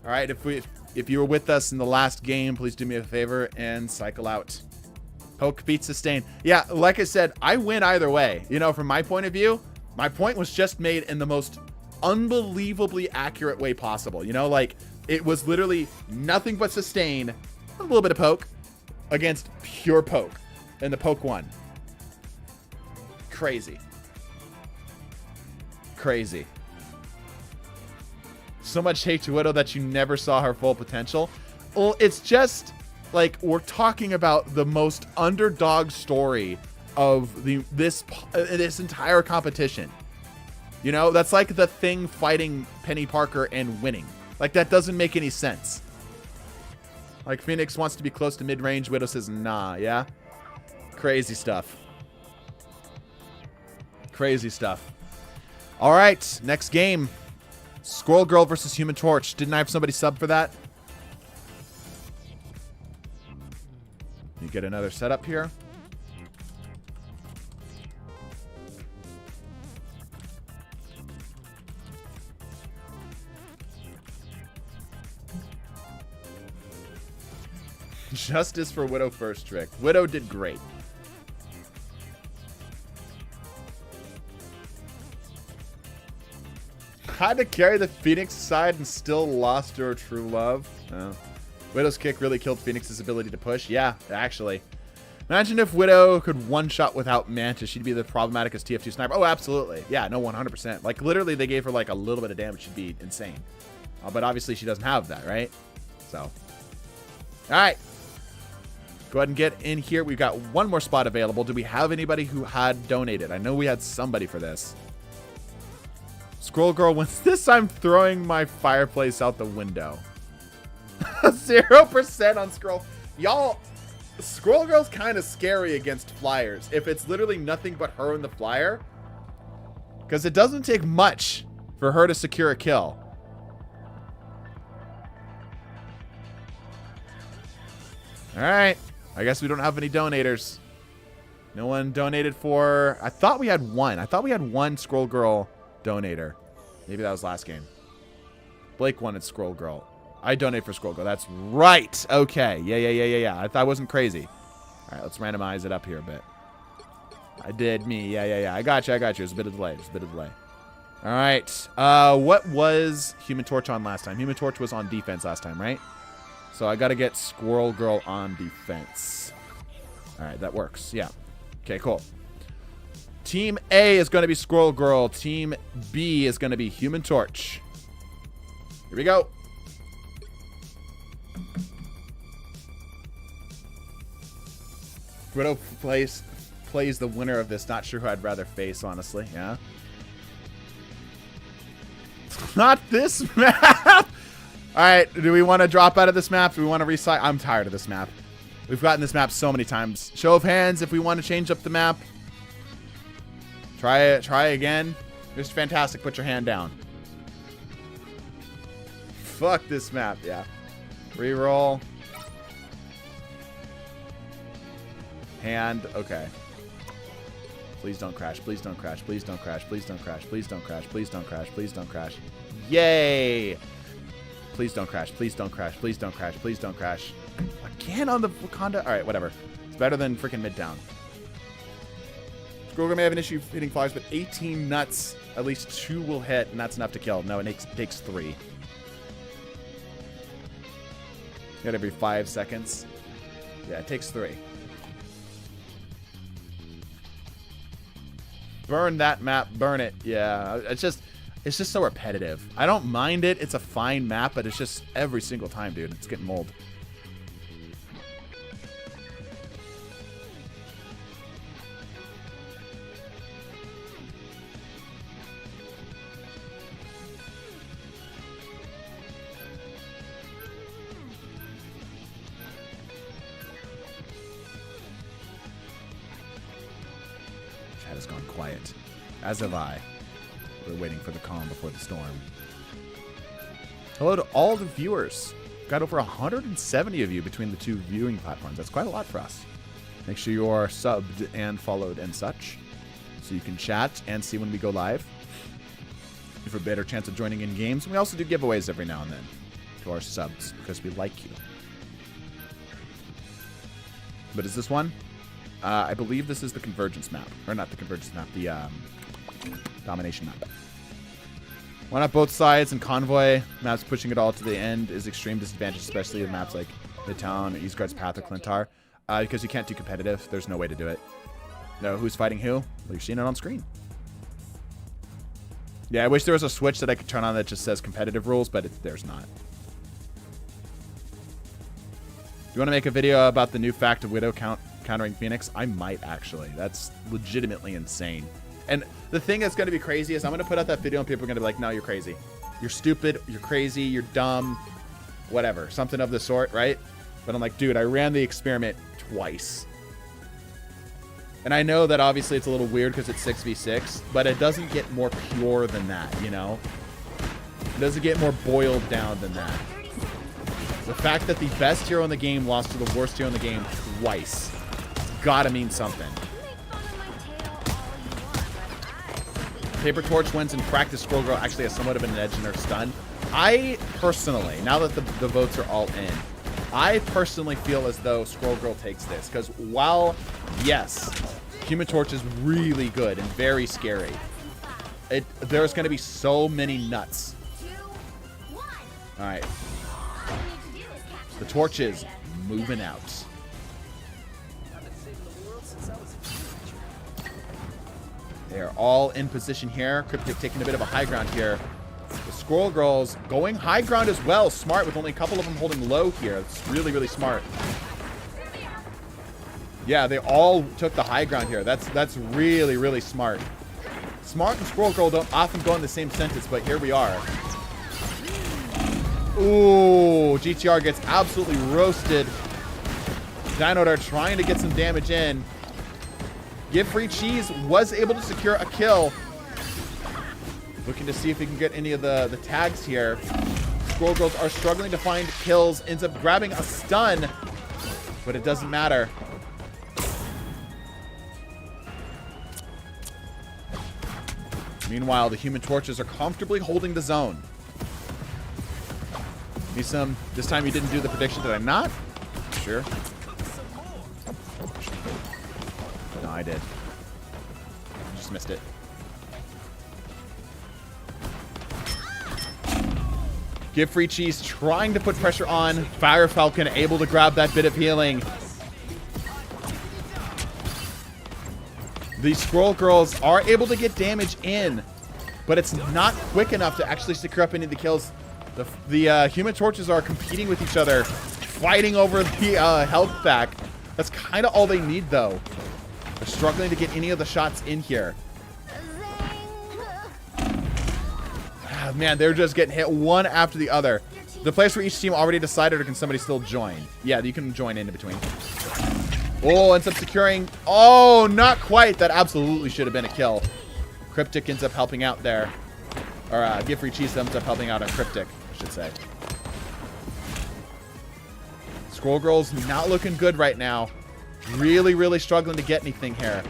All right, if you were with us in the last game, please do me a favor and cycle out. Poke beats sustain. Yeah, like I said, I win either way. You know, from my point of view, my point was just made in the most unbelievably accurate way possible. You know, like, it was literally nothing but sustain, a little bit of poke, against pure poke. And the poke won. Crazy. Crazy. So much hate to Widow that you never saw her full potential. Well, it's just like we're talking about the most underdog story of this entire competition. You know, that's like the Thing fighting Penny Parker and winning. Like, that doesn't make any sense. Like, Phoenix wants to be close to mid-range. Widow says, nah, yeah? Crazy stuff. Crazy stuff. All right, next game. Squirrel Girl versus Human Torch. Didn't I have somebody sub for that? You get another setup here. Justice for Widow first trick. Widow did great. Had to carry the Phoenix side and still lost her true love. Oh. Widow's kick really killed Phoenix's ability to push. Yeah, actually. Imagine if Widow could one-shot without Mantis. She'd be the problematic as TF2 sniper. Oh, absolutely. Yeah, no, 100%. Like, literally, they gave her, like, a little bit of damage. She'd be insane. But obviously, she doesn't have that, right? So. All right. Go ahead and get in here. We've got one more spot available. Do we have anybody who had donated? I know we had somebody for this. Scroll Girl wins. This I'm throwing my fireplace out the window. 0% on Scroll. Y'all, Scroll Girl's kind of scary against flyers. If it's literally nothing but her and the flyer. Because it doesn't take much for her to secure a kill. Alright. I guess we don't have any donators. No one donated for... I thought we had one. I thought we had one Scroll Girl donator. Maybe that was last game. Blake wanted Scroll Girl. I donate for Scroll Girl. That's right. Okay. Yeah. I thought I wasn't crazy. All right, let's randomize it up here a bit. I did me. Yeah. I got you. There's a bit of delay. All right. What was Human Torch on last time? Human Torch was on defense last time, right? So I got to get Squirrel Girl on defense. All right, that works. Yeah. Okay, cool. Team A is going to be Squirrel Girl. Team B is going to be Human Torch. Here we go. Widow plays the winner of this. Not sure who I'd rather face, honestly. Yeah. Not this map. All right. Do we want to drop out of this map? Do we want to recycle? I'm tired of this map. We've gotten this map so many times. Show of hands if we want to change up the map. Try it. Try again. Mr. Fantastic, put your hand down. Fuck this map. Yeah. Reroll. Hand. Okay. Please don't crash. Please don't crash. Please don't crash. Please don't crash. Please don't crash. Please don't crash. Please don't crash. Yay! Please don't crash. Please don't crash. Please don't crash. Please don't crash. Again on the Wakanda. All right, whatever. It's better than freaking Midtown. Squirrel may have an issue hitting flyers, but 18 nuts. At least 2 will hit, and that's enough to kill. No, it takes 3. Hit every 5 seconds. Yeah, it takes 3. Burn that map. Burn it. Yeah, it's just so repetitive. I don't mind it. It's a fine map, but it's just every single time, dude. It's getting mold. Chat has gone quiet. As have I. We're waiting for the calm before the storm. Hello to all the viewers. Got over 170 of you between the 2 viewing platforms. That's quite a lot for us. Make sure you are subbed and followed and such, so you can chat and see when we go live. You have a better chance of joining in games. We also do giveaways every now and then to our subs because we like you. But is this one? I believe this is the Convergence map. Or not the Convergence map, the Domination map. Why not both sides and Convoy? Maps pushing it all to the end is extreme disadvantage, especially with maps like Midtown, Eastguard's Path, or Clintar. Because you can't do competitive. There's no way to do it. No, who's fighting who? Well, you're seeing it on screen. Yeah, I wish there was a switch that I could turn on that just says competitive rules, but there's not. Do you want to make a video about the new fact of Widow countering Phoenix? I might, actually. That's legitimately insane. And the thing that's going to be crazy is I'm going to put out that video and people are going to be like, no, you're crazy. You're stupid. You're crazy. You're dumb. Whatever. Something of the sort, right? But I'm like, dude, I ran the experiment twice. And I know that obviously it's a little weird because it's 6v6, but it doesn't get more pure than that, you know? It doesn't get more boiled down than that. The fact that the best hero in the game lost to the worst hero in the game twice. It's gotta mean something. Paper Torch wins in practice. Squirrel Girl actually has somewhat of an edge in her stun. I personally, now that the votes are all in, I personally feel as though Squirrel Girl takes this. Because while, yes, Human Torch is really good and very scary, there's going to be so many nuts. 2, 1. All right. All you need to do is catch The torch is moving out. They're all in position here. Cryptic taking a bit of a high ground here. The Squirrel Girls going high ground as well. Smart with only a couple of them holding low here. It's really, really smart. Yeah, they all took the high ground here. That's really, really smart. Smart and Squirrel Girl don't often go in the same sentence, but here we are. Ooh, GTR gets absolutely roasted. Dynodar trying to get some damage in. Give Free Cheese was able to secure a kill. Looking to see if he can get any of the tags here. Squirrel Girls are struggling to find kills. Ends up grabbing a stun, but it doesn't matter. Meanwhile, the Human Torches are comfortably holding the zone. This time you didn't do the prediction, did I not? Sure. No, I did. missed it. Give Free Cheese trying to put pressure on. Fire Falcon able to grab that bit of healing. The Scroll Girls are able to get damage in, but it's not quick enough to actually secure up any of the kills. The Human Torches are competing with each other, fighting over the health back. That's kind of all they need, though. They're struggling to get any of the shots in here. Ah, man, they're just getting hit one after the other. The place where each team already decided, or can somebody still join? Yeah, you can join in between. Oh, ends up securing. Oh, not quite. That absolutely should have been a kill. Cryptic ends up helping out there. Or Give Free Cheese ends up helping out on Cryptic, I should say. Scroll Girls not looking good right now. Really, really struggling to get anything here.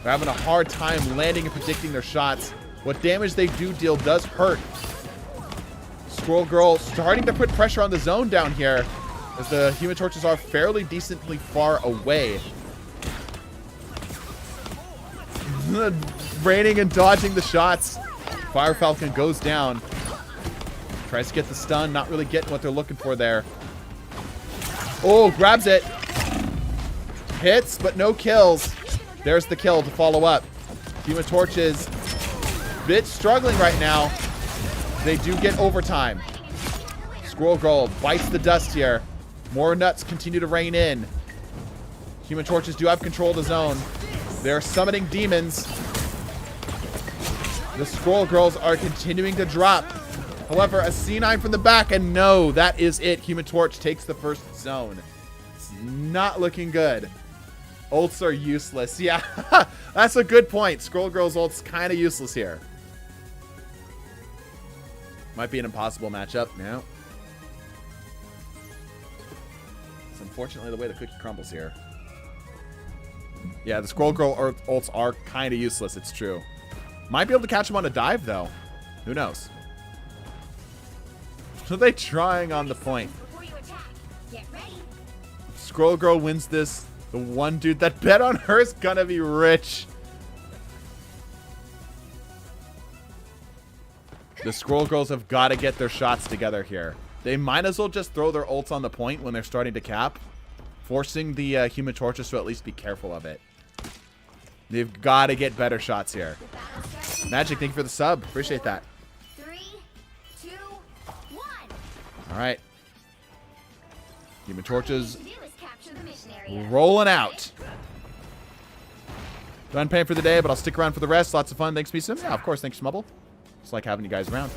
They're having a hard time landing and predicting their shots. What damage they do deal does hurt. Scroll Girl starting to put pressure on the zone down here, as the Human Torches are fairly decently far away. Raining and dodging the shots. Fire Falcon goes down. Tries to get the stun, not really getting what they're looking for there. Oh, grabs it. Hits, but no kills. There's the kill to follow up. Human Torches, bit struggling right now. They do get overtime. Scroll Girl bites the dust here. More nuts continue to rain in. Human Torches do have control of the zone. They're summoning demons. The Scroll Girls are continuing to drop. However, a C9 from the back, and no, that is it. Human Torch takes the first zone. It's not looking good. Ults are useless. Yeah, that's a good point. Scroll Girls ults kind of useless here. Might be an impossible matchup. No. It's unfortunately the way the cookie crumbles here. Yeah, the Scroll Girl ults are kind of useless. It's true. Might be able to catch him on a dive, though. Who knows? Are they trying on the point? Before you attack, get ready. Scroll Girl wins this. The one dude that bet on her is gonna be rich. The Scroll Girls have got to get their shots together here. They might as well just throw their ults on the point when they're starting to cap, forcing the Human Torches to at least be careful of it. They've got to get better shots here. Magic, thank you for the sub. Appreciate that. 3, 2, 1. All right. Human Torches All you need to do is capture the mission area. rolling out. Done paying for the day, but I'll stick around for the rest. Lots of fun. Thanks, Misim. Yeah, of course. Thanks, Smubble. Just like having you guys around.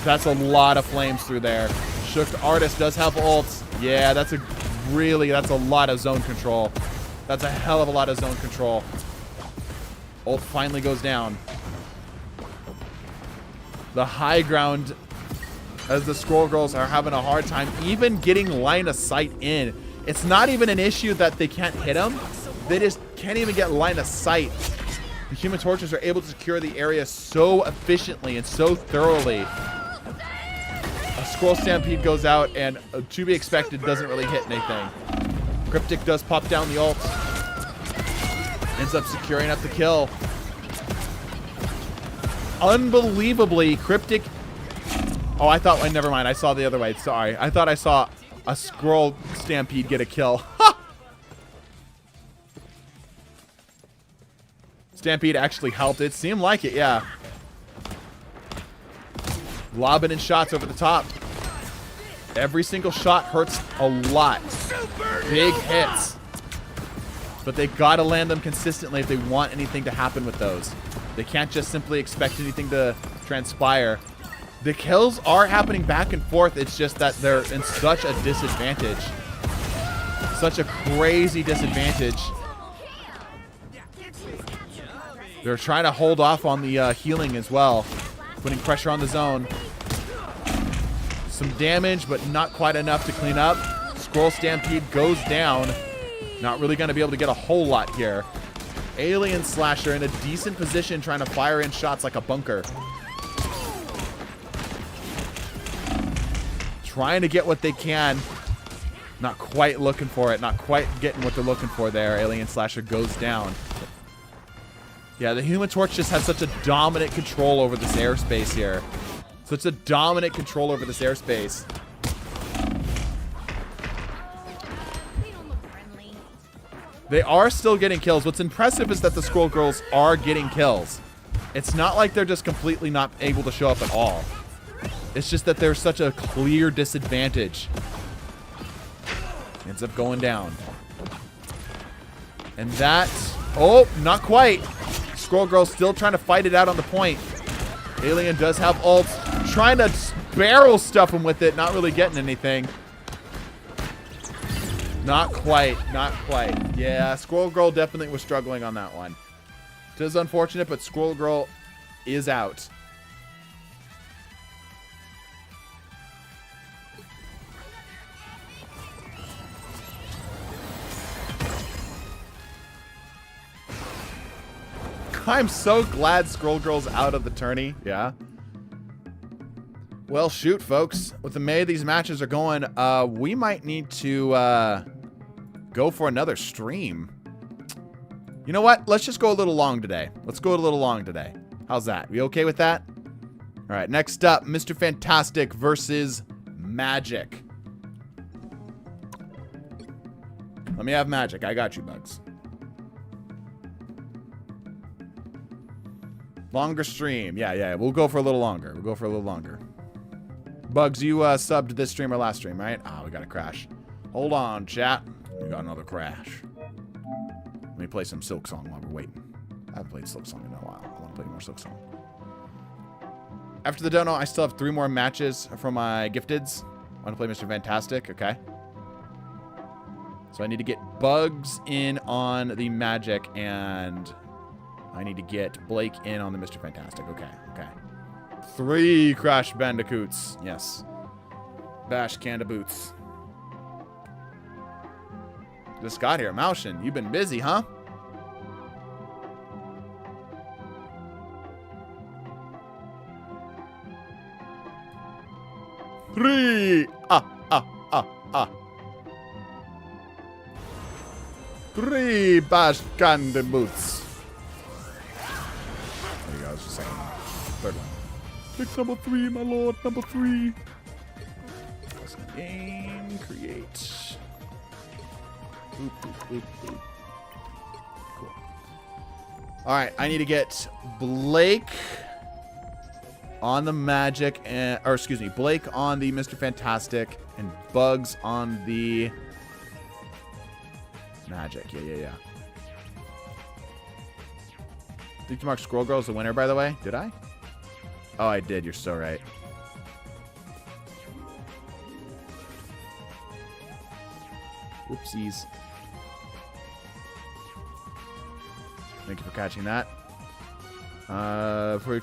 That's a lot of flames through there. Shook Artist does have ults. Yeah, that's a lot of zone control. That's a hell of a lot of zone control. Ult finally goes down. The high ground, as the Scroll Girls are having a hard time even getting line of sight in. It's not even an issue that they can't hit them. They just can't even get line of sight. The Human Torches are able to secure the area so efficiently and so thoroughly. A Scroll Stampede goes out, and to be expected, doesn't really hit anything. Cryptic does pop down the ult. Ends up securing up the kill. Unbelievably, Cryptic... Oh, I thought... never mind. I saw the other way. Sorry. I thought I saw a Scroll Stampede get a kill. Stampede actually helped. It seemed like it, yeah. Lobbing in shots over the top. Every single shot hurts a lot. Big hits. But they gotta land them consistently if they want anything to happen with those. They can't just simply expect anything to transpire. The kills are happening back and forth. It's just that they're in such a disadvantage. Such a crazy disadvantage. They're trying to hold off on the healing as well. Putting pressure on the zone. Some damage, but not quite enough to clean up. Scroll Stampede goes down. Not really going to be able to get a whole lot here. Alien Slasher in a decent position, trying to fire in shots like a bunker. Trying to get what they can. Not quite looking for it. Not quite getting what they're looking for there. Alien Slasher goes down. Yeah, the Human Torch just has such a dominant control over this airspace here. Such a dominant control over this airspace. They don't look friendly. They are still getting kills. What's impressive is that the Squirrel Girls are getting kills. It's not like they're just completely not able to show up at all. It's just that there's such a clear disadvantage. Ends up going down. And that... Oh, not quite. Squirrel Girl still trying to fight it out on the point. Alien does have ults. Trying to barrel stuff him with it. Not really getting anything. Not quite. Not quite. Yeah, Squirrel Girl definitely was struggling on that one. It is unfortunate, but Squirrel Girl is out. I'm so glad Squirrel Girl's out of the tourney. Yeah. Well, shoot, folks. With the way these matches are going, we might need to go for another stream. You know what? Let's just go a little long today. Let's go a little long today. How's that? We okay with that? All right, next up, Mr. Fantastic versus Magic. Let me have Magic. I got you, Bugs. Longer stream. Yeah. We'll go for a little longer. Bugs, you subbed this stream or last stream, right? Ah, we got a crash. Hold on, chat. We got another crash. Let me play some Silk Song while we're waiting. I haven't played Silk Song in a while. I want to play more Silk Song. After the dono, I still have 3 more matches from my gifteds. I want to play Mr. Fantastic. Okay. So I need to get Bugs in on the Magic, and I need to get Blake in on the Mr. Fantastic. Okay. 3 Crash Bandicoots. Yes. Bash Canda Boots. Just got here. Moushin, you've been busy, huh? Three. 3 Bash Canda Boots. There you go. It's the second one. Third one. Pick number 3, my lord. Number 3. Game. Create. Oop. Cool. All right. I need to get Blake on the Magic, or excuse me, Blake on the Mr. Fantastic, and Bugs on the Magic. Yeah. Did you mark Squirrel Girl as the winner, by the way? Did I? Oh, I did. You're so right. Whoopsies. Thank you for catching that. Before you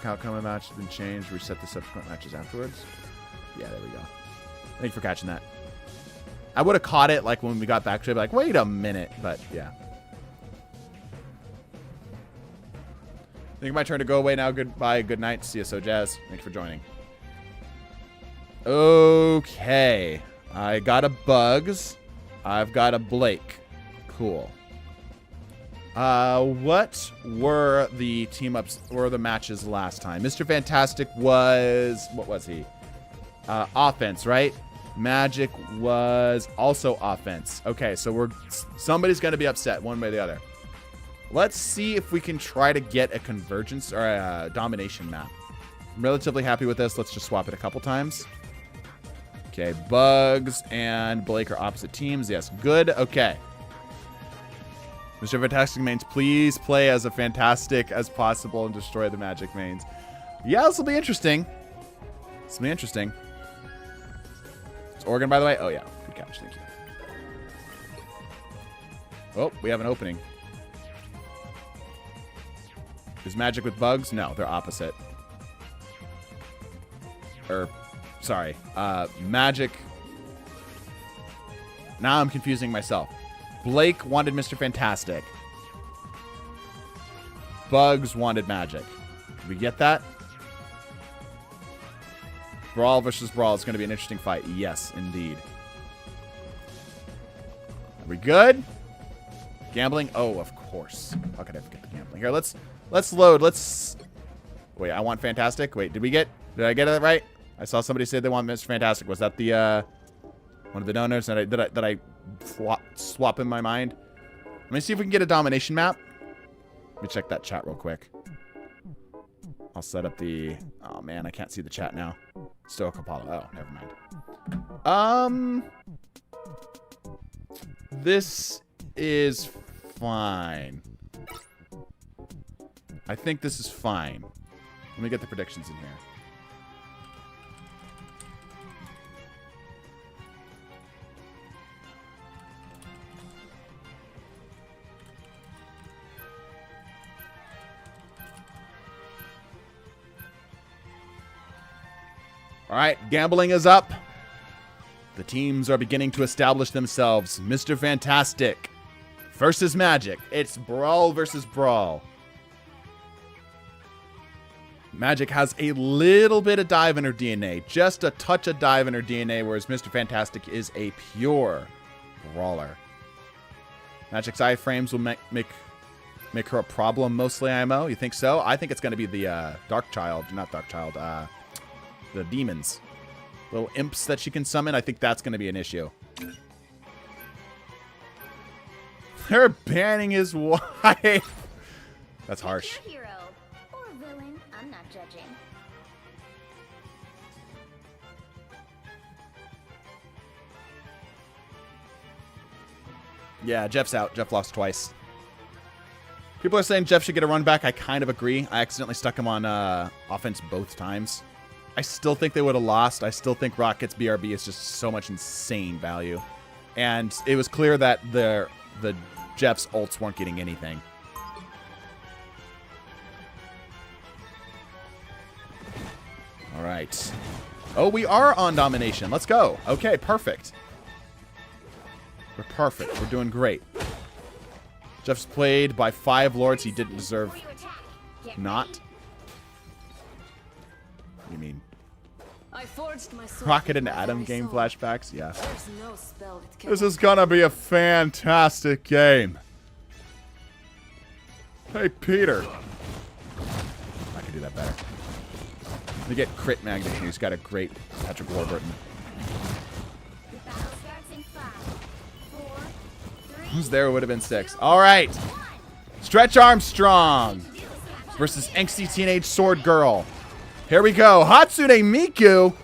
outcome of match has been changed, reset the subsequent matches afterwards. Yeah, there we go. Thank you for catching that. I would have caught it like when we got back to it, like, wait a minute, but yeah. I think my turn to go away now. Goodbye, good night. CSO Jazz. Thanks for joining. Okay. I got a Bugs. I've got a Blake. Cool. What were the team-ups or the matches last time? Mr. Fantastic was... What was he? Offense, right? Magic was also offense. Okay, so somebody's going to be upset one way or the other. Let's see if we can try to get a convergence or a domination map. I'm relatively happy with this. Let's just swap it a couple times. Okay, Bugs and Blake are opposite teams. Yes, good. Okay. Mr. Fantastic mains, please play as fantastic as possible and destroy the Magic mains. Yeah, this will be interesting. This will be interesting. It's Oregon, by the way. Oh, yeah. Good catch. Thank you. Oh, we have an opening. Is Magic with Bugs? No, they're opposite. Sorry. Magic. Now I'm confusing myself. Blake wanted Mr. Fantastic. Bugs wanted Magic. Did we get that? Brawl versus Brawl is going to be an interesting fight. Yes, indeed. we good? Gambling? Oh, of course. How could I forget the gambling? Here, let's load. Wait, I want Fantastic. Wait, did I get it right? I saw somebody say they want Mr. Fantastic. Was that the one of the donors? Did I swap in my mind? Let me see if we can get a domination map. Let me check that chat real quick. I'll set up the... Oh, man, I can't see the chat now. Stoic Apollo. Oh, never mind. This is fine. I think this is fine. Let me get the predictions in here. All right, gambling is up. The teams are beginning to establish themselves. Mr. Fantastic versus Magic. It's brawl versus brawl. Magic has a little bit of dive in her DNA. Just a touch of dive in her DNA, whereas Mr. Fantastic is a pure brawler. Magic's iframes will make her a problem mostly, IMO. You think so? I think it's going to be the the demons. Little imps that she can summon. I think that's going to be an issue. They're banning his wife. That's harsh. Your hero or villain, I'm not judging. Yeah, Jeff's out. Jeff lost twice. People are saying Jeff should get a run back. I kind of agree. I accidentally stuck him on offense both times. I still think they would have lost. I still think Rocket's BRB is just so much insane value. And it was clear that the Jeff's ults weren't getting anything. All right. Oh, we are on domination. Let's go. Okay, perfect. We're perfect. We're doing great. Jeff's played by 5 lords he didn't deserve. Not. You mean I forged my sword Rocket and with my Adam very game soul. flashbacks? Yeah. There's no spell that can This is gonna be a fantastic game. Hey, Peter. I can do that better. Let me get Crit Magnet. He's got a great Patrick Warburton. The battle starts in 5, 4, 3. Who's there would have been 6. All right. Stretch Armstrong versus Angsty Teenage Sword Girl. Here we go. Hatsune Miku.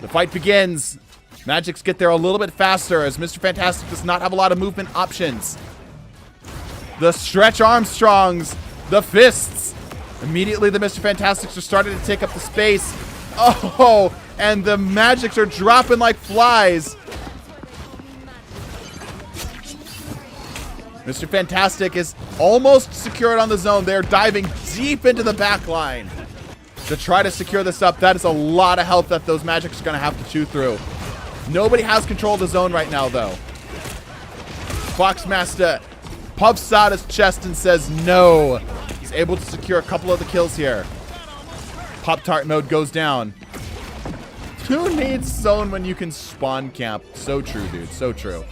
The fight begins. Magics get there a little bit faster as Mr. Fantastic does not have a lot of movement options. The Stretch Armstrongs. The fists. Immediately the Mr. Fantastics are starting to take up the space. Oh, and the Magics are dropping like flies. Mr. Fantastic is almost secured on the zone. They're diving deep into the back line to try to secure this up. That is a lot of health that those Magics are going to have to chew through. Nobody has control of the zone right now, though. Foxmaster puffs out his chest and says no. He's able to secure a couple of the kills here. Pop-Tart mode goes down. Who needs zone when you can spawn camp? So true, dude. So true.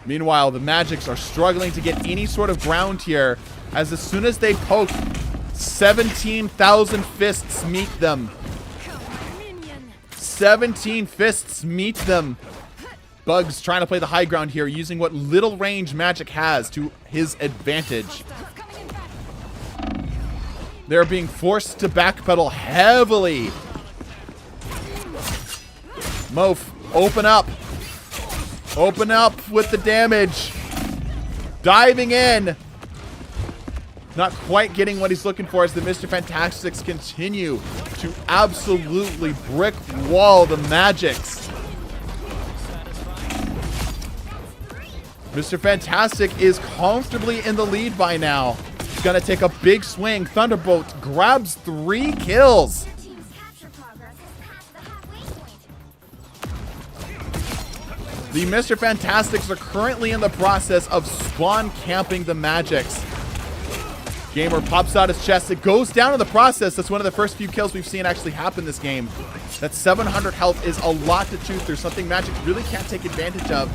Meanwhile, the Magics are struggling to get any sort of ground here, as soon as they poke, 17,000 fists meet them. 17 fists meet them. Bugs trying to play the high ground here, using what little range Magic has to his advantage. They're being forced to backpedal heavily. Mof, open up. Open up with the damage. Diving in. Not quite getting what he's looking for as the Mr. Fantastics continue to absolutely brick wall the Magics. Mr. Fantastic is comfortably in the lead by now. He's going to take a big swing. Thunderbolt grabs 3 kills. Your team's capture progress has passed the halfway point. The Mr. Fantastics are currently in the process of spawn camping the Magics. Gamer pops out his chest. It goes down in the process. That's one of the first few kills we've seen actually happen this game. That 700 health is a lot to chew through. Something Magic really can't take advantage of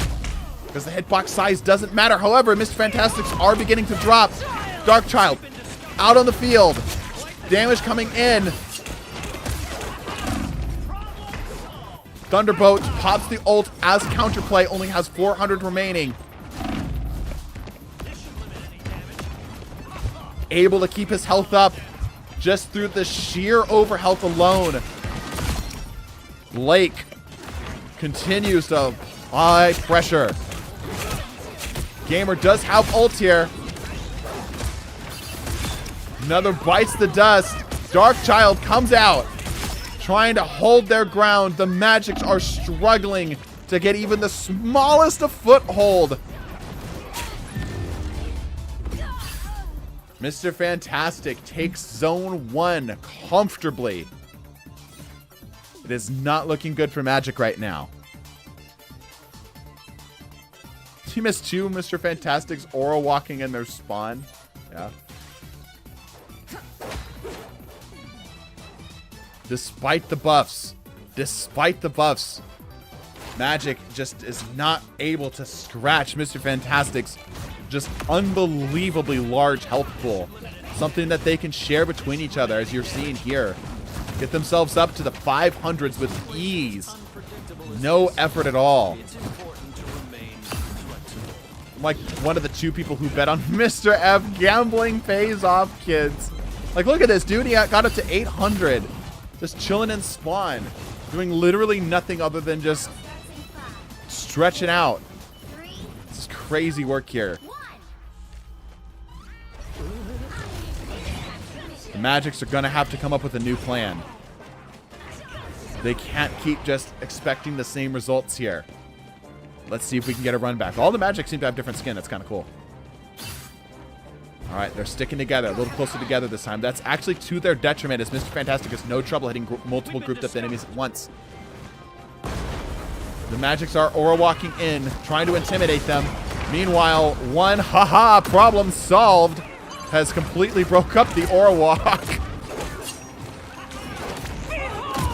because the hitbox size doesn't matter. However, Mr. Fantastics are beginning to drop. Darkchild out on the field. Damage coming in. Thunderbolt pops the ult as counterplay. Only has 400 remaining. Able to keep his health up just through the sheer overhealth alone. Blake continues to apply pressure. Gamer does have ult here. Another bites the dust. Darkchild comes out, trying to hold their ground. The Magics are struggling to get even the smallest of foothold. Mr. Fantastic takes Zone 1 comfortably. It is not looking good for Magic right now. Team has 2 Mr. Fantastics aura walking in their spawn. Yeah. Despite the buffs, Magic just is not able to scratch Mr. Fantastic's just unbelievably large health pool. Something that they can share between each other, as you're seeing here. Get themselves up to the 500s with ease. No effort at all. I'm like one of the 2 people who bet on Mr. F. Gambling pays off, kids. Like, look at this, dude. He got up to 800. Just chilling in spawn. Doing literally nothing other than just stretching out. This is crazy work here. The Magics are going to have to come up with a new plan. They can't keep just expecting the same results here. Let's see if we can get a run back. All the Magic seem to have different skin. That's kind of cool. All right, they're sticking together. A little closer together this time. That's actually to their detriment, as Mr. Fantastic has no trouble hitting multiple grouped up enemies at once. The Magics are aura walking in, trying to intimidate them. Meanwhile, one problem solved has completely broke up the aura walk.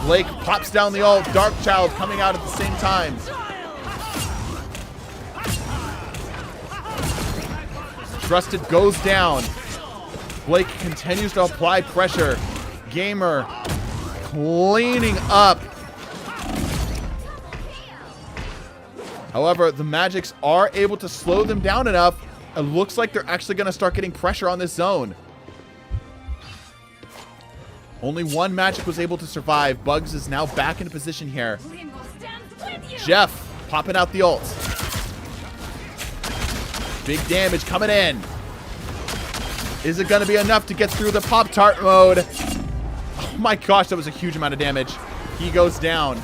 Blake pops down the ult. Darkchild coming out at the same time. Trusted goes down. Blake continues to apply pressure. Gamer cleaning up. However, the Magics are able to slow them down enough. It looks like they're actually going to start getting pressure on this zone. Only one Magic was able to survive. Bugs is now back in position here. Jeff popping out the ult. Big damage coming in. Is it going to be enough to get through the Pop-Tart mode? Oh my gosh, that was a huge amount of damage. He goes down.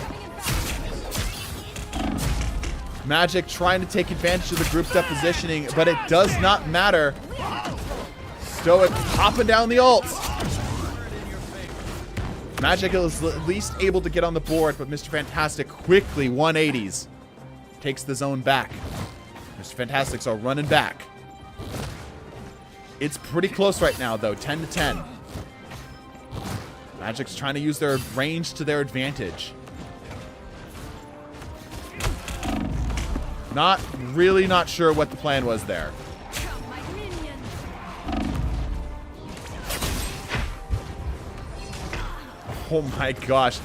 Magic trying to take advantage of the grouped up positioning, but it does not matter. Stoic popping down the ult. Magic is at least able to get on the board, but Mr. Fantastic quickly 180s. Takes the zone back. Mr. Fantastics are running back. It's pretty close right now, though. 10-10. Magic's trying to use their range to their advantage. Not sure what the plan was there. Oh my gosh.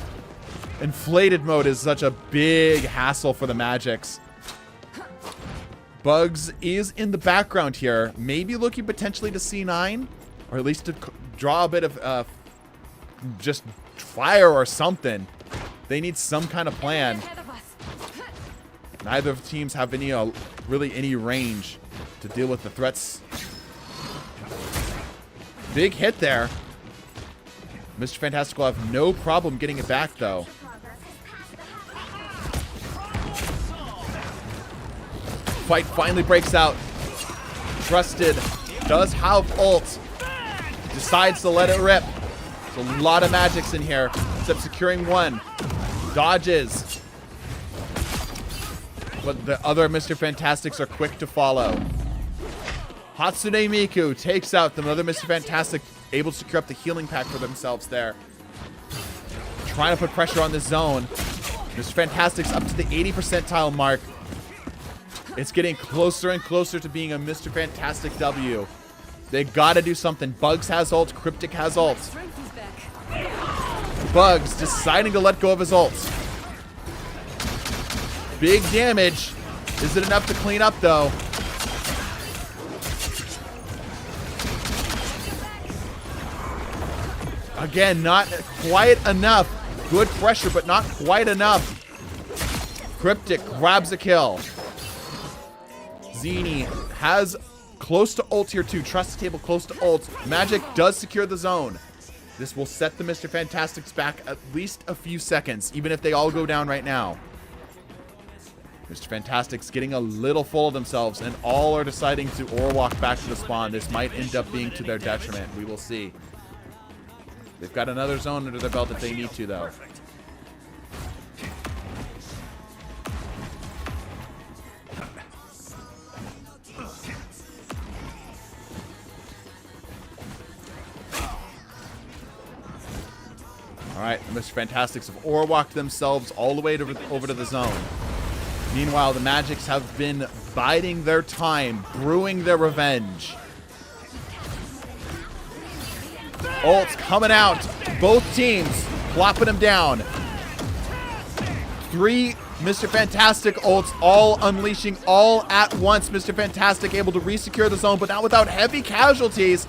Inflated mode is such a big hassle for the Magics. Bugs is in the background here. Maybe looking potentially to C9. Or at least to draw a bit of just fire or something. They need some kind of plan. Neither of the teams have any really any range to deal with the threats. Big hit there. Mr. Fantastic will have no problem getting it back, though. Fight finally breaks out. Trusted does have ult. Decides to let it rip. There's a lot of Magics in here, except securing one. Dodges. But the other Mr. Fantastics are quick to follow. Hatsune Miku takes out the other Mr. Fantastic, able to secure up the healing pack for themselves there. Trying to put pressure on this zone. Mr. Fantastic's up to the 80 percentile mark. It's getting closer and closer to being a Mr. Fantastic W. They gotta do something. Bugs has ult, Cryptic has ult. Strength is back. Bugs deciding to let go of his ult. Big damage. Is it enough to clean up though? Again, not quite enough. Good pressure, but not quite enough. Cryptic grabs a kill. Zini has close to ult here too. Trust table close to ult. Magic does secure the zone. This will set the Mr. Fantastics back at least a few seconds, even if they all go down right now. Mr. Fantastic's getting a little full of themselves, and all are deciding to or walk back to the spawn. This might end up being to their detriment. We will see. They've got another zone under their belt if they need to, though. All right, the Mr. Fantastics have aura walked themselves all the way over to the zone. Meanwhile, the Magics have been biding their time, brewing their revenge. Ults coming out. Both teams plopping them down. 3 Mr. Fantastic ults all unleashing all at once. Mr. Fantastic able to resecure the zone, but not without heavy casualties.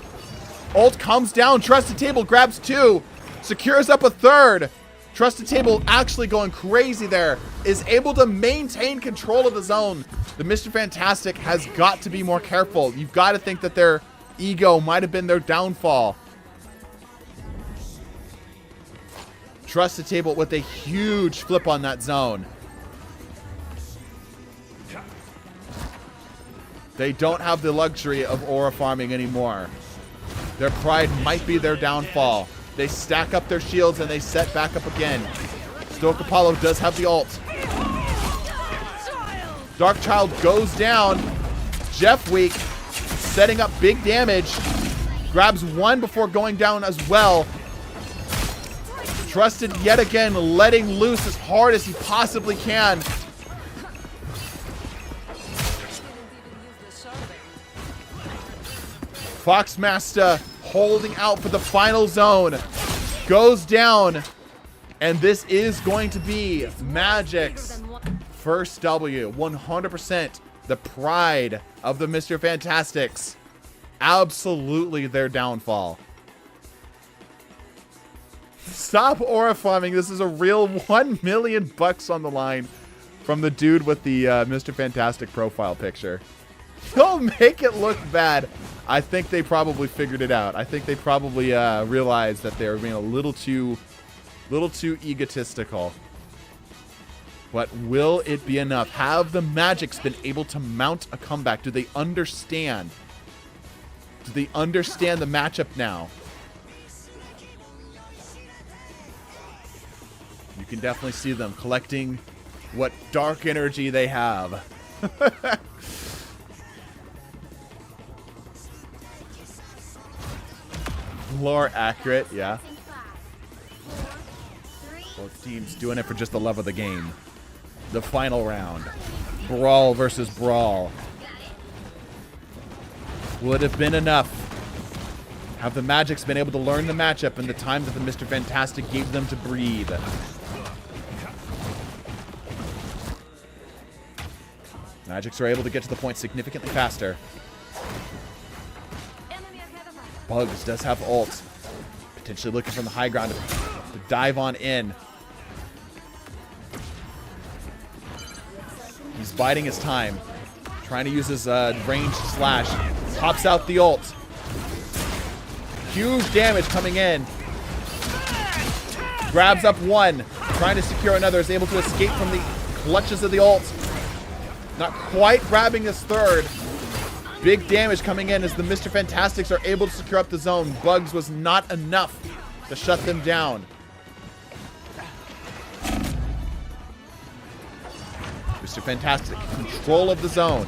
Ult comes down. Trusted Table grabs 2. Secures up a 3rd. Trusted Table actually going crazy there. Is able to maintain control of the zone. The Mr. Fantastic has got to be more careful. You've got to think that their ego might have been their downfall. Trusted Table with a huge flip on that zone. They don't have the luxury of aura farming anymore. Their pride might be their downfall. They stack up their shields and they set back up again. Stoic Apollo does have the ult. Darkchild goes down. Jeff Weak setting up big damage. Grabs 1 before going down as well. Trusted yet again letting loose as hard as he possibly can. Foxmaster holding out for the final zone. Goes down. And this is going to be Magic's first W. 100% the pride of the Mr. Fantastics. Absolutely their downfall. Stop aura farming. This is a real $1 million on the line from the dude with the Mr. Fantastic profile picture. Don't make it look bad. I think they probably figured it out. I think they probably realized that they were being a little too egotistical. But will it be enough? Have the Magics been able to mount a comeback? Do they understand? Do they understand the matchup now? You can definitely see them collecting what dark energy they have. Lore accurate, yeah. Both teams doing it for just the love of the game. The final round. Brawl versus Brawl. Will it have been enough? Have the Magics been able to learn the matchup in the time that the Mr. Fantastic gave them to breathe? Magics are able to get to the point significantly faster. Bugs does have ult. Potentially looking from the high ground to dive on in. He's biding his time. Trying to use his ranged slash. Pops out the ult. Huge damage coming in. Grabs up 1. Trying to secure another. Is able to escape from the clutches of the ult. Not quite grabbing his 3rd. Big damage coming in as the Mr. Fantastics are able to secure up the zone. Bugs was not enough to shut them down. Mr. Fantastic, control of the zone.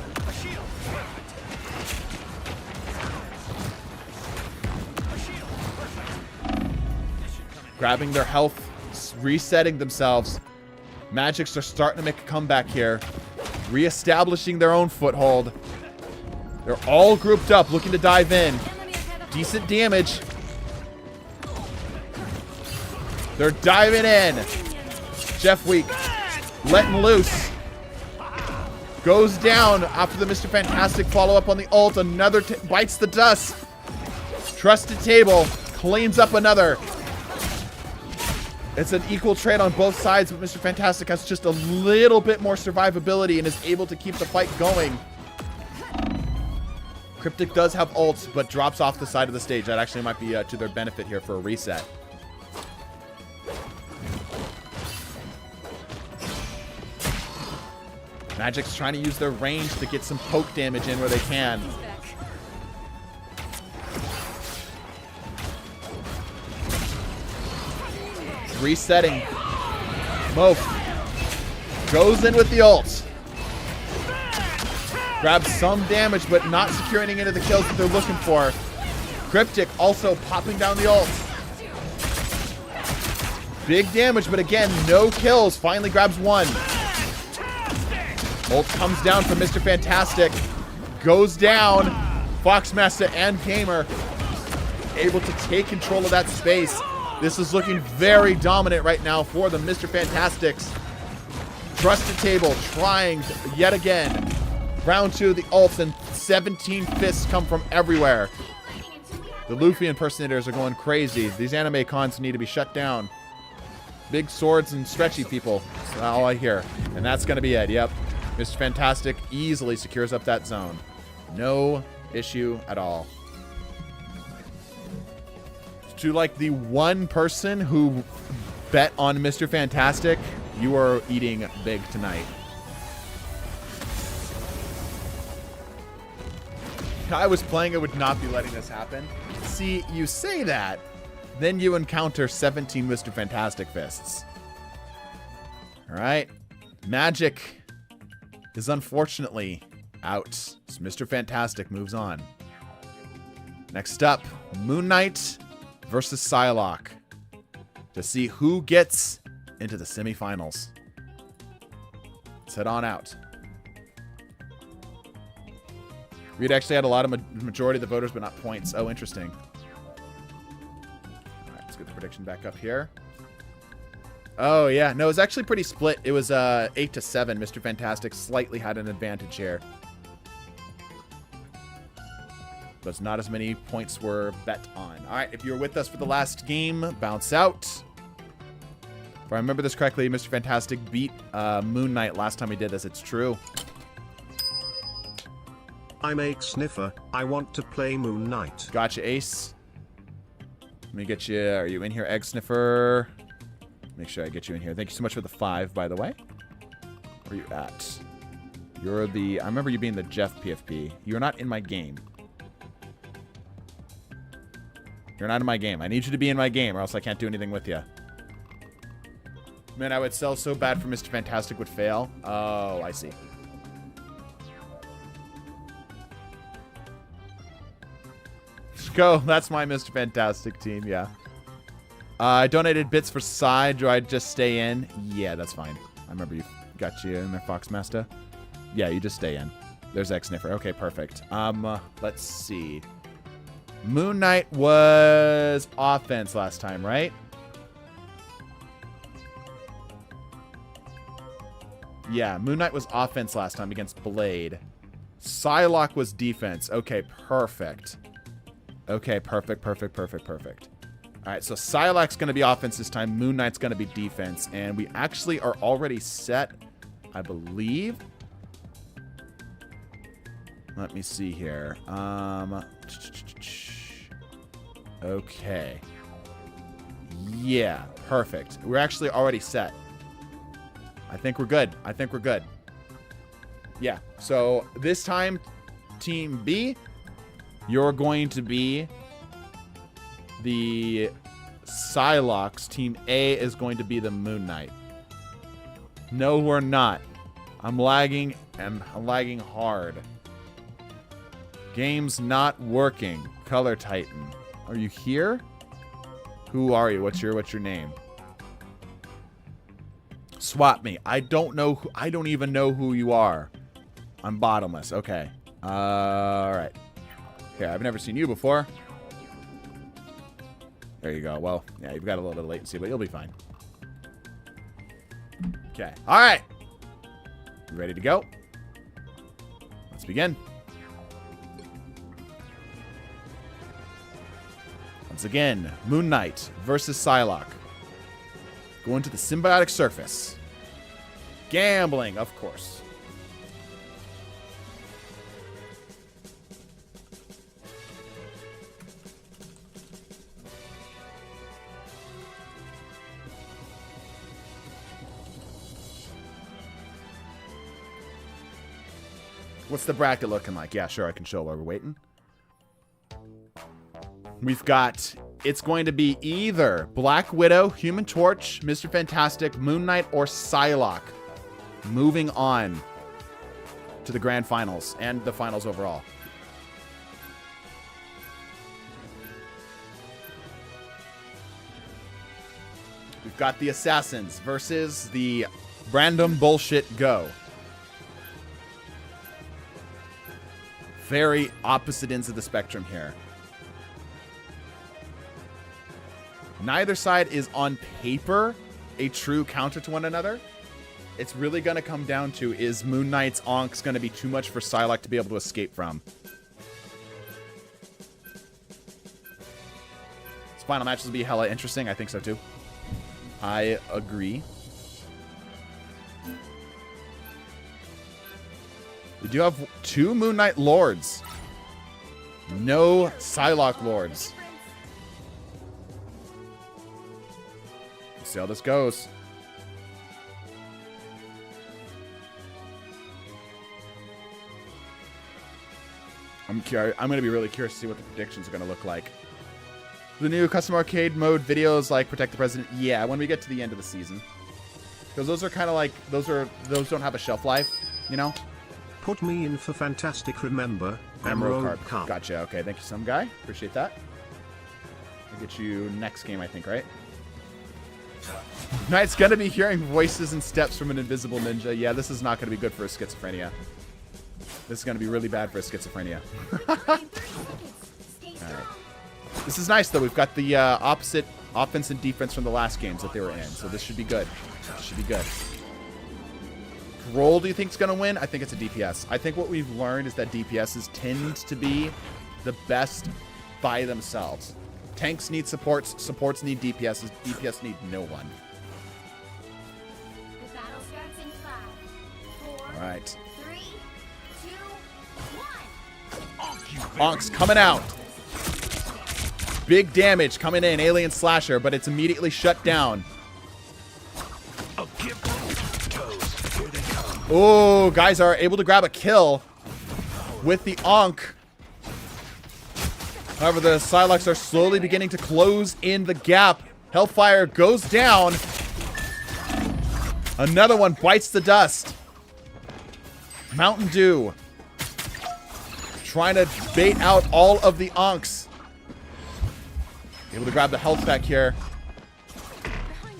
grabbing their health, resetting themselves. Magics are starting to make a comeback here, reestablishing their own foothold. They're all grouped up, looking to dive in. Decent damage. They're diving in. Jeff Week letting loose. Goes down after the Mr. Fantastic follow-up on the ult. Another bites the dust. Trusted Table cleans up another. It's an equal trade on both sides, but Mr. Fantastic has just a little bit more survivability and is able to keep the fight going. Cryptic does have ults, but drops off the side of the stage. That actually might be to their benefit here for a reset. Magic's trying to use their range to get some poke damage in where they can. Resetting. Mof goes in with the ult. Grabs some damage, but not securing into the kills that they're looking for. Cryptic also popping down the ult. Big damage, but again, no kills. Finally grabs one. Ult comes down from Mr. Fantastic. Goes down. Foxmaster and Gamer able to take control of that space. This is looking very dominant right now for the Mr. Fantastics. Trusted Table trying yet again. Round 2 of the ults, and 17 fists come from everywhere. The Luffy impersonators are going crazy. These anime cons need to be shut down. Big swords and stretchy people. That's all I hear. And that's going to be it. Yep. Mr. Fantastic easily secures up that zone. No issue at all. To like the one person who bet on Mr. Fantastic, you are eating big tonight. If I was playing, I would not be letting this happen. See, you say that, then you encounter 17 Mr. Fantastic fists. All right. Magic is unfortunately out. So Mr. Fantastic moves on. Next up, Moon Knight versus Psylocke to see who gets into the semifinals. Let's head on out. Reed actually had a lot of majority of the voters, but not points. Oh, interesting. All right, let's get the prediction back up here. Oh, yeah. No, it was actually pretty split. It was 8 to 7. Mr. Fantastic slightly had an advantage here. But not as many points were bet on. All right, if you were with us for the last game, bounce out. If I remember this correctly, Mr. Fantastic beat Moon Knight last time he did this. It's true. I'm Egg Sniffer. I want to play Moon Knight. Gotcha, Ace. Let me get you. Are you in here, Egg Sniffer? Make sure I get you in here. Thank you so much for the 5, by the way. Where are you at? You're the... I remember you being the Jeff PFP. You're not in my game. You're not in my game. I need you to be in my game or else I can't do anything with you. Man, I would sell so bad for Mr. Fantastic would fail. Oh, I see. Go. That's my Mr. Fantastic team, yeah. I donated bits for side. Do I just stay in? Yeah, that's fine. I remember you got you in there, Foxmaster. Yeah, you just stay in. There's X-Sniffer. Okay, perfect. Let's see. Moon Knight was offense last time, right? Yeah, Moon Knight was offense last time against Blade. Psylocke was defense. Okay, perfect. Okay, perfect. All right, so Psylocke's going to be offense this time. Moon Knight's going to be defense. And we actually are already set, I believe. Let me see here. Okay. Yeah, perfect. We're actually already set. I think we're good. Yeah, so this time, Team B, you're going to be the Psylocke. Team A is going to be the Moon Knight. No, we're not. I'm lagging, and I'm lagging hard. Game's not working. Color Titan. Are you here? Who are you? What's your name? Swap me. I don't know. I don't even know who you are. I'm bottomless. Okay. All right. Here, I've never seen you before. There you go. Well, yeah, you've got a little bit of latency, but you'll be fine. Okay. All right. You ready to go? Let's begin. Once again, Moon Knight versus Psylocke. Going to the symbiotic surface. Gambling, of course. What's the bracket looking like? Yeah, sure, I can show while we're waiting. We've got, it's going to be either Black Widow, Human Torch, Mr. Fantastic, Moon Knight, or Psylocke. Moving on to the grand finals and the finals overall. We've got the Assassins versus the random bullshit Go. Very opposite ends of the spectrum here. Neither side is on paper a true counter to one another. It's really going to come down to, is Moon Knight's Onks going to be too much for Psylocke to be able to escape from? This final match will be hella interesting. I think so too. I agree. We do have 2 Moon Knight Lords. No Psylocke Lords. We'll see how this goes. I'm going to be really curious to see what the predictions are going to look like. The new custom arcade mode videos like Protect the President. Yeah, when we get to the end of the season. Because those are kind of like, those don't have a shelf life, you know? Put me in for Fantastic, remember. Emerald card. Gotcha. Okay, thank you, some guy. Appreciate that. I'll get you next game, I think, right? Knight's gonna be hearing voices and steps from an invisible ninja. Yeah, this is not gonna be good for his schizophrenia. This is gonna be really bad for his schizophrenia. Alright. This is nice, though. We've got the opposite offense and defense from the last games that they were in, so this should be good. This should be good. Role do you think is going to win? I think it's a DPS. I think what we've learned is that DPSs tend to be the best by themselves. Tanks need supports. Supports need DPSs. DPS need no one. The battle starts in 5, 4, All right. 3, 2, 1. Onks coming out. Big damage coming in. Alien Slasher, but it's immediately shut down. Oh, guys are able to grab a kill with the Onk. However, the Psylocks are slowly beginning to close in the gap. Hellfire goes down. Another one bites the dust. Mountain Dew trying to bait out all of the Onks. Able to grab the health back here.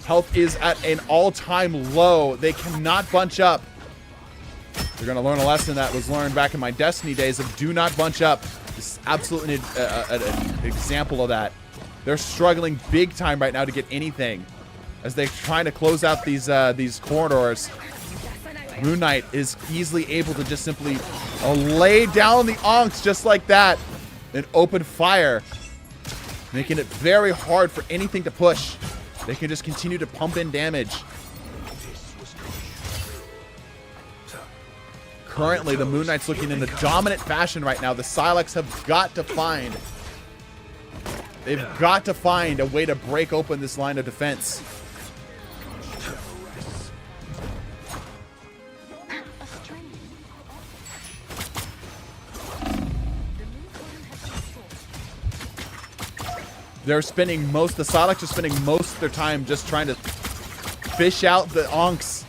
Health is at an all-time low. They cannot bunch up. They're going to learn a lesson that was learned back in my Destiny days of do not bunch up. This is absolutely an example of that. They're struggling big time right now to get anything as they're trying to close out these corridors. Moon Knight is easily able to just simply lay down the Onks just like that and open fire, making it very hard for anything to push. They can just continue to pump in damage. Currently, the Moon Knight's looking in a dominant fashion right now. The Psylocks have got to find... They've got to find a way to break open this line of defense. They're spending most... The Psylocks are spending most of their time just trying to fish out the Onks.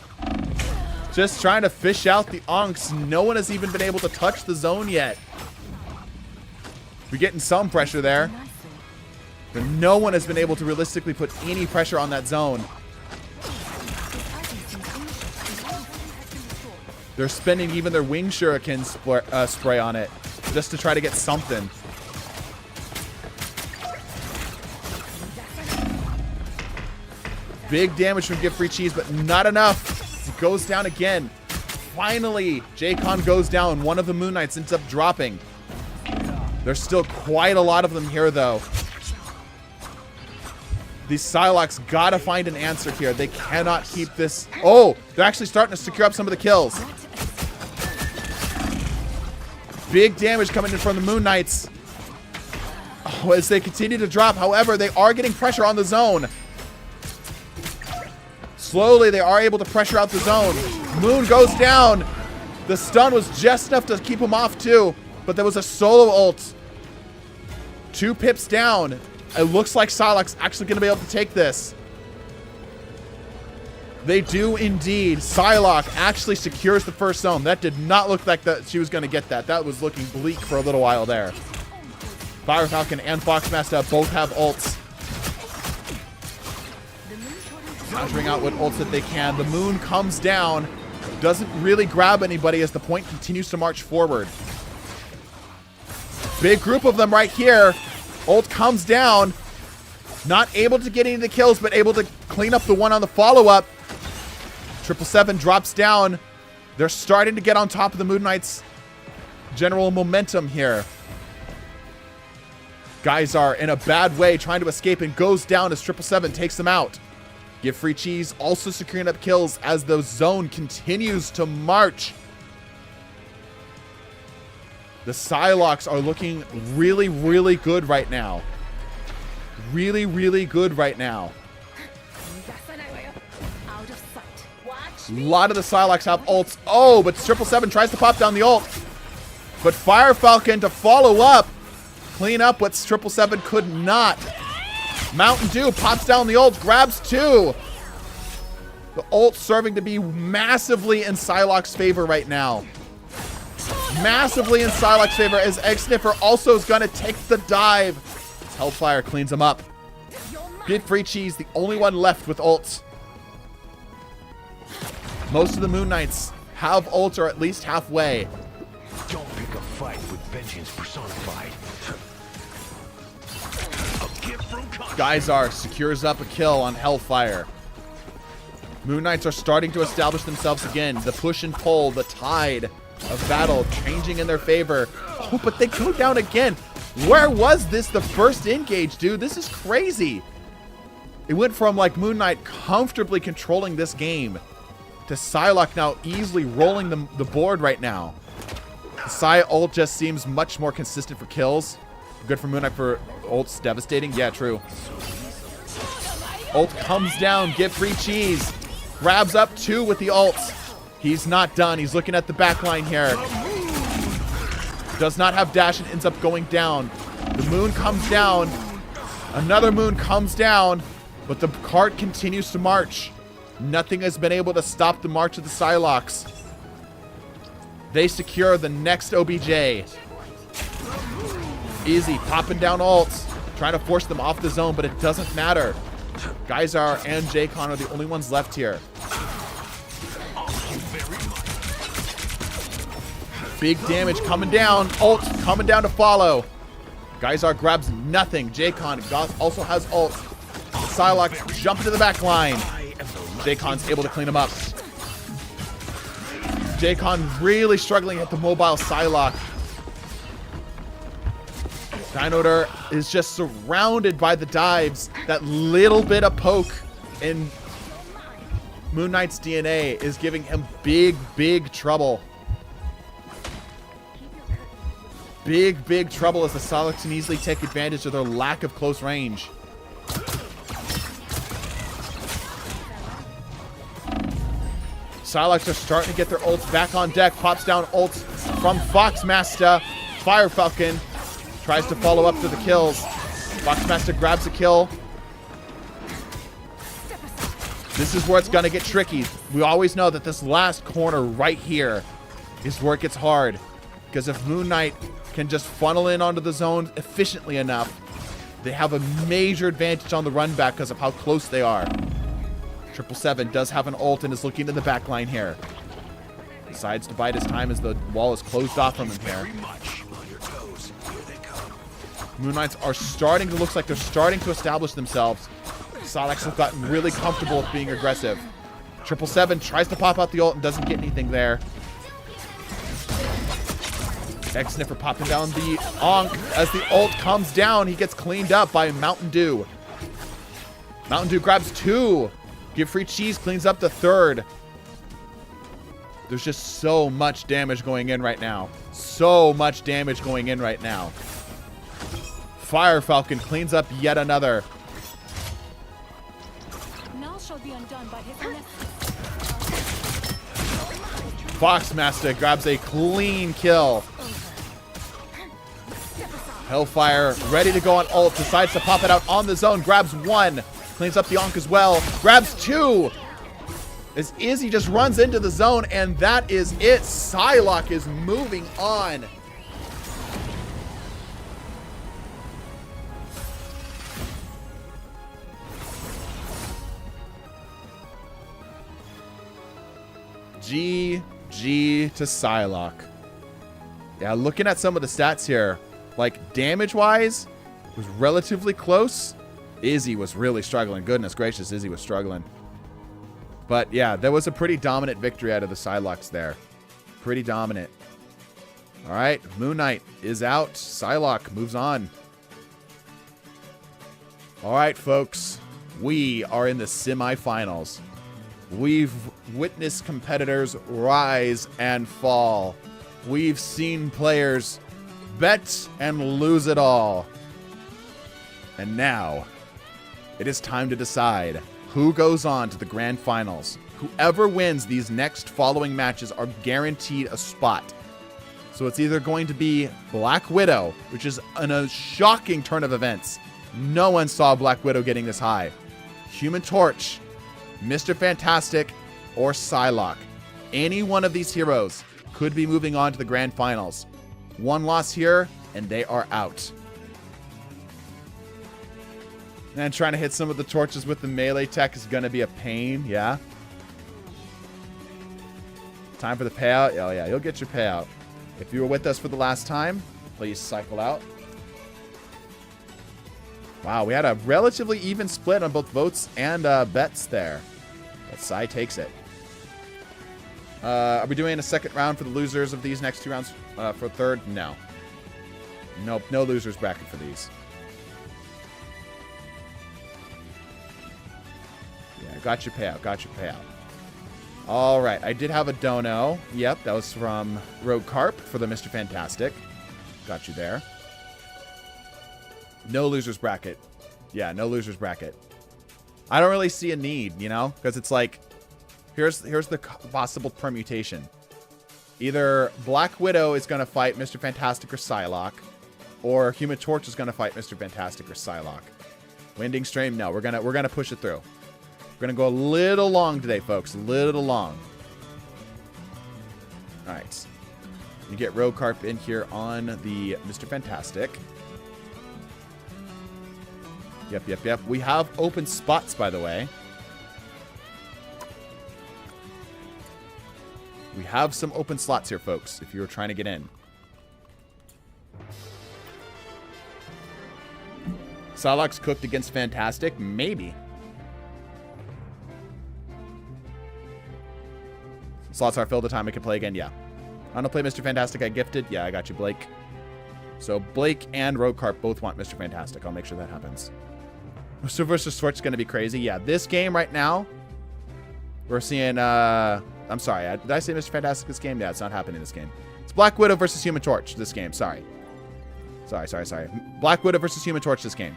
Just trying to fish out the Onks. No one has even been able to touch the zone yet. We're getting some pressure there. But no one has been able to realistically put any pressure on that zone. They're spending even their wing shuriken spray on it just to try to get something. Big damage from Get Free Cheese, but not enough. It goes down again. Finally, J-Con goes down. One of the Moon Knights ends up dropping. There's still quite a lot of them here, though. These Psylocks gotta find an answer here. They cannot keep this. Oh, they're actually starting to secure up some of the kills. Big damage coming in from the Moon Knights. Oh, as they continue to drop. However, they are getting pressure on the zone. Slowly, they are able to pressure out the zone. Moon goes down. The stun was just enough to keep him off, too. But there was a solo ult. 2 pips down. It looks like Psylocke's actually going to be able to take this. They do indeed. Psylocke actually secures the first zone. That did not look like that she was going to get that. That was looking bleak for a little while there. Fire Falcon and Foxmaster both have ults. Countering out what ults that they can. The Moon comes down. Doesn't really grab anybody as the point continues to march forward. Big group of them right here. Ult comes down. Not able to get any of the kills, but able to clean up the one on the follow-up. 777 drops down. They're starting to get on top of the Moon Knights' general momentum here. Guys are in a bad way trying to escape and goes down as 777 takes them out. Give Free Cheese also securing up kills as the zone continues to march. The Psylocks are looking really, really good right now. Really, really good right now. A lot of the Psylocks have ults. Oh, but 777 tries to pop down the ult. But Fire Falcon to follow up. Clean up what 777 could not. Mountain Dew pops down the ult, grabs 2. The ult serving to be massively in Psylocke's favor right now. Massively in Psylocke's favor as Egg Sniffer also is going to take the dive. Hellfire cleans him up. Get Free Cheese, the only one left with ults. Most of the Moon Knights have ults or at least halfway. Don't pick a fight with vengeance personified. A gift from Geyser secures up a kill on Hellfire. Moon Knights are starting to establish themselves again. The push and pull, the tide of battle changing in their favor. Oh, but they go down again. Where was this the first engage, dude? This is crazy. It went from like Moon Knight comfortably controlling this game to Psylocke now easily rolling the board right now. The Psy ult just seems much more consistent for kills. Good for Moon Knight for ults devastating. Yeah, true. Ult comes down. Get Free Cheese. Grabs up 2 with the ults. He's not done. He's looking at the back line here. Does not have dash and ends up going down. The Moon comes down. Another Moon comes down. But the cart continues to march. Nothing has been able to stop the march of the Psylocks. They secure the next OBJ. Easy, popping down ults. Trying to force them off the zone, but it doesn't matter. Geyser and J-Con are the only ones left here. Big damage coming down. Ult coming down to follow. Geyser grabs nothing. J-Con also has ult. Psylocke jump into the back line. J-Con's able to clean him up. J-Con really struggling at the mobile Psylocke. Dinosaur is just surrounded by the dives. That little bit of poke in Moon Knight's DNA is giving him big, big trouble. Big, big trouble as the Psylocke can easily take advantage of their lack of close range. Psylocks are starting to get their ults back on deck. Pops down ults from Foxmaster. Fire Falcon tries to follow up to the kills. Foxmaster grabs a kill. This is where it's going to get tricky. We always know that this last corner right here is where it gets hard. Because if Moon Knight can just funnel in onto the zone efficiently enough, They have a major advantage on the run back because of how close they are. 777 does have an ult and is looking to the back line here. Decides to bide his time as the wall is closed off from him here. Moon Knights are starting to, looks like they're starting to establish themselves. Psylocke have gotten really comfortable with being aggressive. 777 tries to pop out the ult and doesn't get anything there. Egg Sniffer popping down the Onk. As the ult comes down, he gets cleaned up by Mountain Dew. Mountain Dew grabs 2. Give Free Cheese cleans up the 3rd. There's just so much damage going in right now. So much damage going in right now. Fire Falcon cleans up yet another. Now shall be undone by his Foxmaster grabs a clean kill. Hellfire ready to go on ult. Decides to pop it out on the zone. Grabs 1. Cleans up the Onk as well. Grabs 2. As Izzy just runs into the zone, and that is it. Psylocke is moving on. GG to Psylocke. Yeah, looking at some of the stats here, like damage-wise, was relatively close. Izzy was really struggling. Goodness gracious, Izzy was struggling. But yeah, there was a pretty dominant victory out of the Psylocks there. Pretty dominant. All right, Moon Knight is out. Psylocke moves on. All right, folks, we are in the semifinals. We've witnessed competitors rise and fall. We've seen players bet and lose it all. And now, it is time to decide who goes on to the grand finals. Whoever wins these next following matches are guaranteed a spot. So it's either going to be Black Widow, which is a shocking turn of events. No one saw Black Widow getting this high. Human Torch, Mr. Fantastic, or Psylocke. Any one of these heroes could be moving on to the grand finals. One loss here, and they are out. And trying to hit some of the torches with the melee tech is going to be a pain, yeah. Time for the payout. Oh, yeah, you'll get your payout. If you were with us for the last time, please cycle out. Wow, we had a relatively even split on both votes and bets there. But Psy takes it. Are we doing a second round for the losers of these next 2 rounds for third? No. Nope, no losers bracket for these. Yeah, got your payout, got your payout. All right, I did have a dono. Yep, that was from Rogue Carp for the Mr. Fantastic. Got you there. No losers bracket. Yeah, no losers bracket. I don't really see a need, you know, because it's like, here's the possible permutation. Either Black Widow is going to fight Mr. Fantastic or Psylocke, or Human Torch is going to fight Mr. Fantastic or Psylocke. Winding Stream, no, we're gonna push it through. We're going to go a little long today, folks. A little long. All right. You get Rogue Carp in here on the Mr. Fantastic. Yep. We have open spots, by the way. We have some open slots here, folks, if you were trying to get in. Psylocke's cooked against Fantastic? Maybe. Slots are filled the time I can play again. Yeah. I want to play Mr. Fantastic. I gifted. Yeah, I got you, Blake. So Blake and Rogue Carp both want Mr. Fantastic. I'll make sure that happens. Mr. versus Switch is going to be crazy. Yeah, this game right now, we're seeing... I'm sorry. Did I say Mr. Fantastic this game? Yeah, it's not happening this game. It's Black Widow versus Human Torch this game. Sorry. Sorry. Black Widow versus Human Torch this game.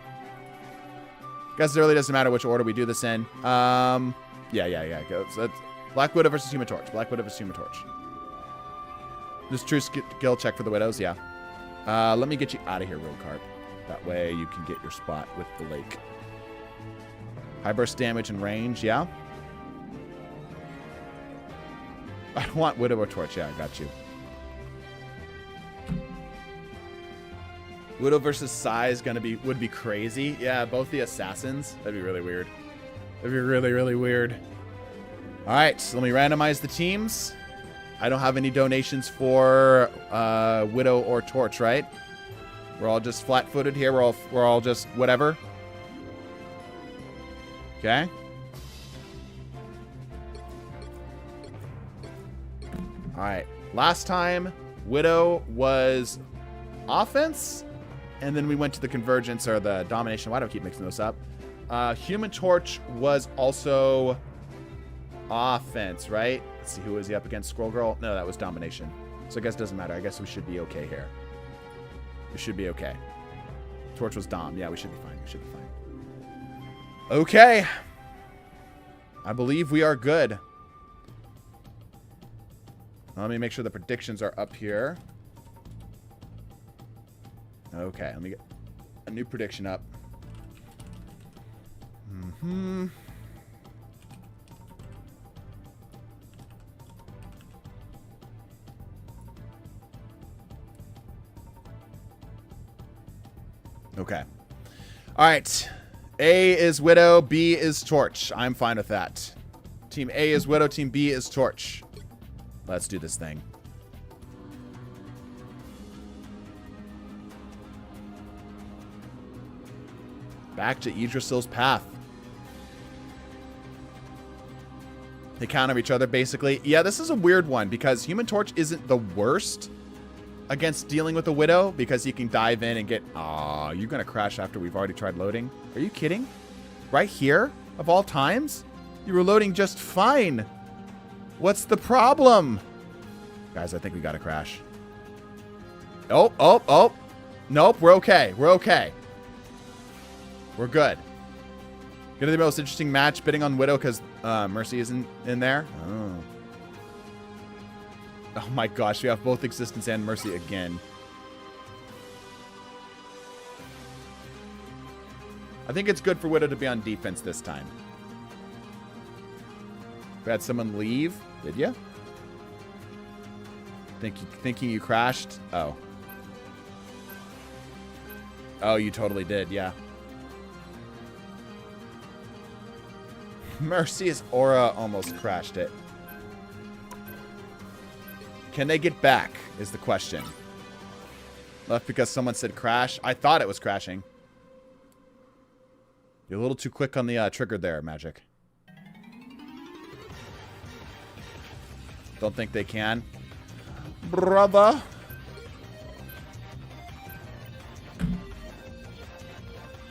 Guess it really doesn't matter which order we do this in. Yeah. So Black Widow versus Human Torch. Black Widow versus Human Torch. This true skill check for the Widows, yeah. Let me get you out of here, Rogue Carp. That way you can get your spot with the lake. High burst damage and range, yeah. I don't want Widow or Torch. Yeah, I got you. Widow versus Sai is would be crazy. Yeah, both the assassins. That'd be really weird. That'd be really, really weird. All right, so let me randomize the teams. I don't have any donations for Widow or Torch, right? We're all just flat-footed here. We're all just whatever. Okay. All right. Last time, Widow was offense, and then we went to the convergence or the domination. Why do I keep mixing those up? Human Torch was also offense, right? Let's see, who was he up against? Squirrel Girl? No, that was domination. So I guess it doesn't matter. I guess we should be okay here. We should be okay. Torch was dom. Yeah, we should be fine. We should be fine. Okay. I believe we are good. Let me make sure the predictions are up here. Okay, let me get a new prediction up. Okay. All right. A is Widow, B is Torch. I'm fine with that. Team A is Widow, Team B is Torch. Let's do this thing. Back to Yggdrasil's path. They counter each other, basically. Yeah, this is a weird one because Human Torch isn't the worst against dealing with a Widow because he can dive in and get... Aw, you're going to crash after we've already tried loading? Are you kidding? Right here? Of all times? You were loading just fine. What's the problem? Guys, I think we got to crash. Oh. Nope, we're okay. We're okay. We're good. Gonna be the most interesting match, bidding on Widow because Mercy isn't in there. Oh my gosh, we have both Existence and Mercy again. I think it's good for Widow to be on defense this time. We had someone leave. Did you? Thinking you crashed? Oh. Oh, you totally did, yeah. Mercy's aura almost crashed it. Can they get back, is the question. Left because someone said crash. I thought it was crashing. You're a little too quick on the trigger there, Magic. Don't think they can. Brother.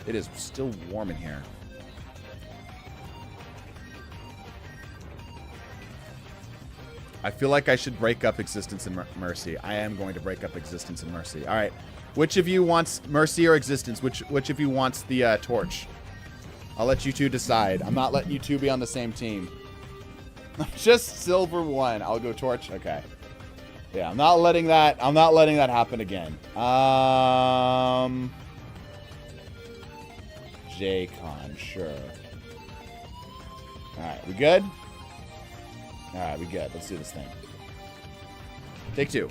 It is still warm in here. I feel like I should break up Existence and Mercy. I am going to break up Existence and Mercy. All right. Which of you wants Mercy or Existence? Which of you wants the Torch? I'll let you two decide. I'm not letting you two be on the same team. Just Silver 1. I'll go Torch. Okay. Yeah, I'm not letting that happen again. J-Con, sure. Alright, we good? Alright, we good. Let's do this thing. Take two.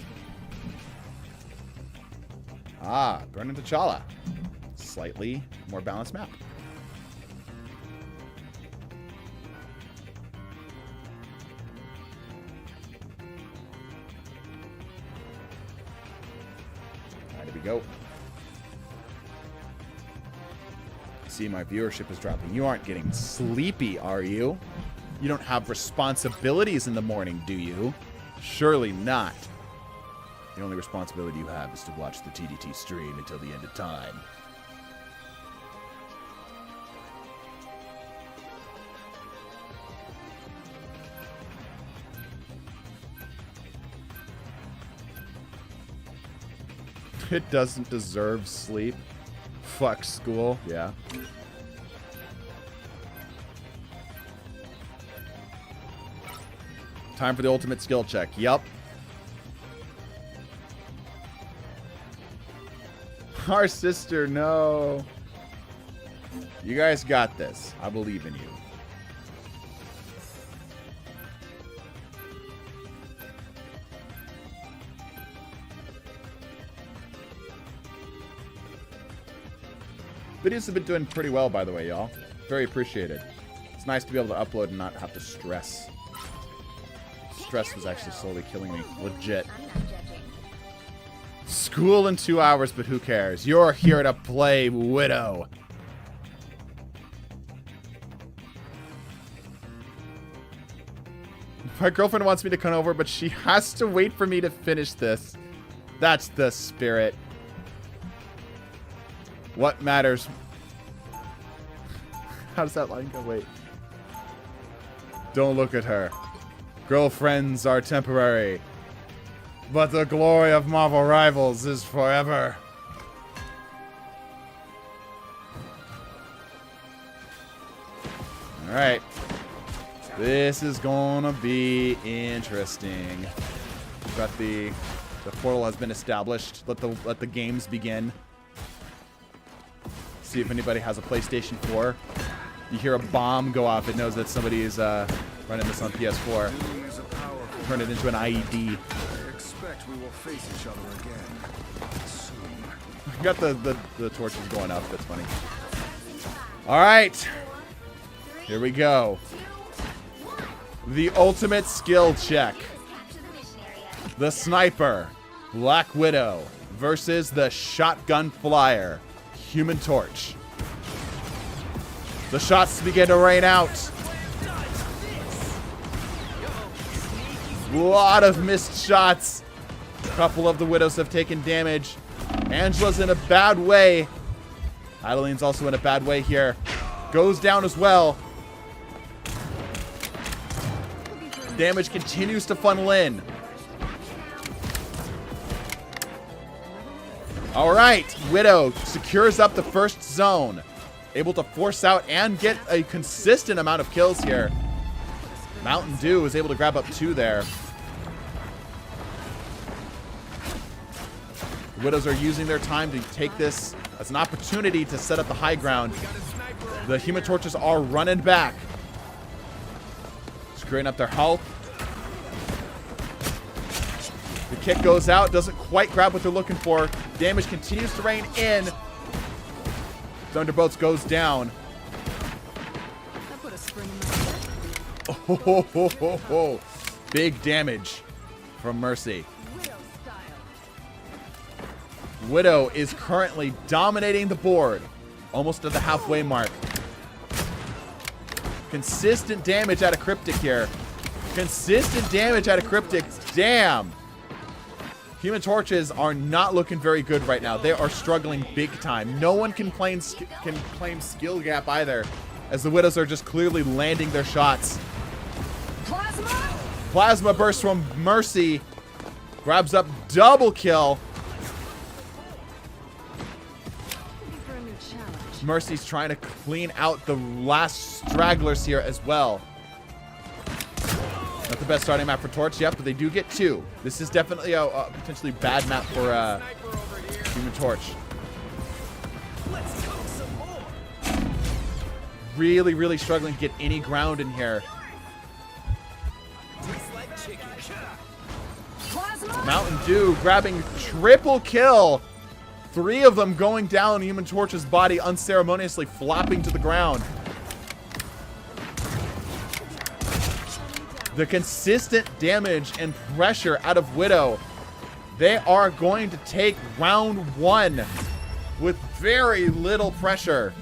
Ah, Burn into T'Challa. Slightly more balanced map. Alright, here we go. See, my viewership is dropping. You aren't getting sleepy, are you? You don't have responsibilities in the morning, do you? Surely not. The only responsibility you have is to watch the TDT stream until the end of time. It doesn't deserve sleep. Fuck school. Yeah. Time for the ultimate skill check. Yup. Our sister, no. You guys got this. I believe in you. Videos have been doing pretty well, by the way, y'all. Very appreciated. It's nice to be able to upload and not have to stress. Stress was actually slowly killing me. Legit. School in 2 hours, but who cares? You're here to play Widow. My girlfriend wants me to come over, but she has to wait for me to finish this. That's the spirit. What matters? How does that line go? Wait. Don't look at her. Girlfriends are temporary. But the glory of Marvel Rivals is forever. Alright. This is gonna be interesting. Got the portal has been established. Let the games begin. See if anybody has a PlayStation 4. You hear a bomb go off, it knows that somebody is running this on PS4. Turn it into an IED. I expect we will face each other again soon. Got the torches going up. That's funny. All right. Here we go. The ultimate skill check. The sniper, Black Widow, versus the shotgun flyer, Human Torch. The shots begin to rain out. A lot of missed shots. A couple of the Widows have taken damage. Angela's in a bad way. Adeline's also in a bad way here. Goes down as well. Damage continues to funnel in. All right, Widow secures up the first zone. Able to force out and get a consistent amount of kills here. Mountain Dew is able to grab up 2 there. The Widows are using their time to take this as an opportunity to set up the high ground. The Human Torches are running back. Screwing up their health. The kick goes out, doesn't quite grab what they're looking for. Damage continues to rain in. Thunderbolts goes down. Oh, big damage from Mercy. Widow is currently dominating the board. Almost to the halfway mark. Consistent damage out of Cryptic here. Consistent damage out of Cryptic. Damn. Human Torches are not looking very good right now. They are struggling big time. No one can claim skill gap either, as the Widows are just clearly landing their shots. Plasma burst from Mercy. Grabs up double kill. Mercy's trying to clean out the last stragglers here as well. Not the best starting map for Torch, yep, but they do get 2. This is definitely a potentially bad map for Human Torch. Really, really struggling to get any ground in here. Mountain Dew grabbing triple kill. 3 of them going down Human Torch's body, unceremoniously flopping to the ground. The consistent damage and pressure out of Widow. They are going to take round 1 with very little pressure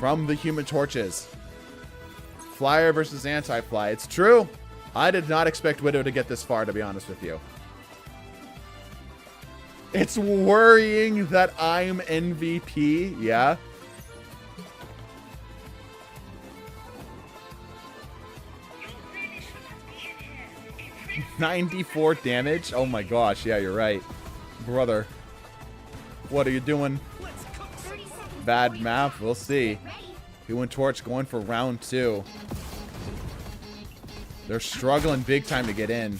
from the Human Torches. Flyer versus Anti-Fly. It's true. I did not expect Widow to get this far, to be honest with you. It's worrying that I'm MVP, yeah. $94 damage? Oh my gosh, yeah, you're right. Brother, what are you doing? Bad map, we'll see. Human Torch going for round 2. They're struggling big time to get in.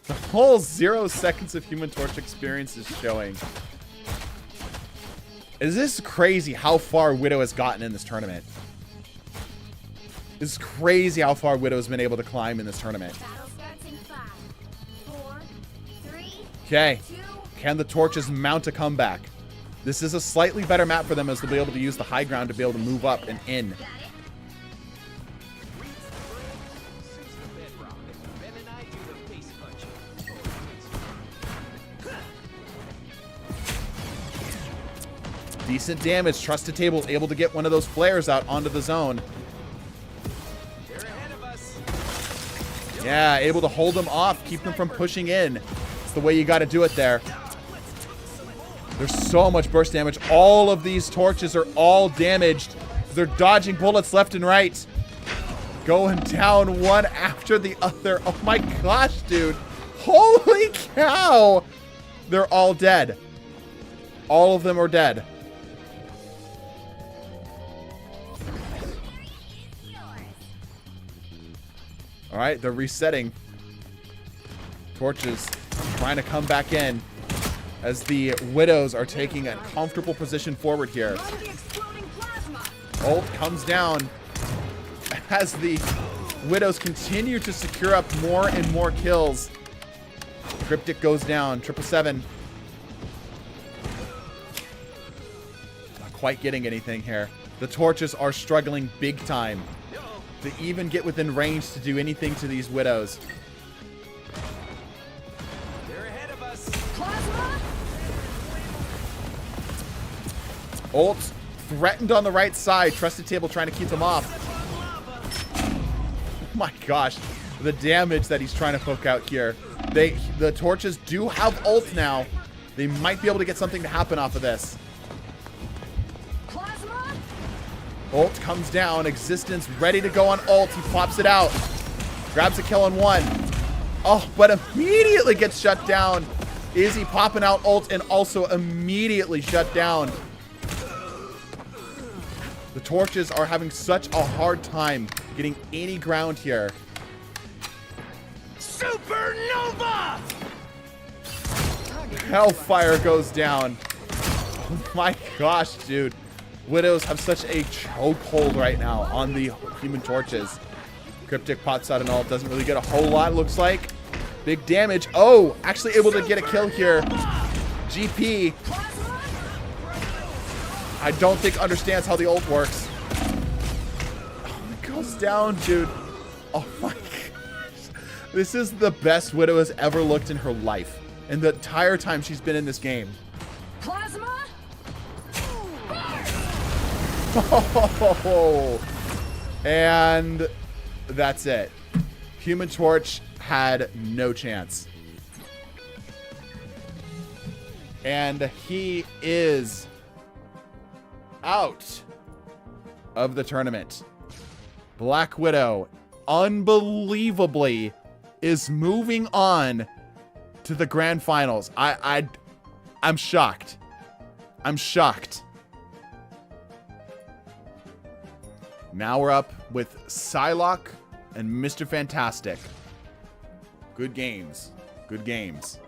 The whole 0 seconds of Human Torch experience is showing. Is this crazy how far Widow has gotten in this tournament? It's crazy how far Widow's been able to climb in this tournament. Okay. Can the Torches mount a comeback? This is a slightly better map for them as they'll be able to use the high ground to be able to move up and in. Decent damage. Trusted Table able to get one of those flares out onto the zone. Yeah, able to hold them off, keep them from pushing in. It's the way you got to do it there. There's so much burst damage. All of these torches are all damaged. They're dodging bullets left and right. Going down one after the other. Oh my gosh, dude. Holy cow. They're all dead. All of them are dead. All right, they're resetting. Torches trying to come back in as the Widows are taking a comfortable position forward here. Ult comes down as the Widows continue to secure up more and more kills. Cryptic goes down. 777. Not quite getting anything here. The Torches are struggling big time to even get within range to do anything to these Widows. They're ahead of us. Ult threatened on the right side. Trusted Table trying to keep them off. Oh my gosh. The damage that he's trying to poke out here. The Torches do have ult now. They might be able to get something to happen off of this. Ult comes down. Existence ready to go on ult. He pops it out. Grabs a kill on one. Oh, but immediately gets shut down. Izzy popping out ult and also immediately shut down. The Torches are having such a hard time getting any ground here. Supernova! Hellfire goes down. Oh my gosh, dude. Widows have such a chokehold right now on the Human Torches. Cryptic pots out an ult. Doesn't really get a whole lot, looks like. Big damage. Oh, actually able to get a kill here. GP. I don't think understands how the ult works. Oh, it goes down, dude. Oh my gosh. This is the best Widow has ever looked in her life. And the entire time she's been in this game. Plasma? Oh, and that's it. Human Torch had no chance. And he is out of the tournament. Black Widow, unbelievably, is moving on to the grand finals. I'm shocked. I'm shocked. Now we're up with Psylocke and Mr. Fantastic. Good games. Good games.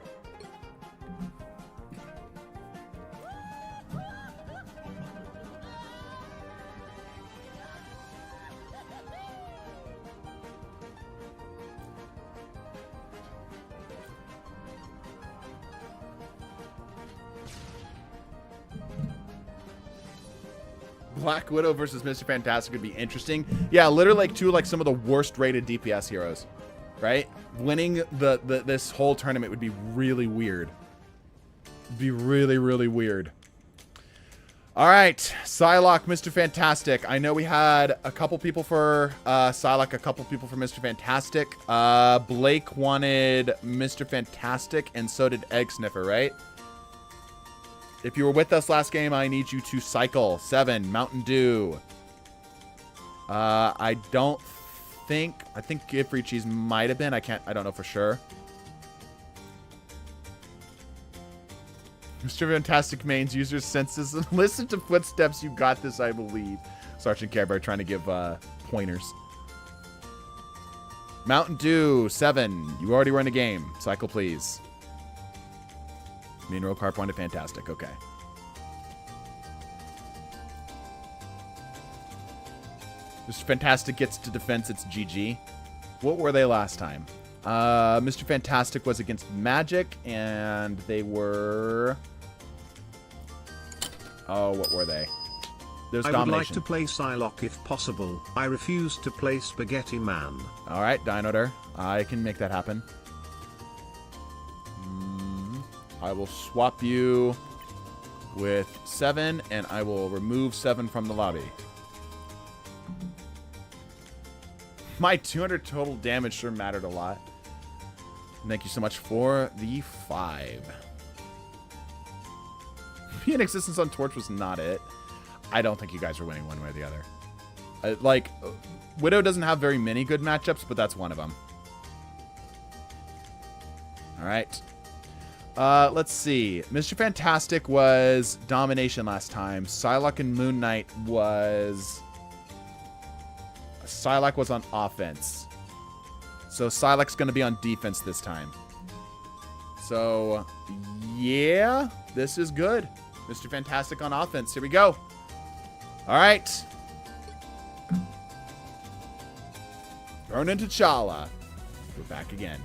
Black Widow versus Mr. Fantastic would be interesting. Yeah, literally like two like some of the worst rated DPS heroes, right? Winning this whole tournament would be really weird. It'd be really, really weird. All right, Psylocke, Mr. Fantastic. I know we had a couple people for Psylocke, a couple people for Mr. Fantastic. Blake wanted Mr. Fantastic, and so did Egg Sniffer, right? If you were with us last game, I need you to cycle. 7, Mountain Dew. I think Give Free Cheese might have been. I don't know for sure. Mr. Fantastic mains, users senses, and listen to footsteps. You got this, I believe. Sergeant Care Bear trying to give pointers. Mountain Dew, 7. You already were in the game. Cycle, please. Main row car pointed Fantastic. Okay. Mr. Fantastic gets to defense. It's GG. What were they last time? Mr. Fantastic was against Magic, and they were... Oh, what were they? There's I would like domination. to play Psylocke if possible. I refuse to play Spaghetti Man. All right, Dinoder. I can make that happen. I will swap you with 7, and I will remove 7 from the lobby. My 200 total damage sure mattered a lot. Thank you so much for the 5. Being existence on Torch was not it. I don't think you guys are winning one way or the other. Widow doesn't have very many good matchups, but that's one of them. All right. Let's see. Mr. Fantastic was domination last time. Psylocke and Moon Knight was... Psylocke was on offense. So Psylocke's going to be on defense this time. So, yeah, this is good. Mr. Fantastic on offense. Here we go. All right. Turn into T'Challa. We're back again.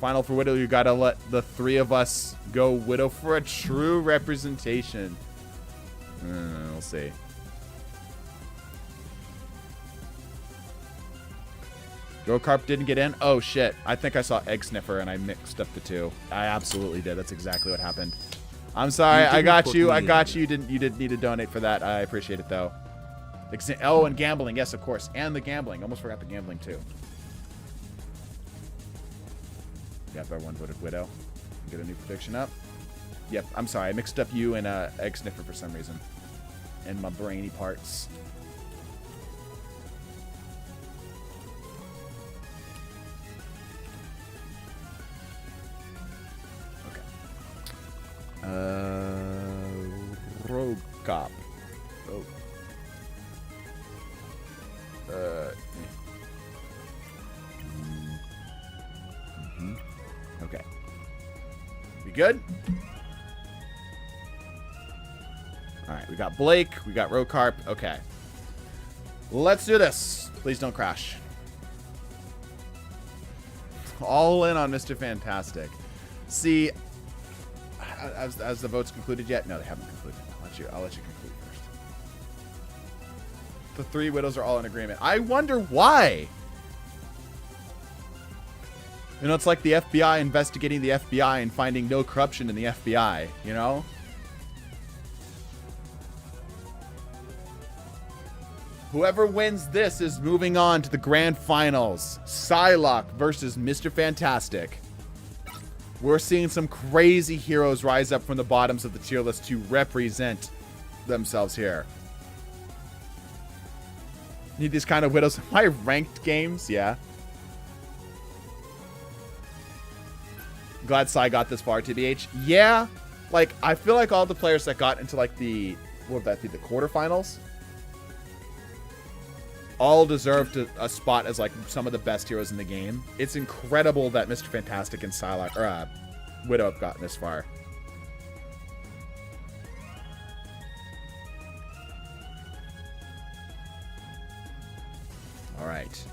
Final for Widow, you gotta let the 3 of us go Widow for a true representation. We'll see. Go-Carp didn't get in? Oh, shit. I think I saw Egg Sniffer and I mixed up the 2. I absolutely did. That's exactly what happened. I'm sorry. I got you. I got you. You didn't need to donate for that. I appreciate it, though. Oh, and gambling. Yes, of course. And the gambling. Almost forgot the gambling, too. Yep, everyone voted Widow. Get a new prediction up. Yep, I'm sorry. I mixed up you and Egg Sniffer for some reason. And my brainy parts. Rogue Cop. Oh. Okay. We good? Alright, we got Blake, we got Rocarp. Okay. Let's do this. Please don't crash. All in on Mr. Fantastic. See, has the votes concluded yet? No, they haven't concluded. I'll let you conclude first. The 3 widows are all in agreement. I wonder why. You know, it's like the FBI investigating the FBI and finding no corruption in the FBI, you know? Whoever wins this is moving on to the grand finals. Psylocke versus Mr. Fantastic. We're seeing some crazy heroes rise up from the bottoms of the tier list to represent themselves here. Need these kind of widows. My ranked games, yeah. Glad Sai got this far, TBH. Yeah, like, I feel like all the players that got into, like, what would that be, the quarterfinals? All deserved a spot as, like, some of the best heroes in the game. It's incredible that Mr. Fantastic and Psylocke, or, Widow have gotten this far. All right.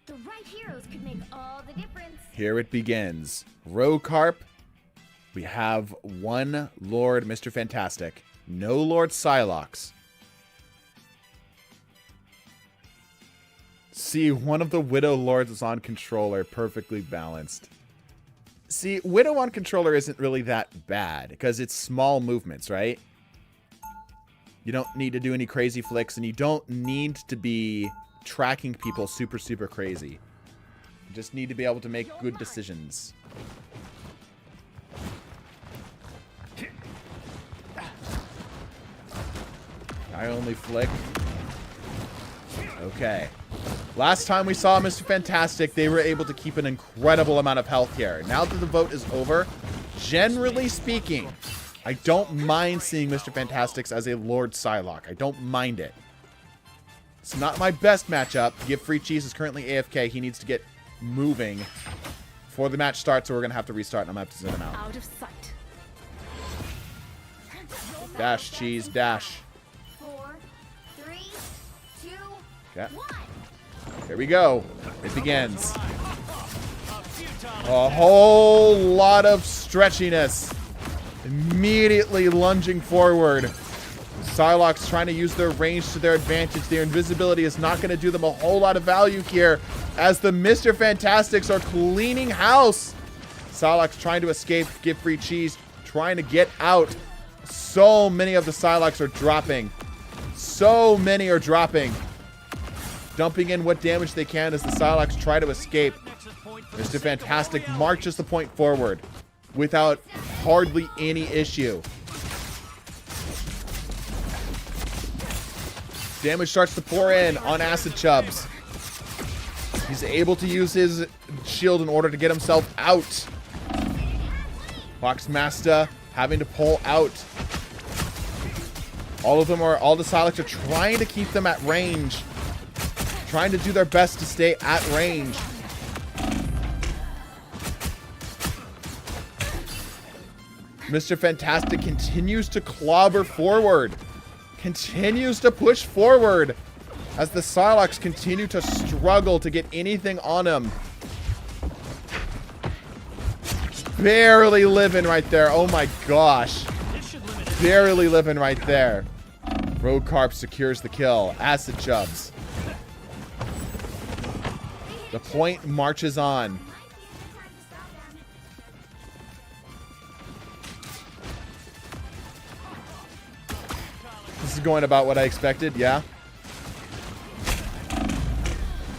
The right heroes could make all the difference. Here it begins. Rocarp. We have one Lord Mr. Fantastic. No Lord Psylocke. See, one of the Widow Lords is on controller, perfectly balanced. See, Widow on controller isn't really that bad, because it's small movements, right? You don't need to do any crazy flicks, and you don't need to be tracking people super, super crazy. You just need to be able to make good decisions. I only flick. Okay. Last time we saw Mr. Fantastic, they were able to keep an incredible amount of health here. Now that the vote is over, generally speaking, I don't mind seeing Mr. Fantastic as a Lord Psylocke. I don't mind it. It's not my best matchup. Give Free Cheese is currently AFK. He needs to get moving before the match starts, so we're going to have to restart, and I'm going to have to zoom out. Out of sight. Dash, cheese, dash. 4, 3, 2, Okay. 1. Here we go. It begins. A whole lot of stretchiness. Immediately lunging forward. Psylocke trying to use their range to their advantage. Their invisibility is not going to do them a whole lot of value here as the Mr. Fantastics are cleaning house. Psylocke trying to escape, get free cheese, trying to get out. So many of the Psylocke are dropping. So many are dropping. Dumping in what damage they can as the Psylocke try to escape. Mr. Fantastic marches the point forward without hardly any issue. Damage starts to pour in on Acid Chubs. He's able to use his shield in order to get himself out. Foxmaster having to pull out. All the Psylocke are trying to keep them at range. Trying to do their best to stay at range. Mr. Fantastic continues to clobber forward. Continues to push forward as the Psylocke continue to struggle to get anything on him. Barely living right there. Oh my gosh. Barely living right there. Roadcarp secures the kill. Acid Chubs. The point marches on. This is going about what I expected, yeah.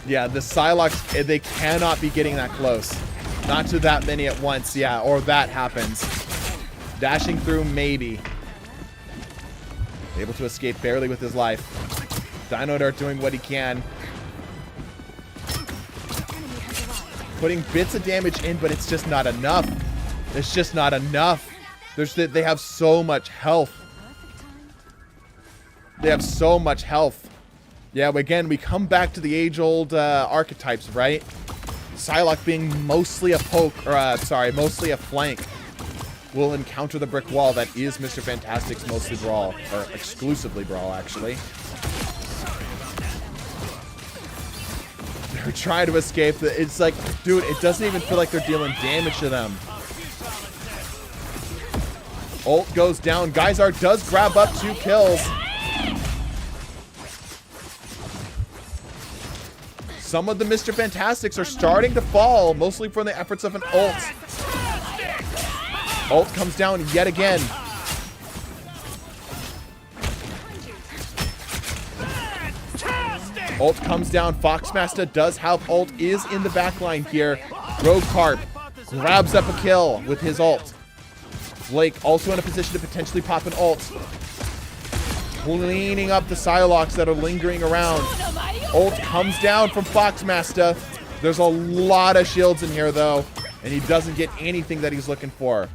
Yeah, the Psylocke, they cannot be getting that close. Not to that many at once, yeah, or that happens. Dashing through, maybe. Able to escape barely with his life. Dino Dart doing what he can. Putting bits of damage in, but it's just not enough. It's just not enough. They have so much health. They have so much health. Yeah, again, we come back to the age-old archetypes, right? Psylocke being mostly a poke, or mostly a flank, will encounter the brick wall that is Mr. Fantastic's mostly brawl, or exclusively brawl, actually. They're trying to escape. It's like, dude, it doesn't even feel like they're dealing damage to them. Ult goes down. Geyser does grab up 2 kills. Some of the Mr. Fantastics are starting to fall, mostly from the efforts of an ult. Ult comes down yet again. Ult comes down. Foxmaster does have ult, is in the backline here. Roadcarp grabs up a kill with his ult. Blake also in a position to potentially pop an ult. Cleaning up the Psylocke that are lingering around. Ult comes down from Foxmaster. There's a lot of shields in here, though, and he doesn't get anything that he's looking for.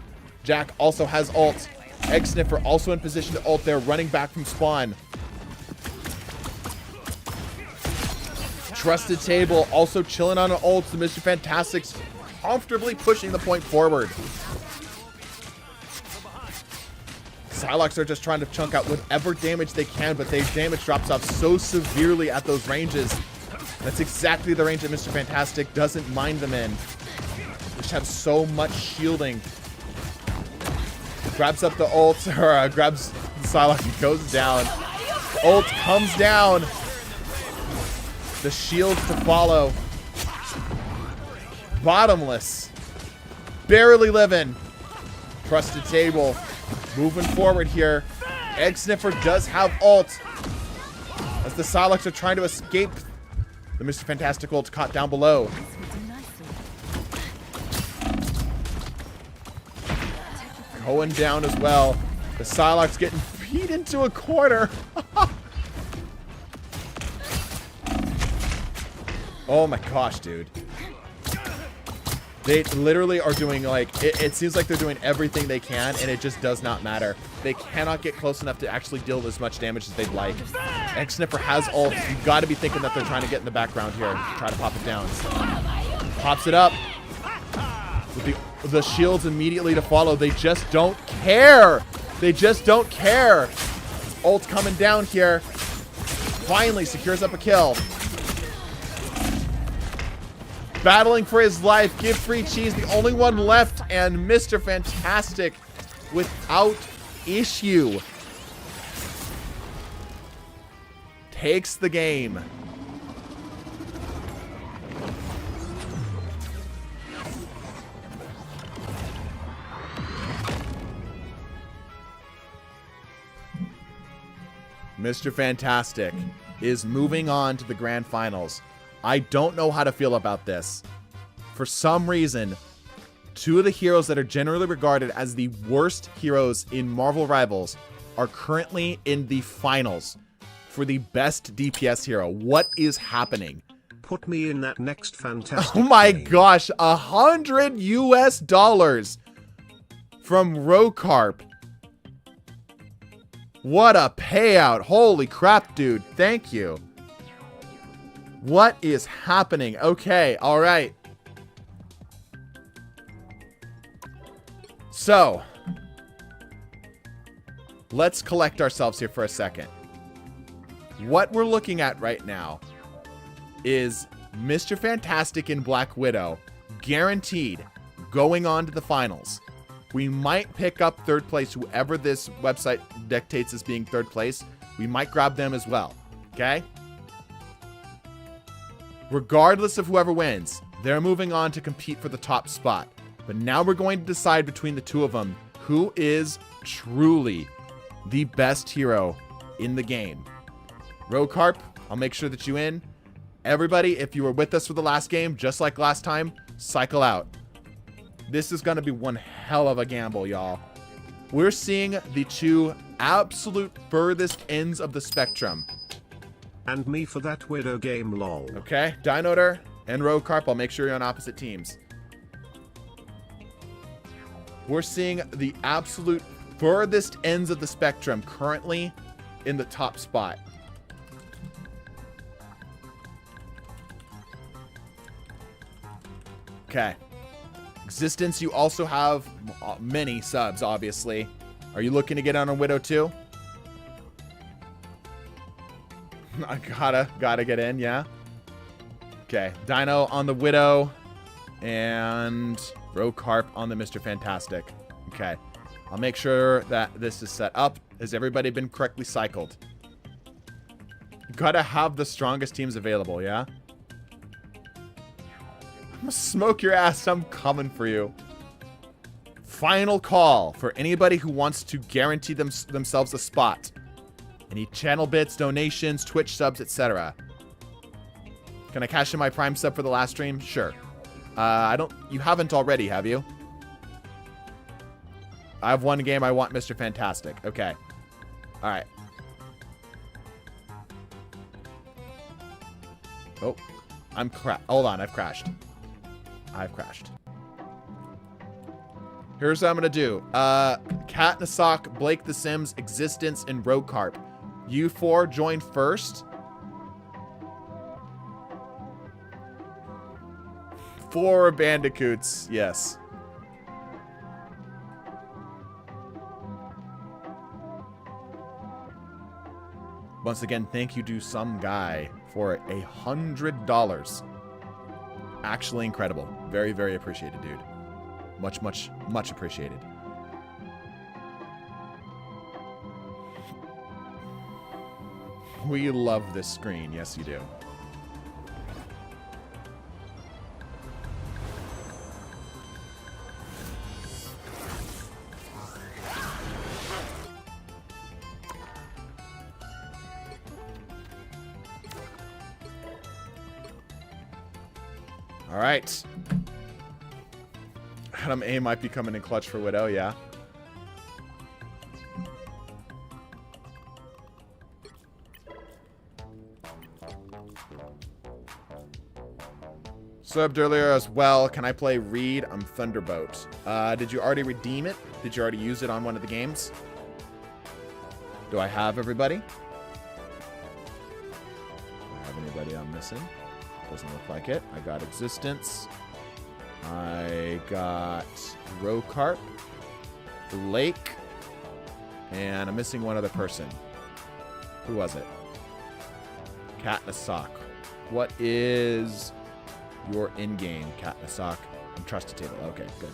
Jack also has ult. Egg Sniffer also in position to ult there, running back from spawn. Trusted Table also chilling on an ult. The Mr. Fantastics comfortably pushing the point forward. Psylocke are just trying to chunk out whatever damage they can, but their damage drops off so severely at those ranges. That's exactly the range that Mr. Fantastic doesn't mind them in. They just have so much shielding. Grabs up the ult, or grabs the Psylocke and goes down. Ult comes down. The shields to follow. Bottomless. Barely living. Trusted Table. Moving forward here. Egg Sniffer does have ult. As the Psylocke are trying to escape. The Mr. Fantastic ult caught down below. Going down as well. The Psylocke's getting beat into a corner. Oh my gosh, dude. They literally are doing, like, it seems like they're doing everything they can, and it just does not matter. They cannot get close enough to actually deal as much damage as they'd like. Egg Sniffer has ult. You've got to be thinking that they're trying to get in the background here. Try to pop it down. Pops it up. With the shields immediately to follow. They just don't care. They just don't care. Ult coming down here. Finally secures up a kill. Battling for his life. Give free cheese. The only one left. And Mr. Fantastic without issue takes the game. Mr. Fantastic is moving on to the grand finals. I don't know how to feel about this. For some reason, two of the heroes that are generally regarded as the worst heroes in Marvel Rivals are currently in the finals for the best DPS hero. What is happening? Put me in that next fantastic Oh my game. gosh, $100 US from Rokarp. What a payout. Holy crap, dude. Thank you. What is happening? Okay, all right. So, let's collect ourselves here for a second. What we're looking at right now is Mr. Fantastic and Black Widow guaranteed going on to the finals. We might pick up third place, whoever this website dictates as being third place. We might grab them as well, okay? Regardless of whoever wins, they're moving on to compete for the top spot. But now we're going to decide between the two of them who is truly the best hero in the game. Rokarp, I'll make sure that you in. Everybody, if you were with us for the last game, just like last time, cycle out. This is going to be one hell of a gamble, y'all. We're seeing the two absolute furthest ends of the spectrum. And me for that Widow game, lol. Okay, Dinoter and Rokarp, I'll make sure you're on opposite teams. We're seeing the absolute furthest ends of the spectrum currently in the top spot. Okay. Existence, you also have many subs, obviously. Are you looking to get on a Widow too? I gotta get in, yeah. Okay, Dino on the Widow and Rokarp on the Mr. Fantastic. Okay, I'll make sure that this is set up. Has everybody been correctly cycled? You gotta have the strongest teams available, yeah? I'm gonna smoke your ass. I'm coming for you. Final call for anybody who wants to guarantee themselves a spot. Any channel bits, donations, Twitch subs, etc. Can I cash in my Prime sub for the last stream? Sure. You haven't already, have you? I have one game. I want Mr. Fantastic. Okay. All right. Oh, hold on. I've crashed. Here's what I'm gonna do. Cat Nasak, Blake the Sims, Existence, and Rokarp. You four join first. 4 bandicoots, yes. Once again, thank you to some guy for $100. Actually incredible. Very, very appreciated, dude. Much, much, much appreciated. We love this screen. Yes, you do. All right. Adam A might be coming in clutch for Widow, yeah. Subbed earlier as well. Can I play Reed? I'm Thunderbolt. Did you already redeem it? Did you already use it on one of the games? Do I have everybody? Do I have anybody I'm missing? Doesn't look like it. I got Existence. I got Rocarp, Blake, and I'm missing one other person. Who was it? Cat in a Sock. What is your in-game Cat in a Sock? I'm trusted table. Okay, good.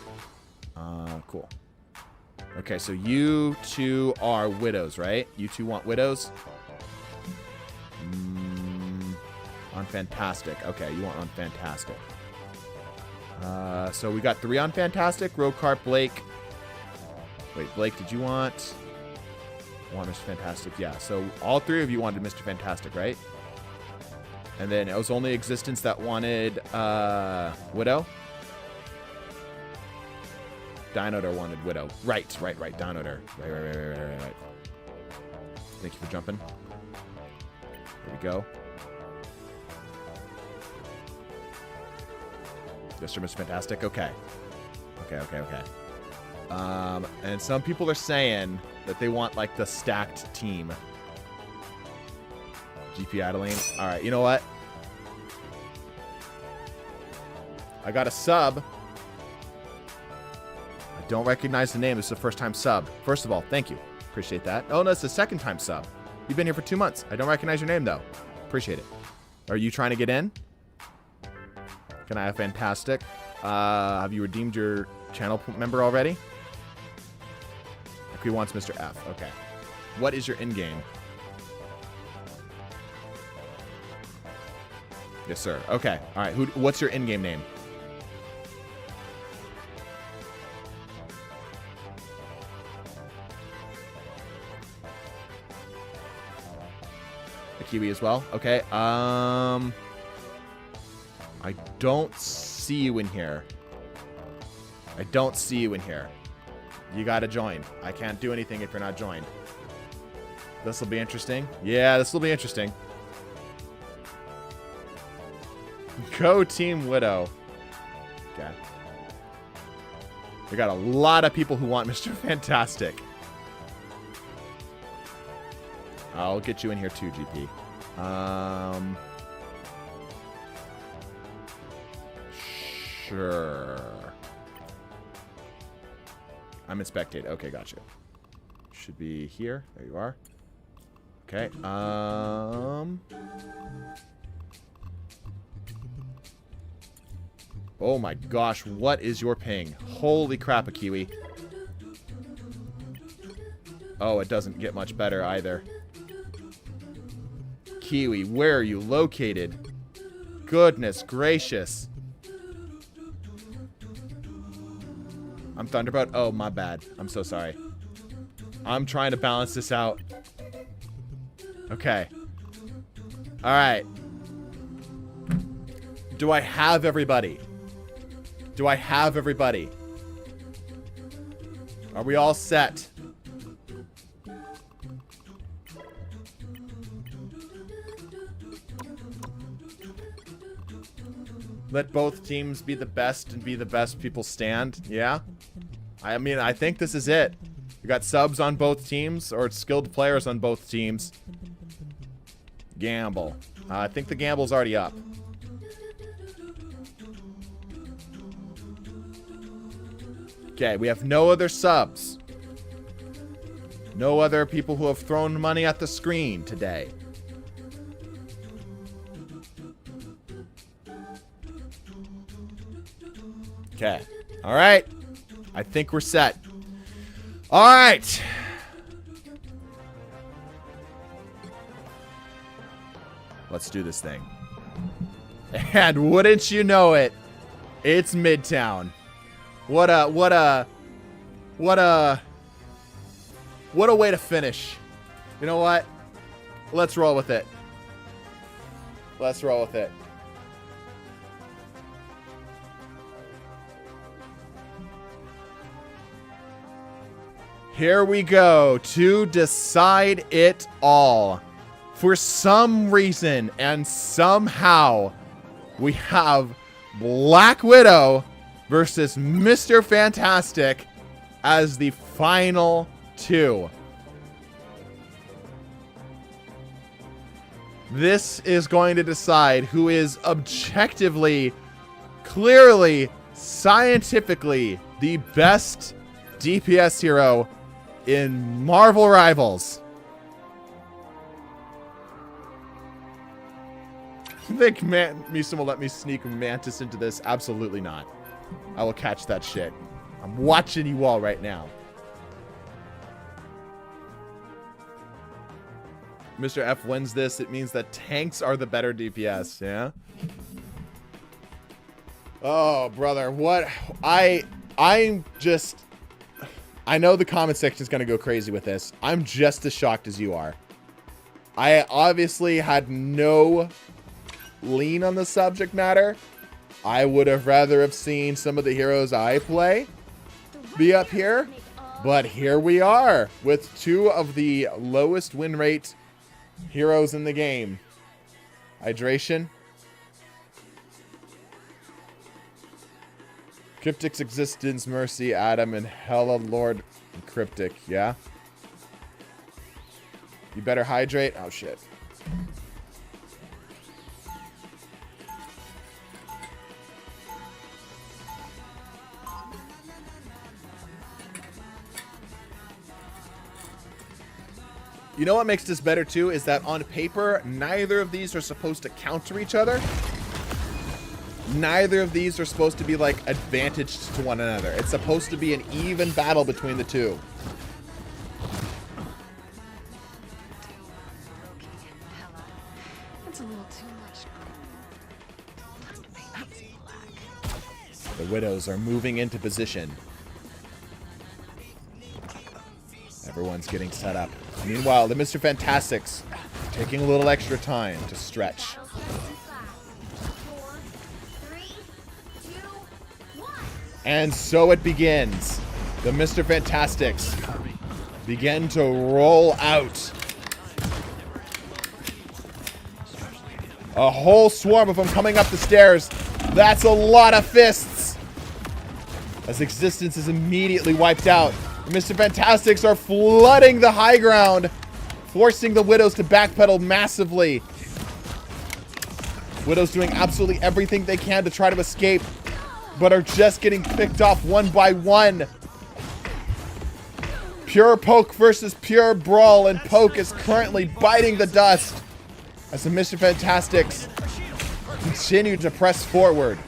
Cool. Okay, so you two are widows, right? You two want widows? On Fantastic. Okay, you want on Fantastic. So we got 3 on Fantastic. Rocarp, Blake. Wait, Blake, did you want Mr. Fantastic? Yeah, so all 3 of you wanted Mr. Fantastic, right? And then it was only Existence that wanted Widow. Dinoder wanted Widow. Right. Dinoder. Right. Thank you for jumping. There we go. Mr. Fantastic. Okay. And some people are saying that they want like the stacked team. GP idling. All right. You know what? I got a sub. I don't recognize the name. This is the first time sub. First of all, thank you. Appreciate that. Oh, no, it's the second time sub. You've been here for 2 months. I don't recognize your name, though. Appreciate it. Are you trying to get in? Can I have Fantastic? Have you redeemed your channel member already? He wants Mr. F. Okay. What is your in-game? Yes, sir. Okay. All right. What's your in-game name? A Kiwi as well. Okay. I don't see you in here. You gotta join. I can't do anything if you're not joined. This will be interesting. Yeah, this will be interesting. Go Team Widow. Okay. We got a lot of people who want Mr. Fantastic. I'll get you in here too, GP. Sure. I'm in spectate. Okay, gotcha. Should be here. There you are. Okay. Oh my gosh, what is your ping? Holy crap, a Kiwi. Oh, it doesn't get much better either. Kiwi, where are you located? Goodness gracious. I'm Thunderbolt. Oh, my bad. I'm so sorry. I'm trying to balance this out. Okay. All right. Do I have everybody? Are we all set? Let both teams be the best and be the best people stand. Yeah? I mean, I think this is it. We got subs on both teams, or skilled players on both teams. Gamble. I think the gamble's already up. Okay, we have no other subs. No other people who have thrown money at the screen today. Okay. All right. I think we're set. All right. Let's do this thing. And wouldn't you know it, it's Midtown. What a way to finish. You know what? Let's roll with it. Here we go to decide it all. For some reason and somehow, we have Black Widow versus Mr. Fantastic as the final 2. This is going to decide who is objectively, clearly, scientifically the best DPS hero in Marvel Rivals. You think Misa will let me sneak Mantis into this? Absolutely not. I will catch that shit. I'm watching you all right now. Mr. F wins this. It means that tanks are the better DPS, yeah? Oh, brother, what? I'm just... I know the comment section is going to go crazy with this. I'm just as shocked as you are. I obviously had no lean on the subject matter. I would have rather have seen some of the heroes I play be up here. But here we are with two of the lowest win rate heroes in the game. Hydration. Cryptic's Existence, Mercy, Adam, and Hella Lord Cryptic, yeah? You better hydrate. Oh, shit. You know what makes this better, too, is that on paper, neither of these are supposed to counter each other. Neither of these are supposed to be, like, advantaged to one another. It's supposed to be an even battle between the two. It's a little too much. The Widows are moving into position. Everyone's getting set up. Meanwhile, the Mr. Fantastics are taking a little extra time to stretch. 4, 3, 2, 1. And so it begins. The Mr. Fantastics begin to roll out. A whole swarm of them coming up the stairs. That's a lot of fists. As Existence is immediately wiped out. The Mr. Fantastics are flooding the high ground, forcing the Widows to backpedal massively. Widows doing absolutely everything they can to try to escape, but are just getting picked off one by one. Pure Poke versus Pure Brawl, and Poke is currently biting the dust as the Mr. Fantastics continue to press forward.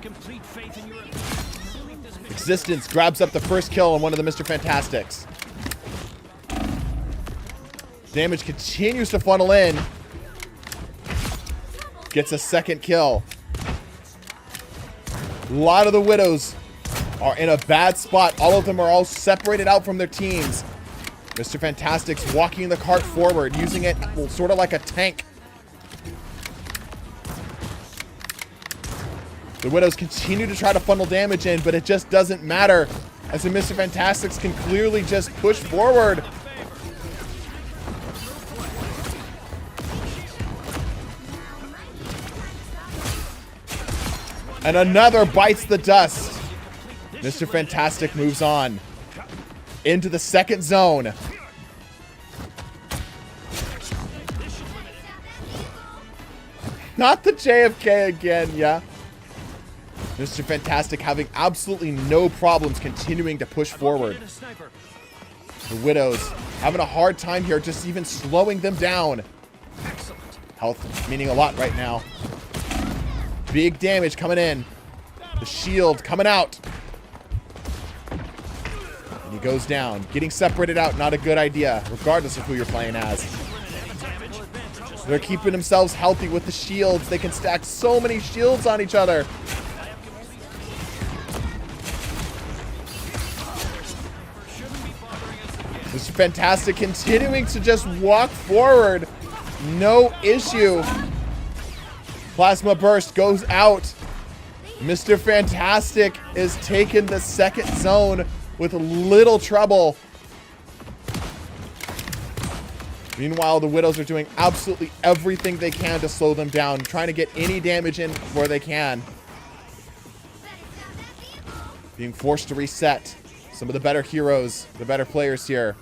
Complete faith in your Existence grabs up the first kill on one of the Mr. Fantastics. Damage continues to funnel in. Gets a second kill. A lot of the Widows are in a bad spot. All of them are all separated out from their teams. Mr. Fantastic's walking the cart forward, using it sort of like a tank. The Widows continue to try to funnel damage in, but it just doesn't matter, as the Mr. Fantastics can clearly just push forward. And another bites the dust. Mr. Fantastic moves on into the second zone. Not the JFK again, yeah. Mr. Fantastic having absolutely no problems continuing to push forward. The Widows having a hard time here, just even slowing them down. Health meaning a lot right now. Big damage coming in. The shield coming out. And he goes down. Getting separated out, not a good idea, regardless of who you're playing as. They're keeping themselves healthy with the shields. They can stack so many shields on each other. Mr. Fantastic continuing to just walk forward. No issue. Plasma Burst goes out. Mr. Fantastic is taking the second zone with little trouble. Meanwhile, the Widows are doing absolutely everything they can to slow them down, trying to get any damage in where they can. Being forced to reset. Some of the better heroes, the better players here.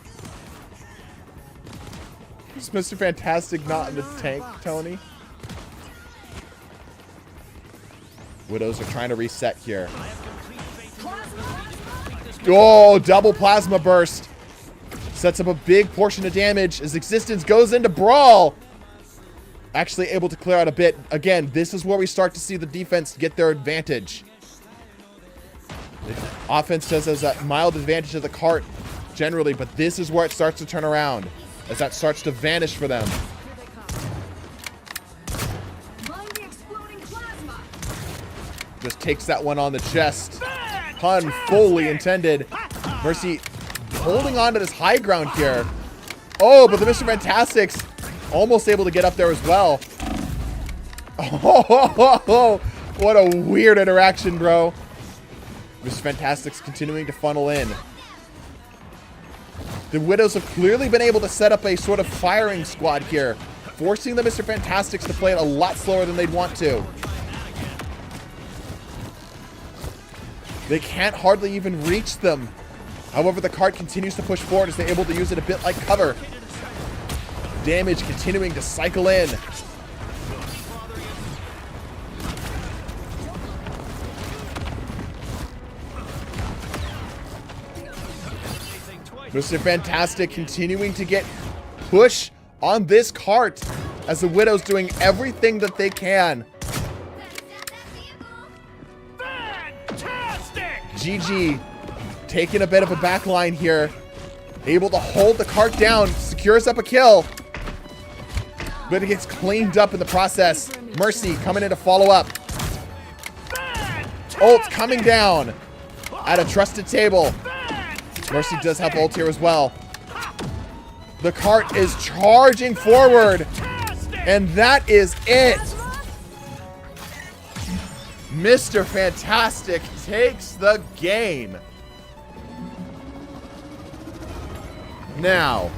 Is Mr. Fantastic not in the tank, Tony? Widows are trying to reset here. Oh, double plasma burst. Sets up a big portion of damage as Existence goes into Brawl. Actually able to clear out a bit. Again, this is where we start to see the defense get their advantage. The offense does has a mild advantage of the cart generally, but this is where it starts to turn around as that starts to vanish for them. Just takes that one on the chest. Pun fully intended. Mercy holding on to this high ground here. Oh, but the Mr. Fantastics almost able to get up there as well. Oh, what a weird interaction, bro. Mr. Fantastics continuing to funnel in. The Widows have clearly been able to set up a sort of firing squad here, forcing the Mr. Fantastics to play it a lot slower than they'd want to. They can't hardly even reach them. However, the cart continues to push forward as they're able to use it a bit like cover. Damage continuing to cycle in. Mr. Fantastic continuing to get push on this cart as the Widow's doing everything that they can. GG taking a bit of a backline here. Able to hold the cart down. Secures up a kill. But it gets cleaned up in the process. Mercy coming in to follow up. Ult coming down at a trusted table. Mercy does have ult here as well. The cart is charging forward. And that is it. Mr. Fantastic takes the game. Now,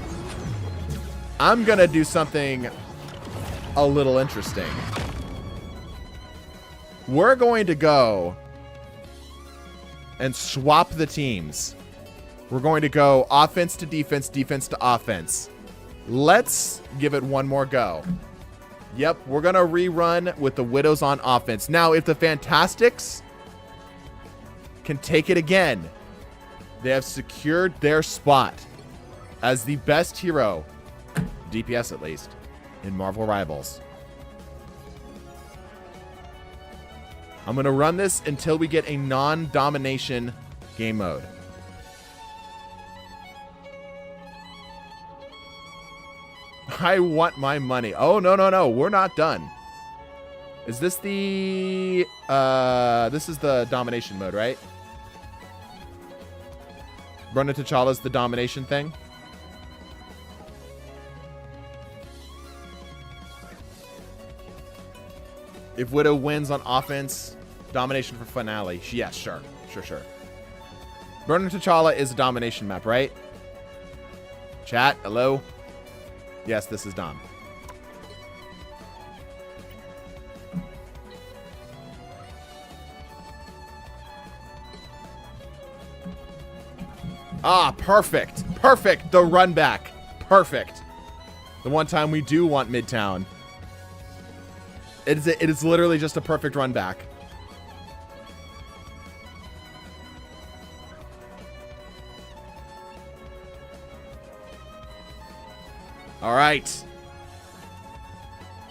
I'm going to do something a little interesting. We're going to go and swap the teams. We're going to go offense to defense, defense to offense. Let's give it one more go. Yep, we're going to rerun with the Widows on offense. Now, if the Fantastics can take it again, they have secured their spot as the best hero, DPS at least, in Marvel Rivals. I'm going to run this until we get a non-domination game mode. I want my money. Oh, no. We're not done. Is this the... this is the domination mode, right? Run into T'Challa's the domination thing. If Widow wins on offense, domination for finale. Yeah, sure. Burn into T'Challa is a domination map, right? Chat, hello? Yes, this is Dom. Ah, perfect. Perfect. The run back. Perfect. The one time we do want Midtown. It is literally just a perfect run back. All right.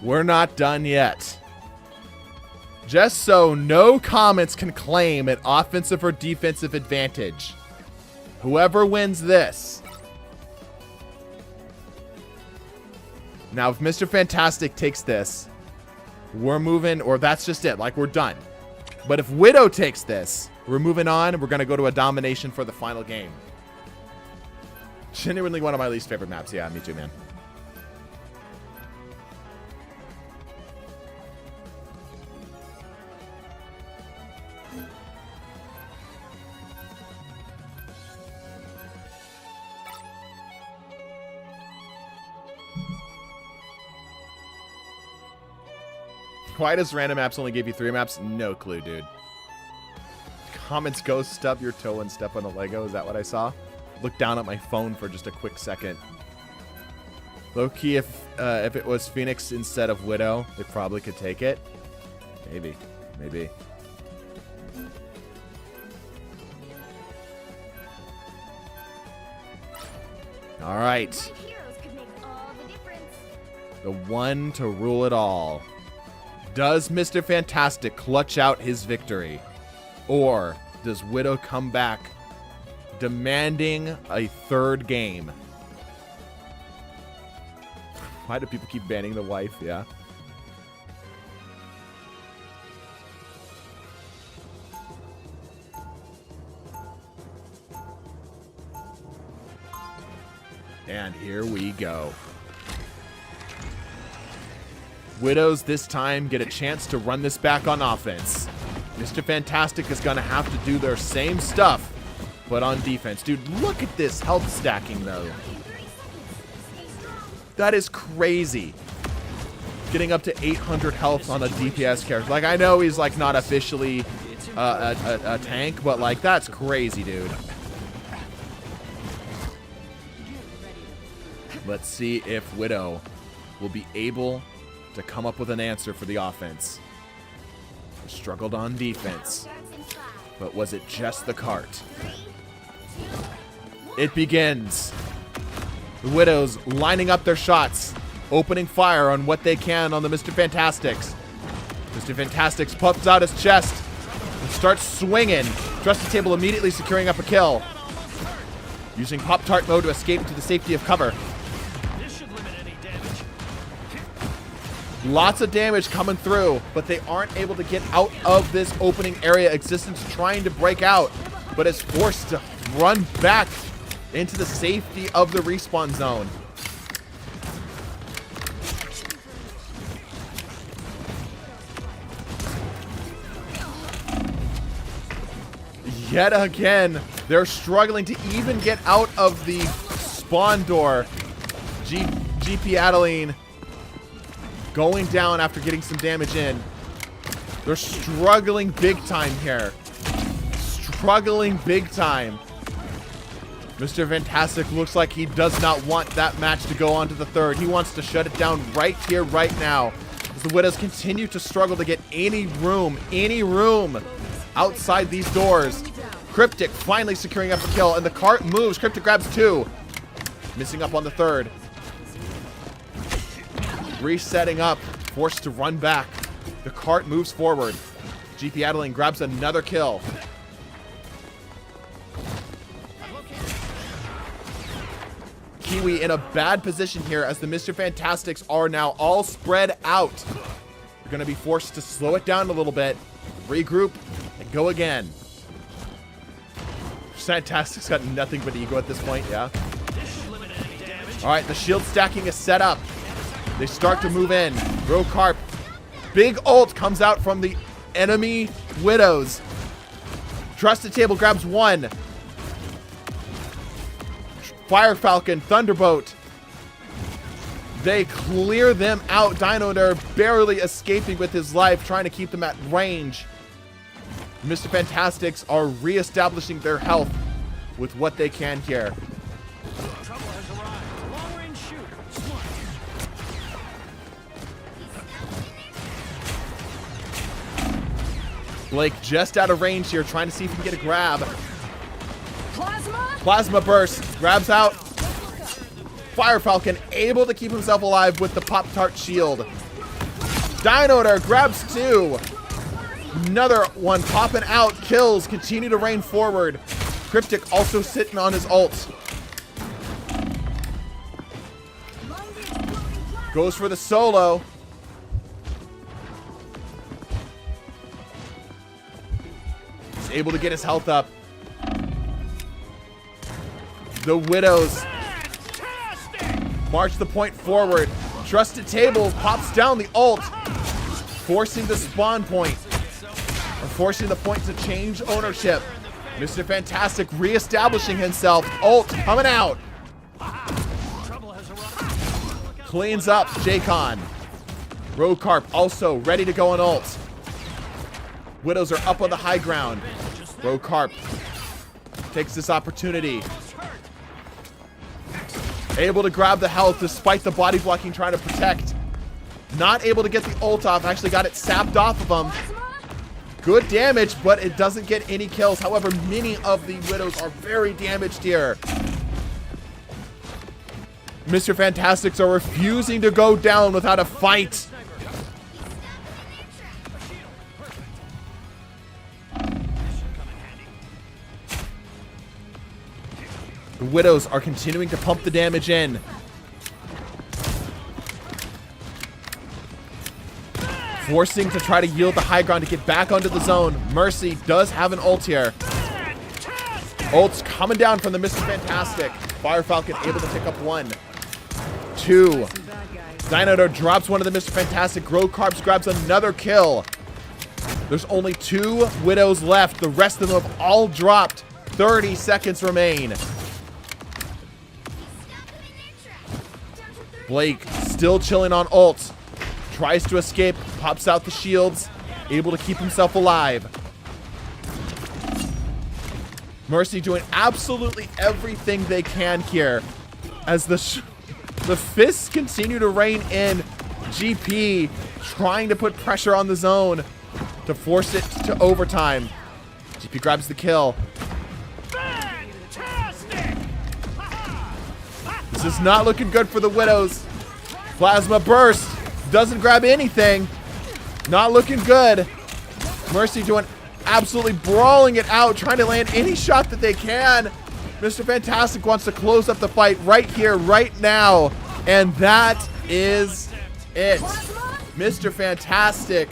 We're not done yet. Just so no comments can claim an offensive or defensive advantage. Whoever wins this. Now, if Mr. Fantastic takes this, we're moving, or that's just it. Like, we're done. But if Widow takes this, we're moving on, and we're going to go to a domination for the final game. Genuinely one of my least favorite maps. Yeah, me too, man. Why does random maps only give you 3 maps? No clue, dude. Comments go stub your toe and step on a Lego. Is that what I saw? Look down at my phone for just a quick second. Low-key, if it was Phoenix instead of Widow, they probably could take it. Maybe. All right. Heroes could make all the difference. The one to rule it all. Does Mr. Fantastic clutch out his victory? Or does Widow come back demanding a third game? Why do people keep banning the wife? Yeah. And here we go. Widows this time get a chance to run this back on offense. Mr. Fantastic is going to have to do their same stuff, but on defense. Dude, look at this health stacking, though. That is crazy. Getting up to 800 health on a DPS character. Like, I know he's, like, not officially a tank, but, like, that's crazy, dude. Let's see if Widow will be able to come up with an answer for the offense. Struggled on defense. But was it just the cart? It begins. The Widows lining up their shots, opening fire on what they can on the Mr. Fantastics. Mr. Fantastics puffs out his chest and starts swinging. Trusted Table immediately securing up a kill. Using Pop-Tart mode to escape to the safety of cover. Lots of damage coming through, but they aren't able to get out of this opening area. Existence trying to break out, but is forced to run back into the safety of the respawn zone. Yet again, they're struggling to even get out of the spawn door. GP Adeline going down after getting some damage in. They're struggling big time here. Struggling big time. Mr. Fantastic looks like he does not want that match to go on to the third. He wants to shut it down right here, right now. As the Widows continue to struggle to get any room outside these doors. Cryptic finally securing up a kill, and the cart moves. Cryptic grabs two. Missing up on the third. Resetting up, forced to run back. The cart moves forward. GP Adeline grabs another kill. Kiwi in a bad position here as the Mr. Fantastics are now all spread out. They're going to be forced to slow it down a little bit, regroup, and go again. Fantastic's got nothing but ego at this point, yeah. All right, the shield stacking is set up. They start to move in. Rokarp. Big ult comes out from the enemy Widows. Trusted Table grabs one. Fire Falcon, Thunderbolt. They clear them out. Dinonator barely escaping with his life, trying to keep them at range. Mr. Fantastics are reestablishing their health with what they can here. Blake just out of range here, trying to see if he can get a grab. Plasma Burst grabs out. Fire Falcon able to keep himself alive with the Pop-Tart shield. Dinonator grabs two. Another one popping out. Kills continue to rain forward. Cryptic also sitting on his ult. Goes for the solo. He's able to get his health up. The Widows march the point forward. Trusted Table pops down the ult, forcing the spawn point, or forcing the point to change ownership. Mr. Fantastic reestablishing himself. Ult coming out. Cleans up J-Con. Rokarp also ready to go on ult. Widows are up on the high ground. Rokarp takes this opportunity. Able to grab the health despite the body blocking trying to protect. Not able to get the ult off. Actually got it sapped off of him. Good damage, but it doesn't get any kills. However, many of the Widows are very damaged here. Mr. Fantastics are refusing to go down without a fight. The Widows are continuing to pump the damage in. Forcing to try to yield the high ground to get back onto the zone. Mercy does have an ult here. Ult's coming down from the Mr. Fantastic. Fire Falcon able to pick up 1. 2. Dinosaur drops one of the Mr. Fantastic. Grow Carbs grabs another kill. There's only 2 Widows left. The rest of them have all dropped. 30 seconds remain. Blake still chilling on ult. Tries to escape. Pops out the shields. Able to keep himself alive. Mercy doing absolutely everything they can here. As the fists continue to reign in. GP trying to put pressure on the zone to force it to overtime. GP grabs the kill. This is not looking good for the Widows. Plasma Burst doesn't grab anything. Not looking good. Mercy doing absolutely brawling it out, trying to land any shot that they can. Mr. Fantastic wants to close up the fight right here, right now. And that is it. Mr. Fantastic,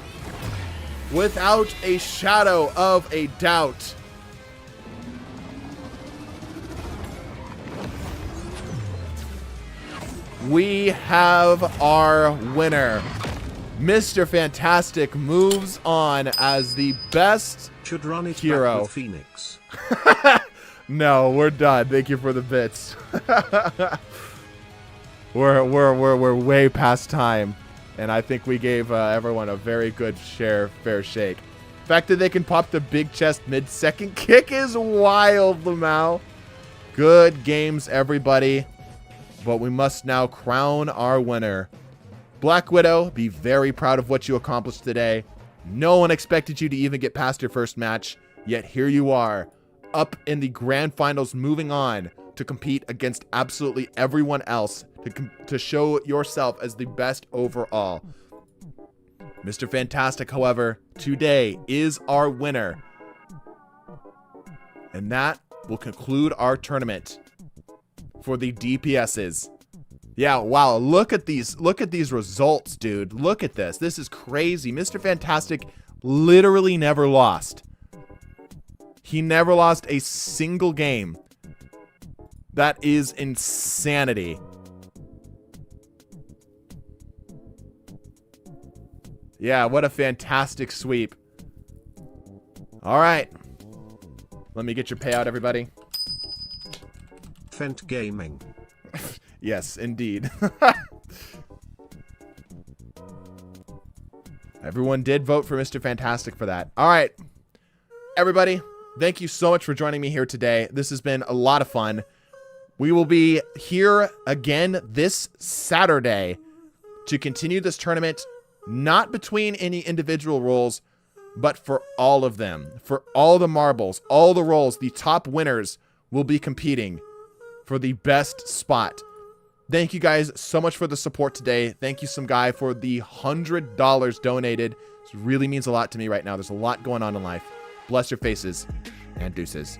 without a shadow of a doubt. We have our winner. Mr. Fantastic moves on as the best Should run it hero. back with Phoenix. No, we're done. Thank you for the bits. we're way past time, and I think we gave everyone a very good fair shake. The fact that they can pop the big chest mid-second kick is wild, Lamau. Good games, everybody. But we must now crown our winner. Black Widow, be very proud of what you accomplished today. No one expected you to even get past your first match, yet here you are, up in the grand finals, moving on to compete against absolutely everyone else, to show yourself as the best overall. Mr. Fantastic, however, today is our winner. And that will conclude our tournament for the DPSs. Yeah, wow, look at these results, dude. Look at this. This is crazy. Mr. Fantastic literally never lost. He never lost a single game. That is insanity. Yeah, what a fantastic sweep. All right. Let me get your payout, everybody. Fent Gaming. Yes, indeed. Everyone did vote for Mr. Fantastic for that. All right, everybody, thank you so much for joining me here today. This has been a lot of fun. We will be here again this Saturday to continue this tournament, not between any individual roles, but for all of them. For all the marbles, all the roles, the top winners will be competing for the best spot. Thank you guys so much for the support today. Thank you, some guy, for the $100 donated. This really means a lot to me right now. There's a lot going on in life. Bless your faces, and deuces.